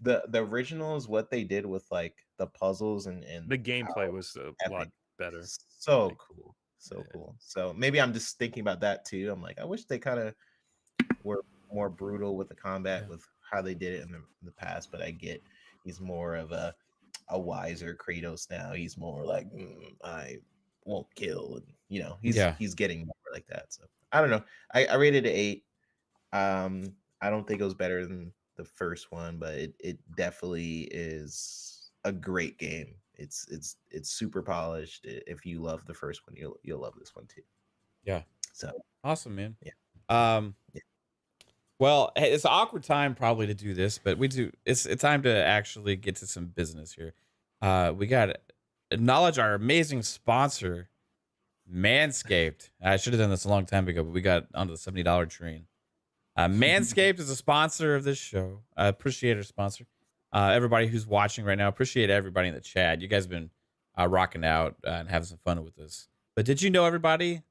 the originals, what they did with like the puzzles and The gameplay was a epic. lot better. So Like, cool, so yeah. cool. So maybe I'm just thinking about that too. I'm like, I wish they kind of were more brutal with the combat with how they did it in the past. But I get he's more of a wiser Kratos now. He's more like I won't kill, and you know he's getting more like that. So I don't know. I rated it 8. I don't think it was better than the first one, but it definitely is a great game. It's super polished. If you love the first one, you'll love this one too. Yeah. So awesome, man. Yeah. Well, hey, it's an awkward time probably to do this, but it's time to actually get to some business here. We got to acknowledge our amazing sponsor, Manscaped. I should have done this a long time ago, but we got onto the $70 train. Manscaped is a sponsor of this show. I appreciate our sponsor. Everybody who's watching right now, appreciate everybody in the chat. You guys have been rocking out and having some fun with this. But did you know, everybody,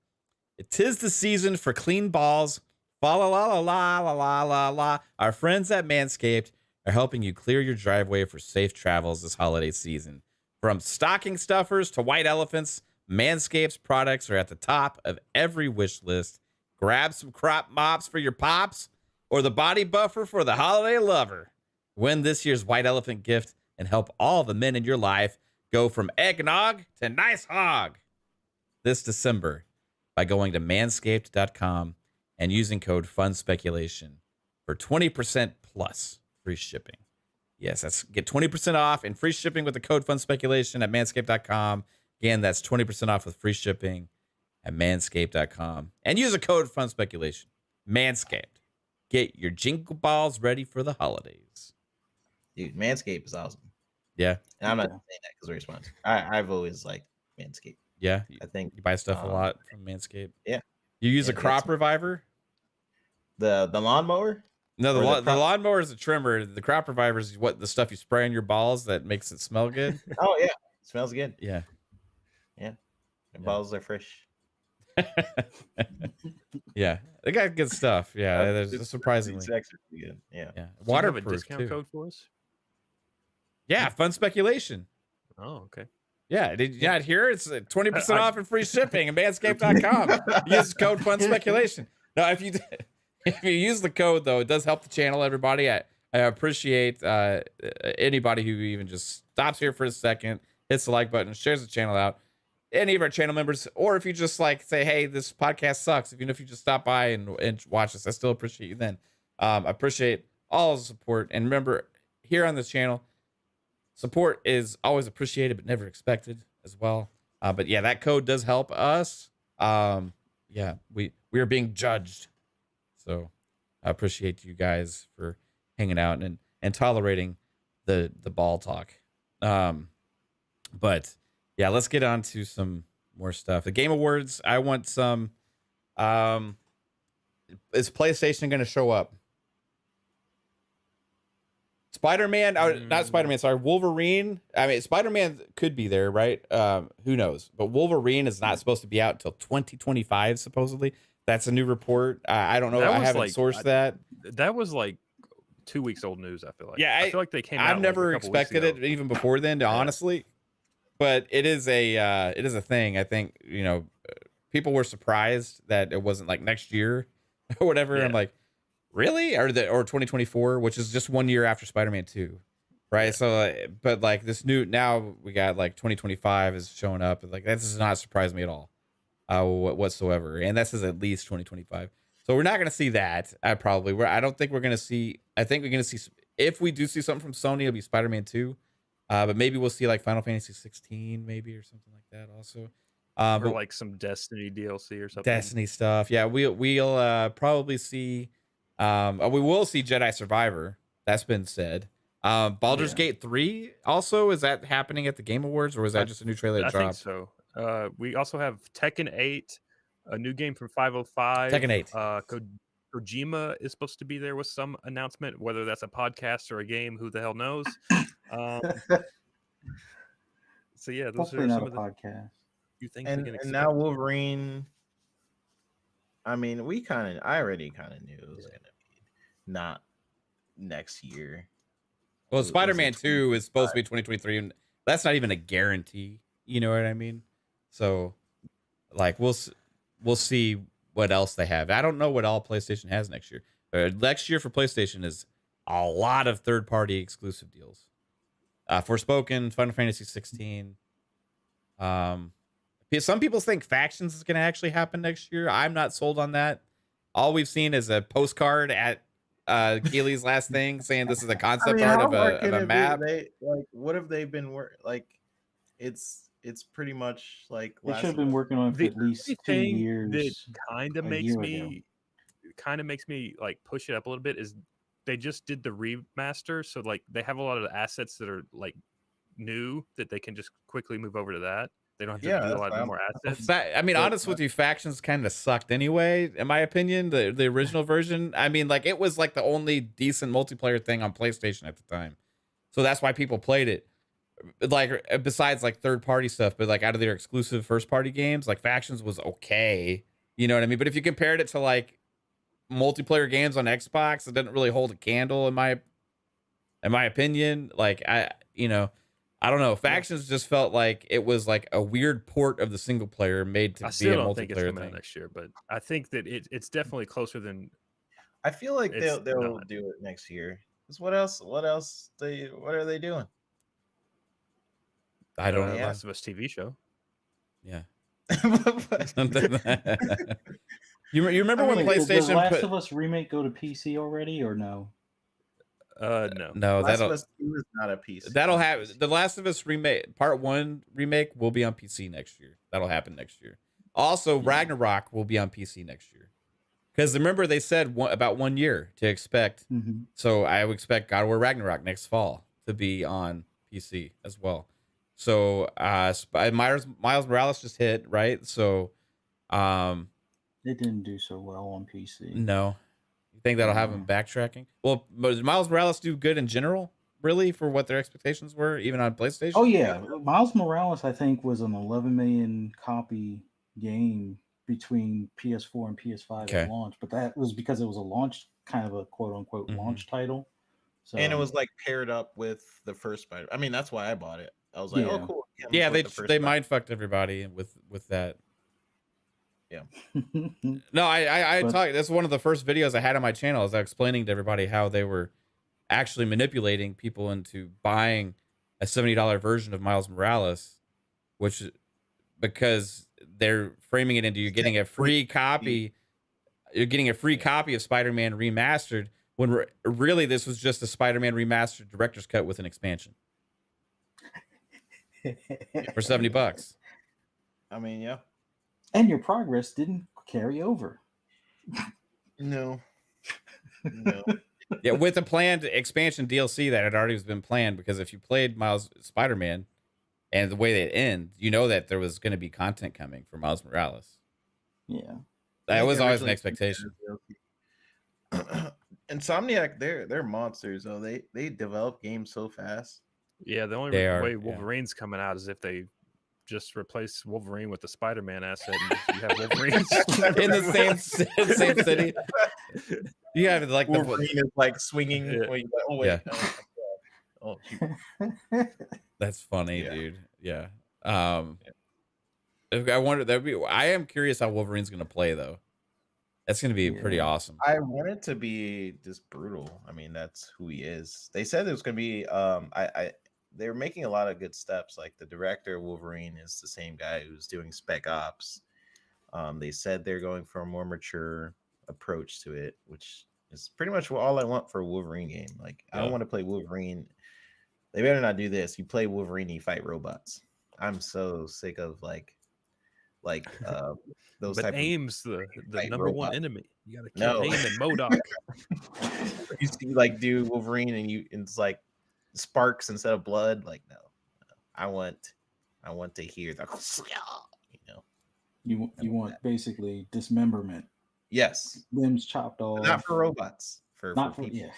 It is the season for clean balls. Fa la la la la la la la la. Our friends at Manscaped are helping you clear your driveway for safe travels this holiday season. From stocking stuffers to white elephants, Manscaped's products are at the top of every wish list. Grab some crop mops for your pops or the body buffer for the holiday lover. Win this year's white elephant gift and help all the men in your life go from eggnog to nice hog this December by going to manscaped.com and using code FUNSPECULATION for 20% plus free shipping. Yes, that's get 20% off and free shipping with the code FUNSPECULATION at manscaped.com. Again, that's 20% off with free shipping at manscaped.com. And use a code FUNSPECULATION. Manscaped. Get your jingle balls ready for the holidays. Dude, Manscaped is awesome. Yeah. And I'm not saying that because we're sponsored. I've always liked Manscaped. Yeah. I think You buy stuff a lot from Manscaped. Yeah. You use Yeah, a crop that's- reviver? the lawnmower. No, the, Or the the lawnmower is a trimmer. The crop reviver is what the stuff you spray on your balls that makes it smell good. Oh yeah, smells good. Yeah. The balls are fresh. Yeah. They got good stuff. Yeah. There's It's surprisingly. actually pretty good. Yeah. Yeah. Do you have a Waterproof discount too. code for us? Yeah. Fun speculation. Oh, okay. Yeah. Did you not hear? It's 20% I- off and free shipping at manscaped.com. Use the code fun speculation. No, if you use the code though, it does help the channel, everybody. I appreciate anybody who even just stops here for a second, hits the like button, shares the channel out. Any of our channel members, or if you just like say, hey, this podcast sucks, even if you just stop by and watch us, I still appreciate you then. I appreciate all the support. And remember, here on this channel, support is always appreciated but never expected as well. But yeah, that code does help us. Yeah, we are being judged. So I appreciate you guys for hanging out and tolerating the ball talk. But yeah, let's get on to some more stuff. The Game Awards, I want some. Is PlayStation going to show up? Spider-Man, not Spider-Man, sorry, Wolverine. I mean, Spider-Man could be there, right? Who knows? But Wolverine is not supposed to be out until 2025, supposedly. That's a new report. I don't know. That I was haven't like- sourced that. That was like 2 weeks old news. I feel like. Yeah, I feel like they came out. I've like, never a couple weeks expected ago. it even before then, honestly. But it is a thing. I think, people were surprised that it wasn't like next year or whatever. Yeah. I'm like, really? Or 2024, which is just 1 year after Spider-Man 2. Right. Yeah. So, but like this new, now we got like 2025 is showing up. And like, that does not surprise me at all whatsoever. And this is at least 2025. So we're not going to see that. I don't think we're going to see, I think we're going to see, if we do see something from Sony, it'll be Spider-Man 2. But maybe we'll see like Final Fantasy 16 maybe or something like that also. Or But like some Destiny DLC or something. Destiny stuff. Yeah, we'll probably see we will see Jedi Survivor. That's been said. Baldur's Gate 3 also, is that happening at the Game Awards, or was that just a new trailer that I think dropped? so. We also have Tekken 8, a new game from 505. Tekken 8. Kojima is supposed to be there with some announcement, whether that's a podcast or a game, who the hell knows. So yeah, those Hopefully are not some a of the podcast. few things we And can expect. now Wolverine. I mean, I already kind of knew it was gonna be not next year. Well, Was it Spider-Man 2 is supposed to be 2023, and that's not even a guarantee. You know what I mean? So, like, we'll see what else they have. I don't know what all PlayStation has next year. Next year for PlayStation is a lot of third-party exclusive deals. Forspoken, Final Fantasy 16. Some people think Factions is going to actually happen next year. I'm not sold on that. All we've seen is a postcard at Keely's last thing saying this is a concept art of a map. What have they been it's pretty much like They Last should have of been Us. working on it for The at least only 2 thing years. that kind of a makes year me like push it up a little bit is they just did the remaster, so like they have a lot of the assets that are like new that they can just quickly move over to that. They don't have to Yeah, do a that's lot fine. more assets. I mean, But- honest with you, Factions kind of sucked anyway, in my opinion. The original version. I mean, like it was like the only decent multiplayer thing on PlayStation at the time, so that's why people played it. Like besides like third party stuff, but like out of their exclusive first party games, like Factions was okay. You know what I mean? But if you compared it to like multiplayer games on Xbox, it didn't really hold a candle in my opinion. Like I don't know. Factions just felt like it was like a weird port of the single player made to I be still a don't think it's multiplayer coming out thing. next year, but I think that it's definitely closer than I feel like It's they'll not. do it next year. 'Cause what else? What are they doing? I don't know. Last of Us TV show. Yeah. But- You remember when Wait, did the PlayStation Last put of Us remake go to PC already or no? No. no Last of that'll Us 2 is not a piece. that'll have the Last of Us remake part 1 remake will be on PC next year. That'll happen next year. Also, Ragnarok will be on PC next year. Because remember they said about 1 year to expect. Mm-hmm. So I would expect God of War Ragnarok next fall to be on PC as well. So Miles Morales just hit, right? So It didn't do so well on PC. no. You think that'll have them backtracking? Well, does Miles Morales do good in general, really, for what their expectations were, even on PlayStation? Oh yeah, Miles Morales I think was an 11 million copy game between PS4 and PS5 Okay. at launch, but that was because it was a launch kind of a quote unquote launch title. So And it was like paired up with the first Spider. I mean, that's why I bought it. I was like, Yeah. oh, cool. Yeah, with the first they Spider- mind fucked everybody with that. Yeah. No, I But- talked. That's one of the first videos I had on my channel. Is I was explaining to everybody how they were actually manipulating people into buying a $70 version of Miles Morales, which because they're framing it into you're getting a free copy. You're getting a free copy of Spider-Man Remastered when really this was just a Spider-Man Remastered director's cut with an expansion for $70. I mean, yeah. And your progress didn't carry over. No. Yeah, with a planned expansion DLC that had already been planned, because if you played Miles Spider-Man and the way they end, you know that there was going to be content coming for Miles Morales. Yeah. That was always an Originally- expectation. Insomniac, they're monsters though. They develop games so fast. Yeah, the only They are, way yeah. Wolverine's coming out is if they just replace Wolverine with the Spider-Man asset and you have Wolverine In the same city. You have like Wolverine is like swinging. Yeah. Wait, oh wait. Yeah. Oh, shoot. That's funny, Yeah. dude. Yeah. I wonder I am curious how Wolverine's going to play though. That's going to be pretty awesome. I want it to be just brutal. I mean, that's who he is. They said it was going to be. They're making a lot of good steps. Like the director of Wolverine is the same guy who's doing Spec Ops. They said they're going for a more mature approach to it, which is pretty much all I want for a Wolverine game. Like I don't want to play Wolverine. They better not do this. You play Wolverine, you fight robots. I'm so sick of those but type aim's the fight number one robot. enemy. You gotta kill No. AIM and MODOK. you see like do Wolverine and it's like sparks instead of blood. Like no. I want to hear the You want basically dismemberment, yes, limbs chopped off. not for robots, for people. Yeah.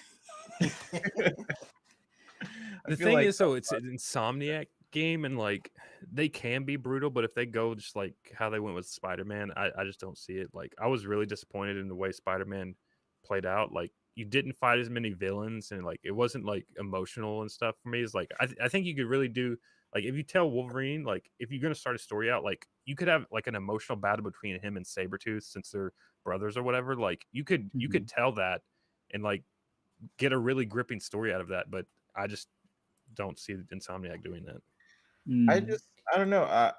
The thing is, though, it's an Insomniac game, and like they can be brutal, but if they go just like how they went with Spider-Man, I just don't see it. Like I was really disappointed in the way Spider-Man played out. Like you didn't fight as many villains, and like it wasn't like emotional and stuff for me. It's like I think you could really do like if you tell Wolverine, like if you're gonna start a story out, like you could have like an emotional battle between him and Sabretooth since they're brothers or whatever. Like you could tell that and like get a really gripping story out of that, but I just don't see Insomniac doing that. I don't know.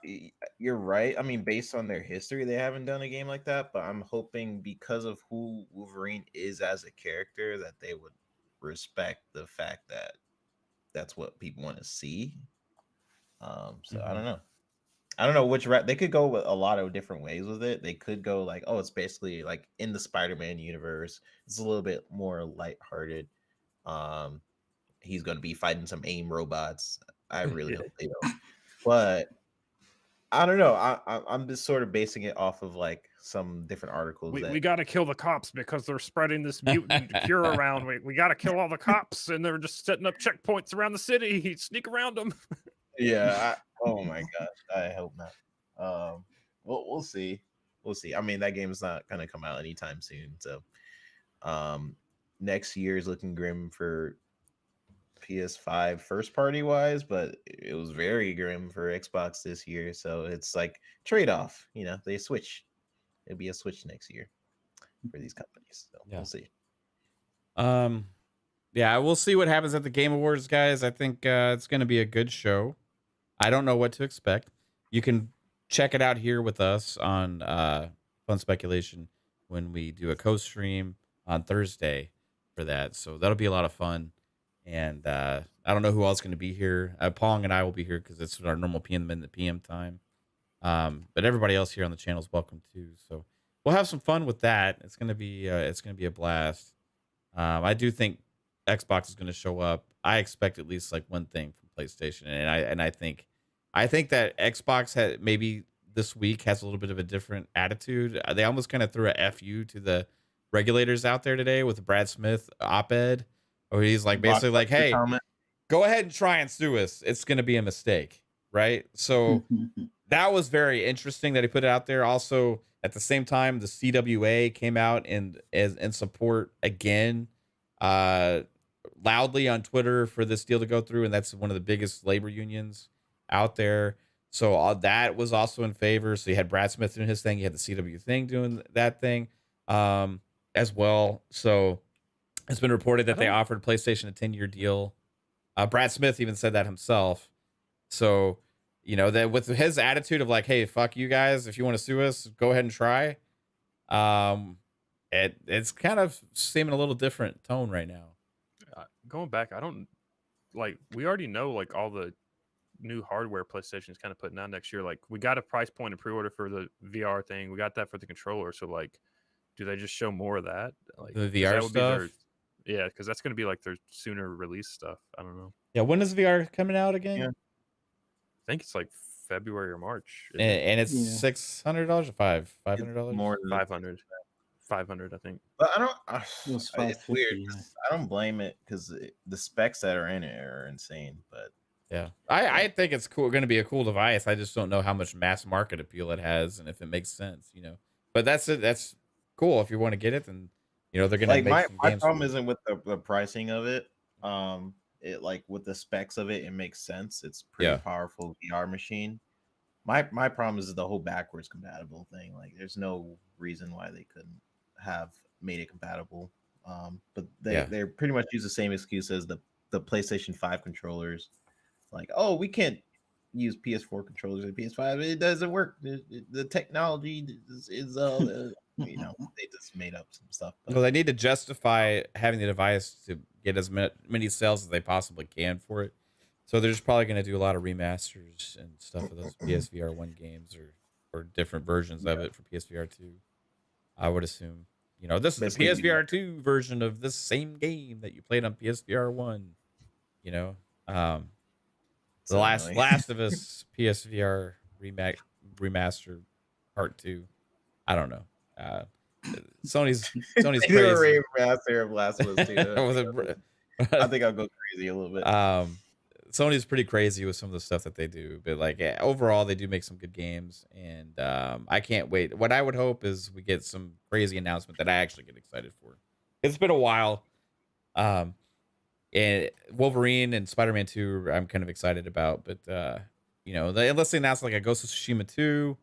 You're right. I mean, based on their history, they haven't done a game like that. But I'm hoping because of who Wolverine is as a character, that they would respect the fact that that's what people want to see. So I don't know. I don't know which they could go with a lot of different ways with it. They could go like, oh, it's basically like in the Spider-Man universe. It's a little bit more lighthearted. He's going to be fighting some AIM robots. I really hope they don't. But I don't know. I'm just sort of basing it off of like some different articles. We got to kill the cops because they're spreading this mutant cure around. We got to kill all the cops, and they're just setting up checkpoints around the city. Sneak around them. Yeah. Oh my gosh. I hope not. We'll see. we'll see. I mean, that game's not gonna come out anytime soon. So next year is looking grim for PS5 first party wise, but it was very grim for Xbox this year. So it's like trade-off, you know, they switch. It'll be a switch next year for these companies. So Yeah. we'll see. Yeah, we'll see what happens at the Game Awards, guys. I think it's going to be a good show. I don't know what to expect. You can check it out here with us on Fun Speculation when we do a co-stream on Thursday for that. So that'll be a lot of fun. And I don't know who else is going to be here. Pong and I will be here because it's our normal PM time. But everybody else here on the channel is welcome too. So we'll have some fun with that. It's gonna be a blast. I do think Xbox is gonna show up. I expect at least like one thing from PlayStation, and I think that Xbox had maybe this week has a little bit of a different attitude. They almost kind of threw a FU to the regulators out there today with the Brad Smith op-ed, where he's like basically like, hey, go ahead and try and sue us. It's gonna be a mistake, right? So. That was very interesting that he put it out there. Also, at the same time, the CWA came out in support again, loudly on Twitter for this deal to go through, and that's one of the biggest labor unions out there. So that was also in favor. So you had Brad Smith doing his thing, you had the CW thing doing that thing as well. So it's been reported that they offered PlayStation a 10-year deal. Brad Smith even said that himself. So. You know, that with his attitude of like, hey, fuck you guys. If you want to sue us, go ahead and try. It's kind of seeming a little different tone right now. Going back, I don't like. We already know like all the new hardware PlayStation is kind of putting out next year. Like we got a price point and pre-order for the VR thing. We got that for the controller. So like, do they just show more of that? Like the VR stuff? Yeah, because that's going to be like their sooner release stuff. I don't know. Yeah, when is VR coming out again? Yeah. I think it's like February or March. And it's $600 or $500? More than 500. 500, I think. But I don't. was It's weird. 550, 'Cause I don't blame it because the specs that are in it are insane. But yeah, I think it's cool. Going to be a cool device. I just don't know how much mass market appeal it has and if it makes sense, you know. But that's it. That's cool. If you want to get it, then you know they're going to like make some my games problem for it. isn't with the pricing of it. It like with the specs of it, it makes sense. It's pretty powerful VR machine. My problem is the whole backwards compatible thing. Like, there's no reason why they couldn't have made it compatible. But they pretty much use the same excuse as the PlayStation 5 controllers. Like, oh, we can't use PS4 controllers and PS5. It doesn't work. The technology is you know, they just made up some stuff. But Well, they need to justify having the device to get as many sales as they possibly can for it. So they're just probably going to do a lot of remasters and stuff of those PSVR 1 games or different versions of it for PSVR 2. I would assume. You know, this is the PSVR 2 version of this same game that you played on PSVR 1. You know, the Last of Us PSVR remaster part 2. I don't know. Sony's crazy. Remaster of Last of Us 2. I think I'll go crazy a little bit. Sony's pretty crazy with some of the stuff that they do, but like overall, they do make some good games, and I can't wait. What I would hope is we get some crazy announcement that I actually get excited for. It's been a while. And Wolverine and Spider-Man 2, I'm kind of excited about, but you know, unless they announce like a Ghost of Tsushima 2,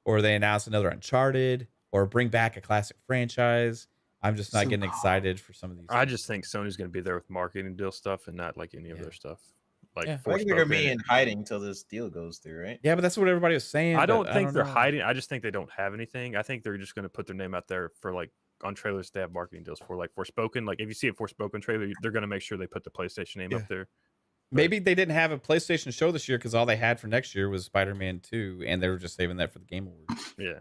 or they announce another Uncharted, or bring back a classic franchise, I'm just not getting excited for some of these. I just think Sony's going to be there with marketing deal stuff and not like any of their stuff. Like, I think they're gonna be in hiding until this deal goes through, right? Yeah, but that's what everybody was saying. I don't think they're hiding. I just think they don't have anything. I think they're just going to put their name out there for like on trailers they have marketing deals for, like Forspoken. Like if you see a Forspoken trailer, they're going to make sure they put the PlayStation name up there. Maybe they didn't have a PlayStation show this year because all they had for next year was Spider-Man 2, and they were just saving that for the Game Awards. Yeah,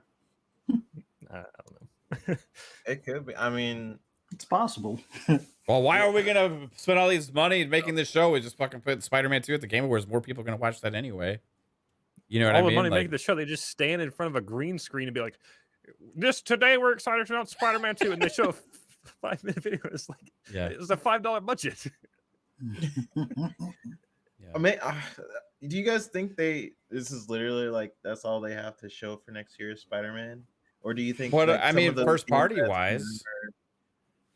I don't know. It could be. I mean, it's possible. Well, why are we gonna spend all these money making this show? We just fucking put Spider-Man 2 at the Game Awards. More people are gonna watch that anyway. You know what I mean? All the money like, making the show, they just stand in front of a green screen and be like, "This today we're excited about Spider-Man 2," and they show a 5-minute video. It's like, it was a $5 budget. I mean, do you guys think this is literally like that's all they have to show for next year's Spider-Man? Or do you think What like, I some mean, of those first games party that's wise,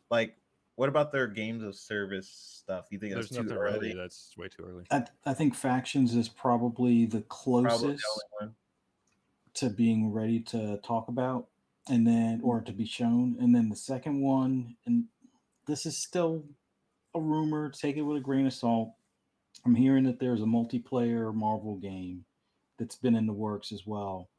like what about their games of service stuff? You think that's There's too nothing early? ready. That's way too early. I think Factions is probably the Probably closest the only one. to being ready to talk about, and then or to be shown. And then the second one, and this is still a rumor, take it with a grain of salt. I'm hearing that there's a multiplayer Marvel game that's been in the works as well.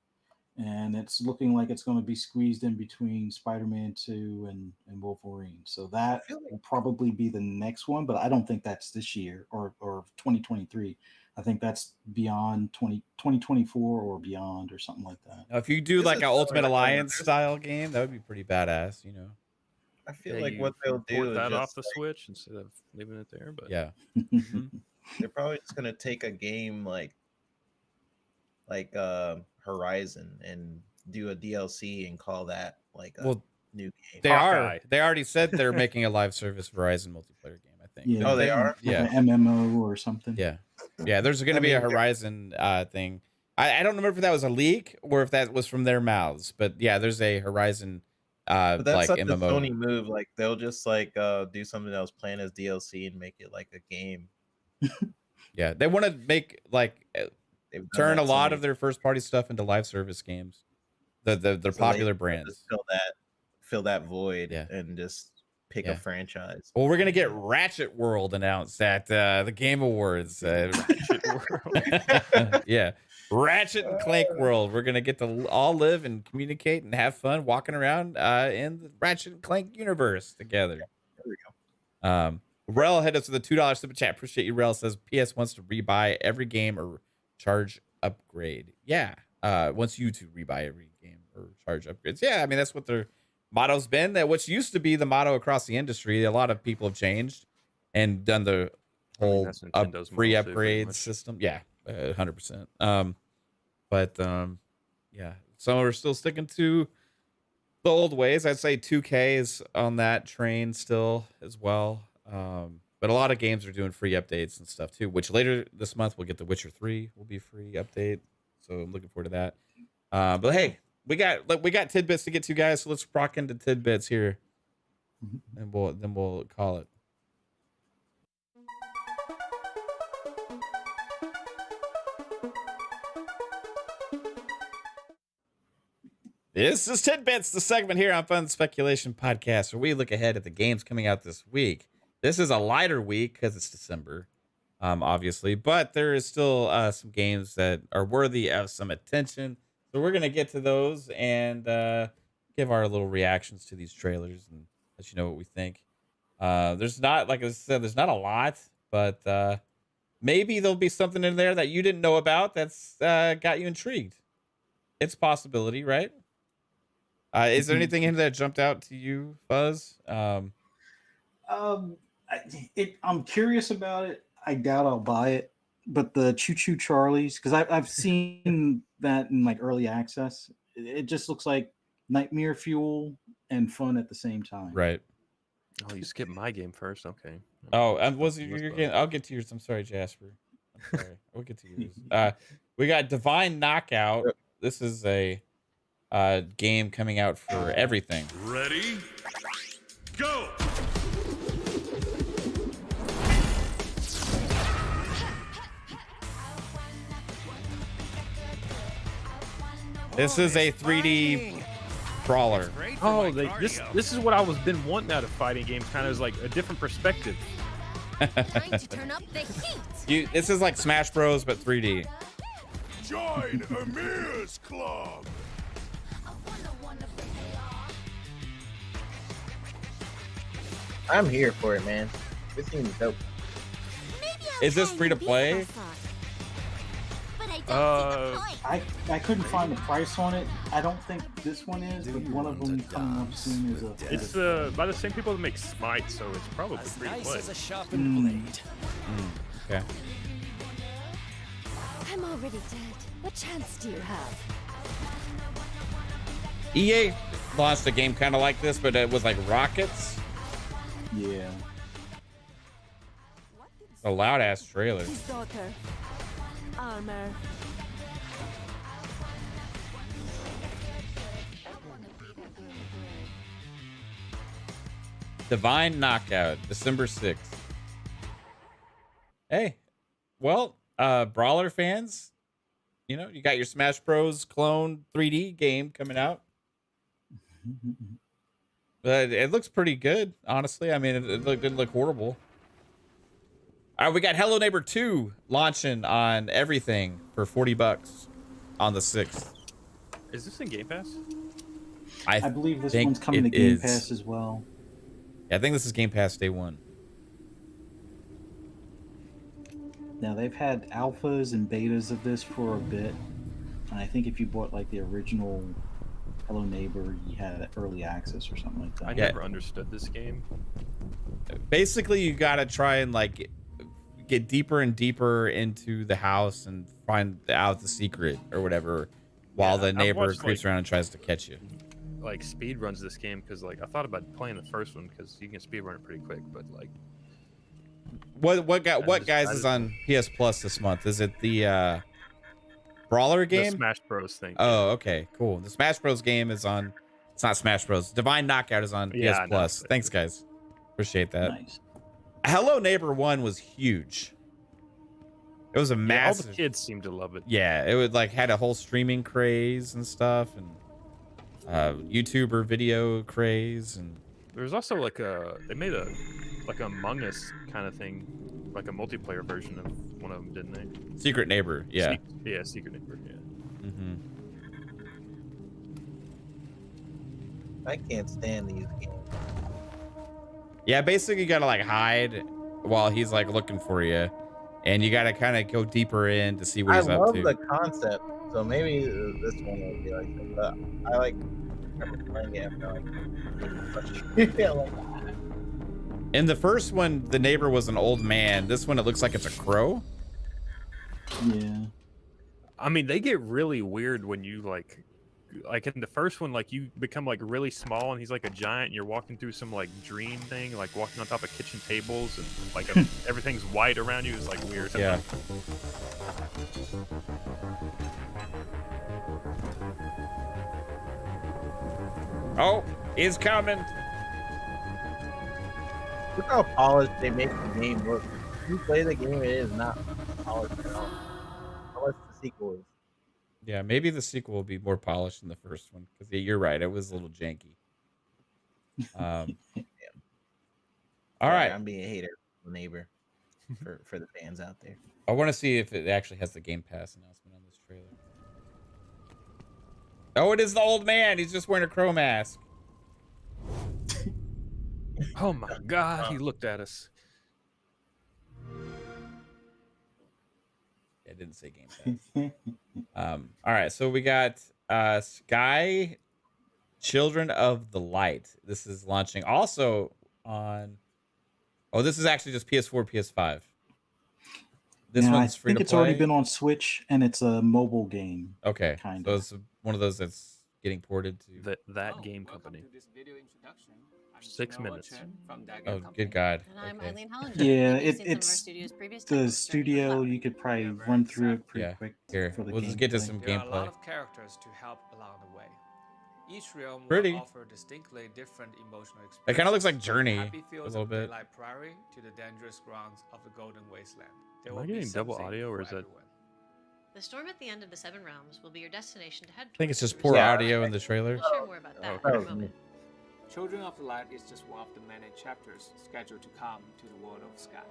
And it's looking like it's going to be squeezed in between Spider-Man 2 and Wolverine. So that feel like- will probably be the next one, but I don't think that's this year or 2023. I think that's beyond 2024 or beyond or something like that. if you do This like is an probably Ultimate like Alliance style game, that would be pretty badass, you know. I feel Yeah, like you what they'll port do is that off just the Switch instead of leaving it there. But Yeah. they're probably just gonna take a game like Horizon and do a DLC and call that like a Well, new game. they Hawkeye. are. They already said they're making a live service Verizon multiplayer game, I think. Yeah. Oh, they are? Yeah. Like an MMO or something. Yeah. Yeah, there's going to I be a mean, Horizon thing. I don't remember if that was a leak or if that was from their mouths, but yeah, there's a Horizon But that's like such MMO. a Sony move. Like they'll just like do something that was planned as DLC and make it like a game. Yeah, they want to make like They've done turn that a so lot many of their first party stuff into live service games. Their So they popular just brands. fill that void Yeah. and just pick Yeah. a franchise. Well, we're gonna get Ratchet World announced at the Game Awards. Ratchet World. Yeah, Ratchet and Clank World. We're gonna get to all live and communicate and have fun walking around in the Ratchet and Clank universe together. There we go. Rel hit us with a $2 super chat. Appreciate you. Rel says PS wants to rebuy every game or charge upgrade. Yeah, wants you to rebuy every game or charge upgrades. Yeah, I mean that's what their motto's been. That which used to be the motto across the industry. A lot of people have changed and done the whole that's Nintendo's free model too, pretty upgrade much. system. Yeah, 100%. Yeah, some are still sticking to the old ways. I'd say 2K is on that train still as well. But a lot of games are doing free updates and stuff too, which later this month we'll get The Witcher 3 will be free update. So I'm looking forward to that. But hey, we got tidbits to get to, guys. So let's rock into tidbits here, and we'll call it. This is Tidbits, the segment here on Fun Speculation Podcast, where we look ahead at the games coming out this week. This is a lighter week because it's December, obviously, but there is still some games that are worthy of some attention. So we're going to get to those and give our little reactions to these trailers and let you know what we think. There's not, like I said, there's not a lot, but maybe there'll be something in there that you didn't know about that's got you intrigued. It's a possibility, right? Is there anything in there that jumped out to you, Fuzz? I'm curious about it. I doubt I'll buy it, but the Choo Choo Charlies, because I've seen that in like early access. It just looks like nightmare fuel and fun at the same time. Right. Oh, you skipped my game first. Okay. Oh, was it your game? I'll get to yours. I'm sorry, Jasper. I'm sorry. We'll get to yours. We got Divine Knockout. This is a game coming out for everything. Ready? Go! This is a 3D brawler. Oh, this is what I was been wanting out of fighting games, kind of as like a different perspective. Time to turn up the heat. This is like Smash Bros, but 3D. Join Amir's Club! I'm here for it, man. This seems dope. Is this free to play? I couldn't find the price on it. I don't think this one is, but one of them coming up soon is a. It's by the same people that make Smite, so it's probably free to play. Okay. I'm already dead. What chance do you have? EA launched a game kind of like this, but it was like rockets. Yeah. A loud ass trailer. His daughter. Armor. Divine Knockout, December 6th. Hey, well, Brawler fans, you know, you got your Smash Bros. Clone 3D game coming out. It looks pretty good, honestly. I mean, it didn't look horrible. All right, we got Hello Neighbor 2 launching on everything for $40 on the 6th. Is this in Game Pass? I believe this think one's coming to it Game is. Pass as well. Yeah, I think this is Game Pass day 1. Now they've had alphas and betas of this for a bit, and I think if you bought like the original Hello Neighbor, you had early access or something like that. I never understood this game. Basically, you gotta try and like get deeper and deeper into the house and find out the secret or whatever, while the neighbor watched, creeps like, around and tries to catch you. Like speed runs this game because like I thought about playing the first one because you can speed run it pretty quick, but like What guys is on PS Plus this month? Is it the Brawler game? the Smash Bros thing. Oh, okay, cool. The Smash Bros game is on. It's not Smash Bros. Divine Knockout is on Yeah, PS I know. Plus. Thanks, guys. Appreciate that. Nice. Hello Neighbor 1 was huge. It was a Yeah, all massive. the kids seem to love it. Yeah, it would like had a whole streaming craze and stuff, and YouTuber video craze, and There's also like they made a like Among Us kind of thing, like a multiplayer version of one of them, didn't they? Secret Neighbor. Yeah. Secret Neighbor. Yeah. Mm-hmm. I can't stand these games. Yeah, basically you gotta like hide while he's like looking for you, and you gotta kind of go deeper in to see what I he's up love to. the concept, so maybe this one will be like that. But I like remember playing it after like In the first one, the neighbor was an old man. This one, it looks like it's a crow. Yeah. I mean, they get really weird when you like in the first one, like you become like really small and he's like a giant and you're walking through some like dream thing, like walking on top of kitchen tables and like everything's white around you is like weird. Yeah. Oh, he's coming. Look how polished they make the game look. If you play the game, it is not polished at all. Unless the sequel is. Yeah, maybe the sequel will be more polished than the first one, because you're right, it was a little janky. All Sorry, right, I'm being a hater, neighbor, for the fans out there. I want to see if it actually has the Game Pass announcement on this trailer. Oh, it is the old man. He's just wearing a crow mask. Oh my god, he looked at us. It didn't say Game Pass. All right, so we got Sky Children of the Light. This is launching also on. Oh, this is actually just PS4, PS5. This Yeah, one's I free think to it's play. already been on Switch, and it's a mobile game. Okay, Kinda. so it's one of those that's getting ported to. That game company. 6 minutes. Oh, good God. And I'm Okay. Eileen Hollinger. Yeah, You've seen some of our it's studio's previous the titles starting with studio. Lupa. You could probably run through it pretty Yeah, quick. here, for the we'll just get to gameplay. some There are a lot gameplay. of characters to help along the way. Each realm Pretty. will offer distinctly different emotional experiences. It kind of looks like Journey Happy a fields little of bit. Daylight Prairie to the dangerous grounds of the Golden Wasteland. There Am I will be getting double something audio, or for is that- everyone. The storm at the end of the Seven Realms will be your destination to head I think it's towards just the poor resort. audio in the trailer. We'll share more about that Oh, in a okay. moment. Children of the Light is just one of the many chapters scheduled to come to the world of Sky.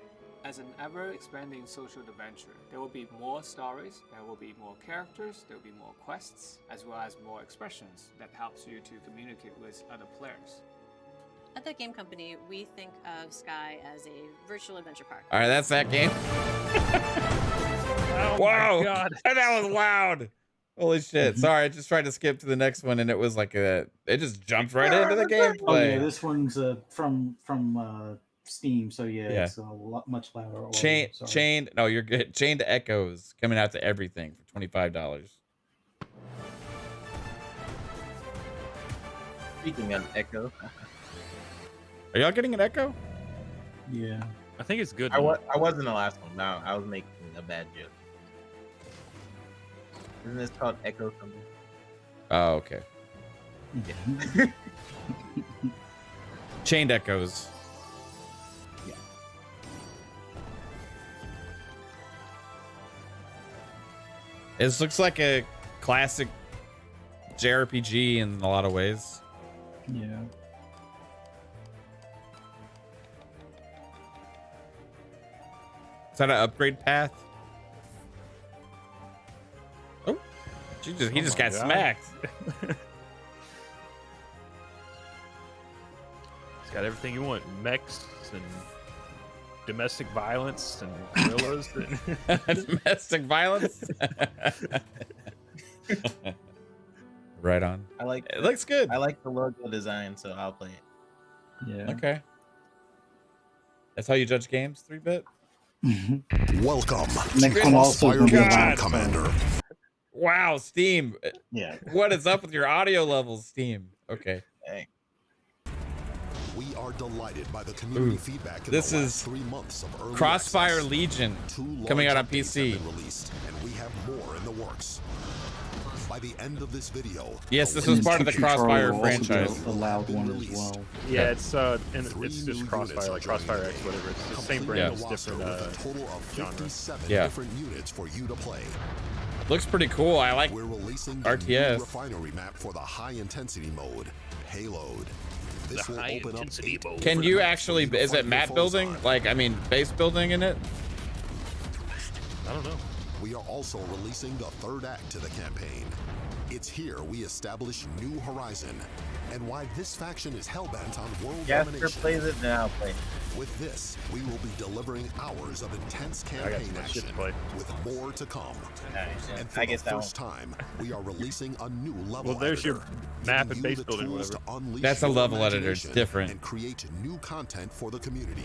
As an ever-expanding social adventure, there will be more stories, there will be more characters, there will be more quests, as well as more expressions that helps you to communicate with other players. At the game company, we think of Sky as a virtual adventure park. All right, that's that game. Oh Wow, my god. that was loud. Holy shit! Sorry, I just tried to skip to the next one, and it was like it just jumped right into the Oh yeah, gameplay. this one's from Steam, so yeah, Yeah. it's a lot much louder. audio, sorry. Chained. No, you're good. Chained Echoes coming out to everything for $25. Speaking of Echo, Are y'all getting an Echo? Yeah. I think it's good. I was in the last one. No, I was making a bad joke. Isn't this called Echo something? Oh, okay. Chained Echoes. Yeah. This looks like a classic JRPG in a lot of ways. Yeah. Is that an upgrade path? Oh, he just got smacked. It's got everything you want: mechs and domestic violence and gorillas. Domestic violence. Right on. I like It looks good. I like the logo design, so I'll play it. Yeah. Okay. That's how you judge games, 3-bit? Welcome. Next one also is gonna be God. about Commander. Wow, Steam. Yeah. What is up with your audio levels, Steam? Okay. Hey. We are delighted by the community Ooh, feedback in this the is last 3 months of early Crossfire access. Legion 2 large coming out on updates PC. have been released, and we have more in the works. By the end of this video, Yes, this the was And part of the Choo Choo Charlie Crossfire will also be franchise. a loud one as Released. well. Yeah, it's and 3 it's new just units Crossfire, are like joining Crossfire the X, game. whatever. It's the same Completing brand, the it's roster different with a total of genre. 57 Yeah. different units for you to play. Looks pretty cool. I like We're releasing the RTS. new refinery map for the high intensity mode, Payload. This The will high open up intensity 8 mode. Can different you maps for actually, to is fight it your map foes building? on. Like, I mean, base building in it? I don't know. We are also releasing the 3rd act to the campaign. It's here we establish New Horizon, and why this faction is hellbent on world Jasper domination. plays it, then I'll play it. With this, we will be delivering hours of intense I got campaign some shit action, to play. with more to come. Nice. And for I the guess that one. first time, we are releasing a new level Well, there's your editor, map giving and you base the building, tools whatever. to unleash That's a your level editor. It's imagination different. and create new content for the community.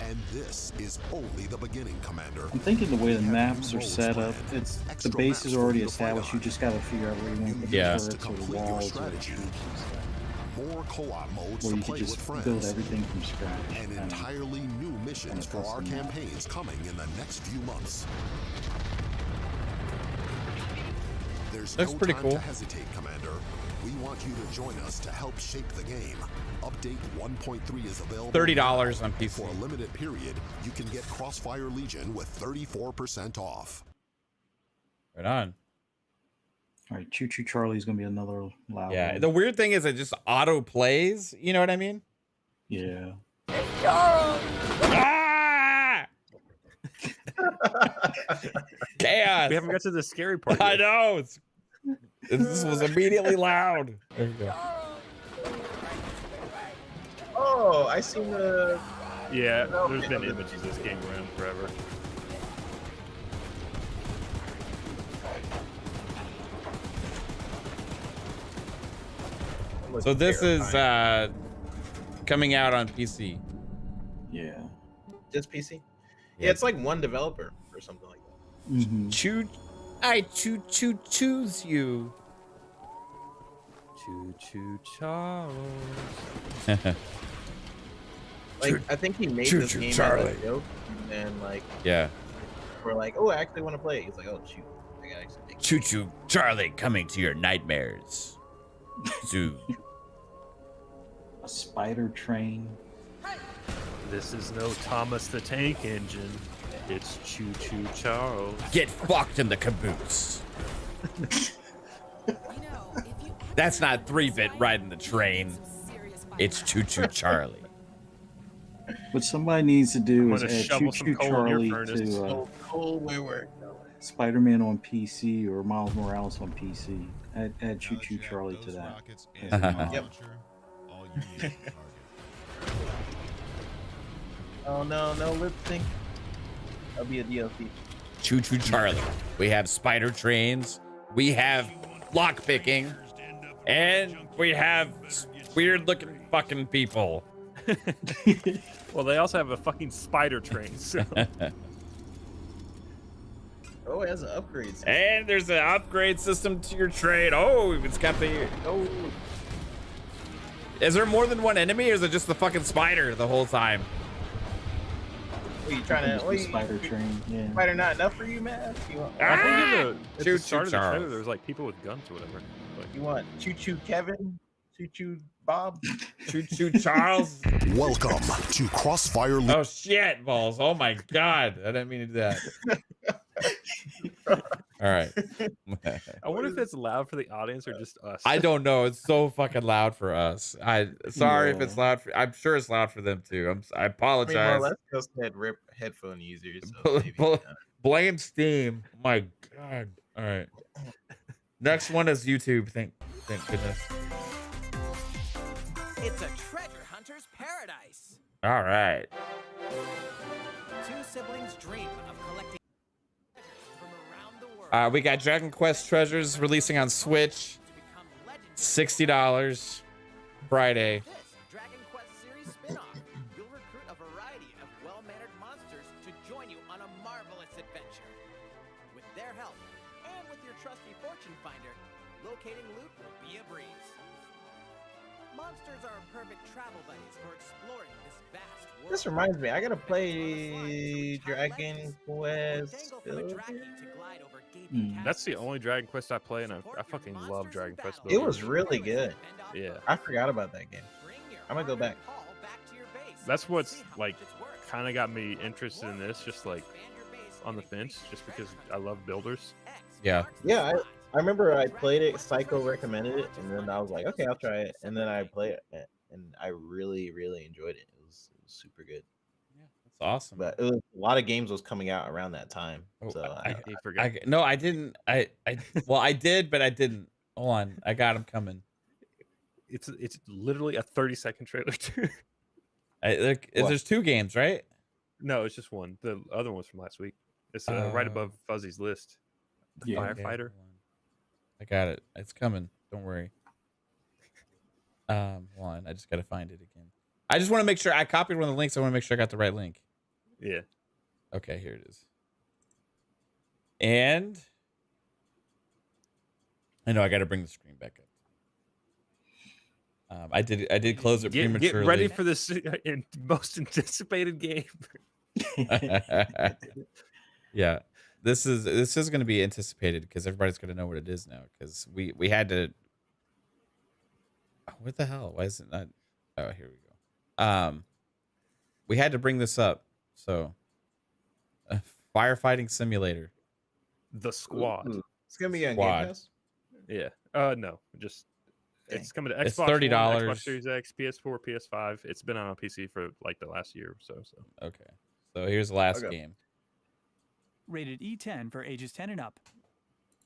And this is only the beginning, Commander. I'm thinking the way the We have maps new are modes set up, planned, it's the extra base maps is for already you to fight established. You on. just got to figure out where you want to put Yeah. the To turrets or the complete your walls or the strategy. troops and stuff. More co-op modes Where to you play could with just build friends. everything from scratch. And kind of. entirely new missions for our custom map. campaigns coming in the next few months. There's Looks no pretty time cool. to hesitate, Commander. We want you to join us to help shape the game. Update 1.3 is available $30 on now, and for a PC. limited period, you can get Crossfire Legion with 34% off. Right on. All right, Choo Choo Charlie's gonna be another loud Yeah. one. The weird thing is it just auto plays. You know what I mean? Yeah. Ah! Chaos. We haven't got to the scary part I yet. know. This was immediately loud. There we go. Oh, I seen the. Yeah, there's been images of this game around forever. So this is coming out on PC. Yeah. just PC. Yeah. Yeah, it's like one developer or something like that. Mm-hmm. I choose you. Choo choo Charles. Like I think he made this game Charlie. as a joke, and like Yeah. we're like, oh, I actually want to play. He's like, oh shoot, I gotta actually make it. Choo choo Charlie coming to your nightmares. Zoo. A spider train. This is no Thomas the Tank Engine. It's Choo Choo Charles. Get fucked in the caboose. That's not 3-bit riding the train. It's Choo Choo Charlie. What somebody needs to do I'm is gonna add shovel Choo some Choo coal in your Charlie furnace. to Oh, cool, where Spider-Man on PC or Miles Morales on PC. Add Choo Choo Charlie to that. as a mod. Yep. Oh no, no lip sync. That'll be a DLC. Choo Choo Charlie. We have spider trains. We have lock picking. And we have weird looking fucking people. Well, they also have a fucking spider train. So. Oh, it has an upgrade system. And there's an upgrade system to your train. Oh, it's got the. Oh. Is there more than one enemy, or is it just the fucking spider the whole time? What are you trying Just to? the spider train. Yeah. Spider not enough for you, man? You want? I think Ah! at Choo the start Choo of the trailer, Charles. there was like people with guns or whatever. Like, You want Choo Choo Kevin? Choo-choo, Bob. Choo Charles. Welcome to Crossfire Loop. Oh shit, balls. Oh my god. I didn't mean to do that. All right. I wonder if it's loud for the audience or just us. I don't know. It's so fucking loud for us. Sorry if it's Yeah. loud for. I'm sure it's loud for them too. I I mean, apologize. well, let's just rip headphone users. So maybe, Blame Steam. My god. All right. Next one is YouTube. Thank goodness. It's a treasure hunter's paradise. All right. Two siblings dream of collecting treasures from around the world. We got Dragon Quest Treasures releasing on Switch. To become legendary. $60 Friday. This Dragon Quest series spin-off. You'll recruit a variety of well-mannered monsters to join you on a marvelous adventure. With their help, and with your trusty fortune finder, locating loot will be a breeze. Monsters are perfect travel buddies for exploring this vast world. This reminds me, I gotta play Dragon Quest. That's the only Dragon Quest I play, and I fucking love Dragon Quest. It was really good. Yeah. I forgot about that game. I'm gonna go back. That's what's like kind of got me interested in this, just like on the fence, just because I love builders. Yeah. Yeah, I remember I played it. Psycho recommended it, and then I was like, okay, I'll try it. And then I played it, and I really, really enjoyed it. It was super good. That's awesome. But it was, a lot of games was coming out around that time. Oh, So no, I didn't. Well, I did, but I didn't. Hold on. I got them coming. It's literally a 30-second trailer too. There's 2 games, right? No, it's just one. The other one's from last week. It's right above Fuzzy's list. The firefighter. I got it. It's coming. Don't worry. Hold on. I just got to find it again. I just want to make sure I copied one of the links. I want to make sure I got the right link. Yeah. Okay, here it is. And I know I got to bring the screen back up. I did close it prematurely. Get ready for this most anticipated game. Yeah, this is going to be anticipated because everybody's going to know what it is now. Because we had to. Oh, what the hell? Why is it not? Oh, here we go. We had to bring this up. So, firefighting simulator. The Squad. Ooh. It's gonna be on Squad. Game Pass. Yeah. No, just it's coming to Xbox It's One, $30. Xbox Series X, PS4, PS5. It's been on PC for like the last year or so. Okay, so here's the last game. Rated E10 for ages 10 and up.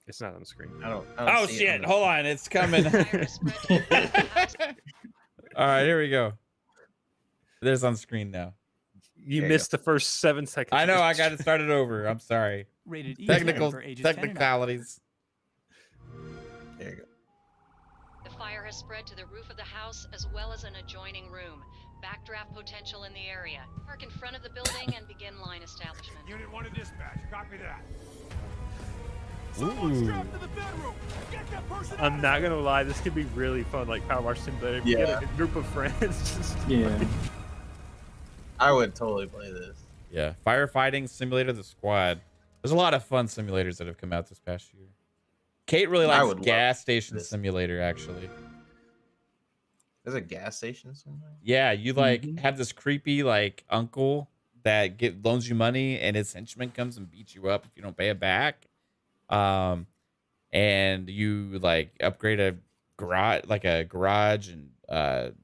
It's not on the screen. I don't Oh see it shit! on the- Hold on, it's coming. All right, here we go. There's on screen now. You missed the first 7 seconds. I know. I got it started over. I'm sorry. Rated E10 for ages 10 and up. Technicalities. There you go. The fire has spread to the roof of the house as well as an adjoining room. Backdraft potential in the area. Park in front of the building and begin line establishment. Unit 1 to dispatch. Copy that. Ooh. I'm not gonna lie, this could be really fun, like Power Wash Simulator. If you get a group of friends. Just I would totally play this. Yeah, firefighting simulator, the Squad. There's a lot of fun simulators that have come out this past year. Kate really likes gas station simulator, actually. There's a gas station somewhere. Yeah, you like have this creepy like uncle that loans you money, and his henchman comes and beats you up if you don't pay it back. And you like upgrade a garage and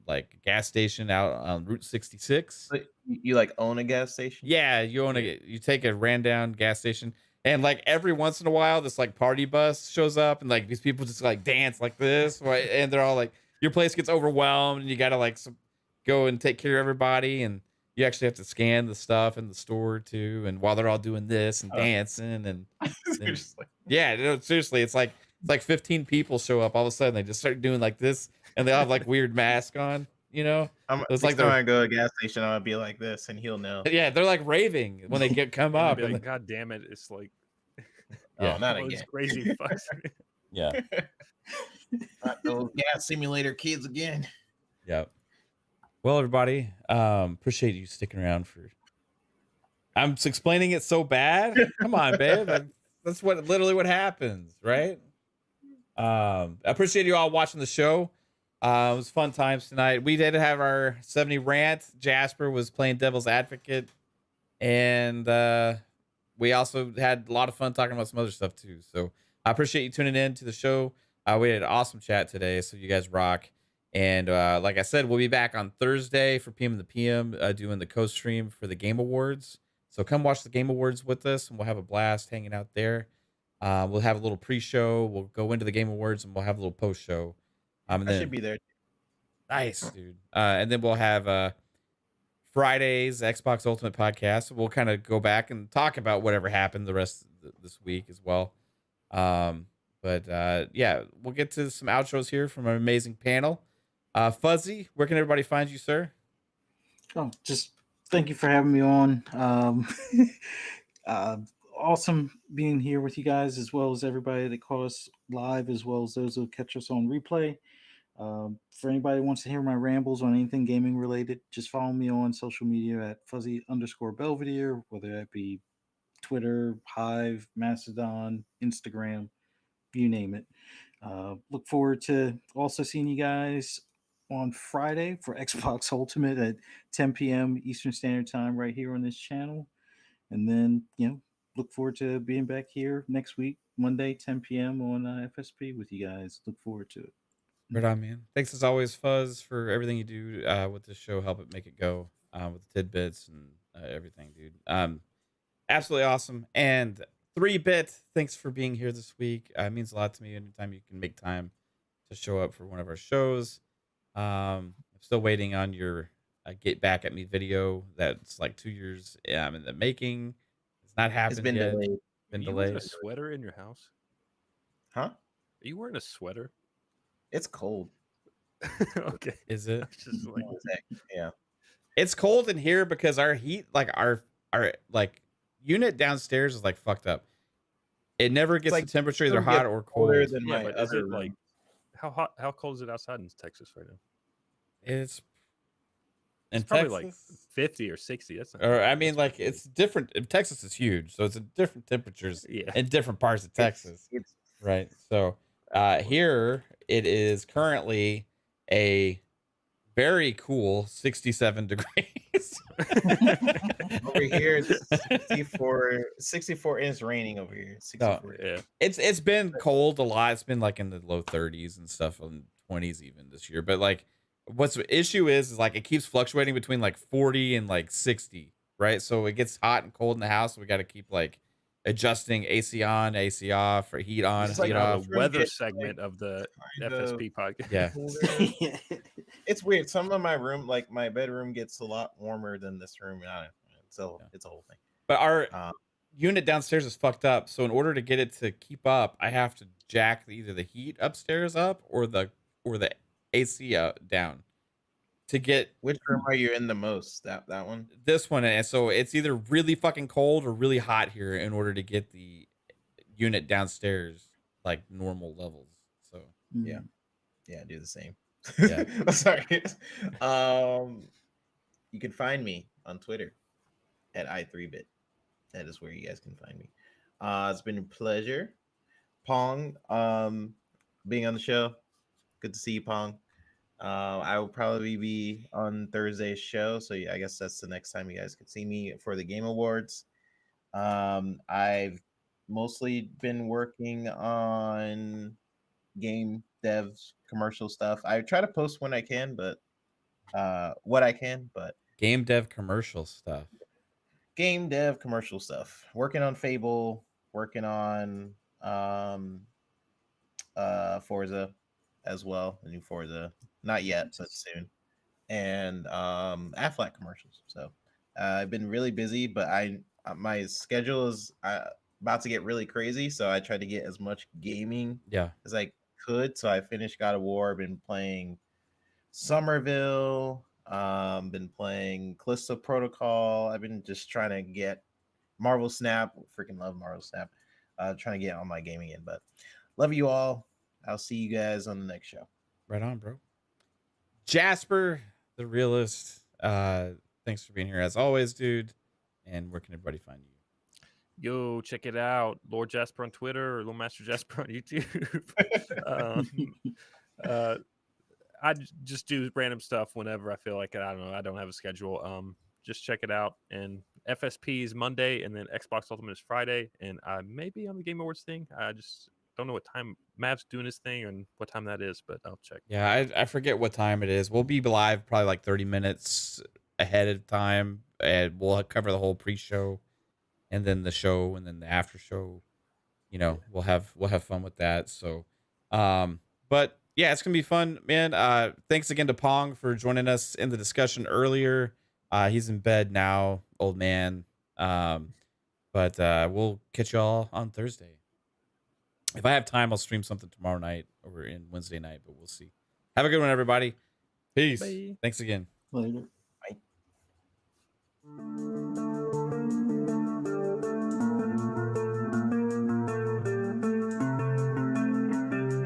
like a gas station out on Route 66. So you like own a gas station? Yeah, you take a ran down gas station, and like every once in a while this like party bus shows up, and like these people just like dance like this, right? And they're all like, your place gets overwhelmed and you gotta like go and take care of everybody, and you actually have to scan the stuff in the store too, and while they're all doing this and dancing and yeah, no, seriously, it's like 15 people show up all of a sudden, they just start doing like this, and they all have like weird masks on, you know. It's like when I go to a gas station, I'll be like this, and he'll know. Yeah, they're like raving when they come up. Like, God damn it! It's like, yeah, not those again. crazy fucks. Yeah, not those gas simulator kids again. Yep. Well, everybody, appreciate you sticking around for. I'm explaining it so bad. Come on, babe. That's literally what happens, right? I appreciate you all watching the show. It was fun times tonight. We did have our 70 rant. Jasper was playing devil's advocate, and we also had a lot of fun talking about some other stuff too. So I appreciate you tuning in to the show. We had an awesome chat today, so you guys rock. And like I said, we'll be back on Thursday for PM in the PM doing the co-stream for the Game Awards. So come watch the Game Awards with us, and we'll have a blast hanging out there. We'll have a little pre-show. We'll go into the Game Awards, and we'll have a little post-show. And I should be there. Nice, dude. And then we'll have Friday's Xbox Ultimate podcast. We'll kind of go back and talk about whatever happened the rest of this week as well. But yeah, we'll get to some outros here from our amazing panel. Fuzzy, where can everybody find you, sir? Oh, just thank you for having me on. Awesome being here with you guys, as well as everybody that caught us live, as well as those who catch us on replay. For anybody who wants to hear my rambles on anything gaming related, just follow me on social media at fuzzy_Belvedere, whether that be Twitter, Hive, Mastodon, Instagram, you name it. Look forward to also seeing you guys on Friday for Xbox Ultimate at 10 p.m. Eastern Standard Time right here on this channel. And then, look forward to being back here next week, Monday, 10 p.m. on FSP with you guys. Look forward to it. Right on, man. Thanks as always, Fuzz, for everything you do with this show. Help it make it go with the tidbits and everything, dude. Absolutely awesome. And 3-Bit, thanks for being here this week. It means a lot to me anytime you can make time to show up for one of our shows. I'm still waiting on your Get Back at Me video. That's like 2 years in the making. It's not happened It's been yet. delayed. Been Are you delayed. wearing a sweater in your house? Huh? Are you wearing a sweater? It's cold. Okay. Is it? Just like, Yeah. It's cold in here because our heat, like our like unit downstairs is like fucked up. It never gets like the temperature either it'll hot get or colder cold. than yeah, my but is other it like room. how cold is it outside in Texas right now? It's in It's probably Texas, like 50 or 60. That's not or bad. I mean, That's like pretty it's different. Texas is huge, so it's at different temperatures good. Yeah. in different parts of Texas, It's right? So here it is currently a very cool 67 degrees. over here. It's 64, and it's raining over here. 64. Yeah. It's been cold a lot. It's been like in the low 30s and stuff, and 20s even this year. But like, what's the issue is like it keeps fluctuating between like 40 and like 60, right? So it gets hot and cold in the house. So we got to keep like adjusting AC on, AC off, or heat on, It's heat like off. The weather get, segment of the kind of FSP podcast. Yeah. It's weird. Some of my room, like my bedroom, gets a lot warmer than this room. I don't know. So it's a whole thing. But our unit downstairs is fucked up. So in order to get it to keep up, I have to jack either the heat upstairs up or the AC down to get Which room are you in the most? That one? this one. And so it's either really fucking cold or really hot here in order to get the unit downstairs like normal levels. So Yeah. Yeah, I do the same. Yeah. Sorry. You can find me on Twitter at i3bit. That is where you guys can find me. It's been a pleasure. Pong, being on the show. Good to see you, Pong. I will probably be on Thursday's show, so yeah, I guess that's the next time you guys could see me for the Game Awards. I've mostly been working on game dev commercial stuff. I try to post when I can, but what I can, but game dev commercial stuff. Game dev commercial stuff. Working on Fable, working on Forza as well, the new Forza. Not yet, but soon. And Aflac commercials. So I've been really busy, but my schedule is about to get really crazy, so I tried to get as much gaming as I could. So I finished God of War, been playing Somerville, been playing Callisto Protocol. I've been just trying to get Marvel Snap. Freaking love Marvel Snap. Trying to get all my gaming in, but love you all. I'll see you guys on the next show. Right on, bro. Jasper, the realist. Thanks for being here as always, dude. And where can everybody find you? Yo, check it out. Lord Jasper on Twitter or Little Master Jasper on YouTube. just do random stuff whenever I feel like it. I don't know. I don't have a schedule. Just check it out. And FSP is Monday, and then Xbox Ultimate is Friday. And I may be on the Game Awards thing. I just don't know what time Mav's doing his thing and what time that is, but I'll check. Yeah, I forget what time it is. We'll be live probably like 30 minutes ahead of time, and we'll cover the whole pre-show, and then the show, and then the after show. You know, we'll have fun with that. So, but yeah, it's gonna be fun, man. Thanks again to Pong for joining us in the discussion earlier. He's in bed now, old man. But we'll catch y'all on Thursday. If I have time, I'll stream something tomorrow night or in Wednesday night, but we'll see. Have a good one, everybody. Peace. Bye. Thanks again. Later. Bye.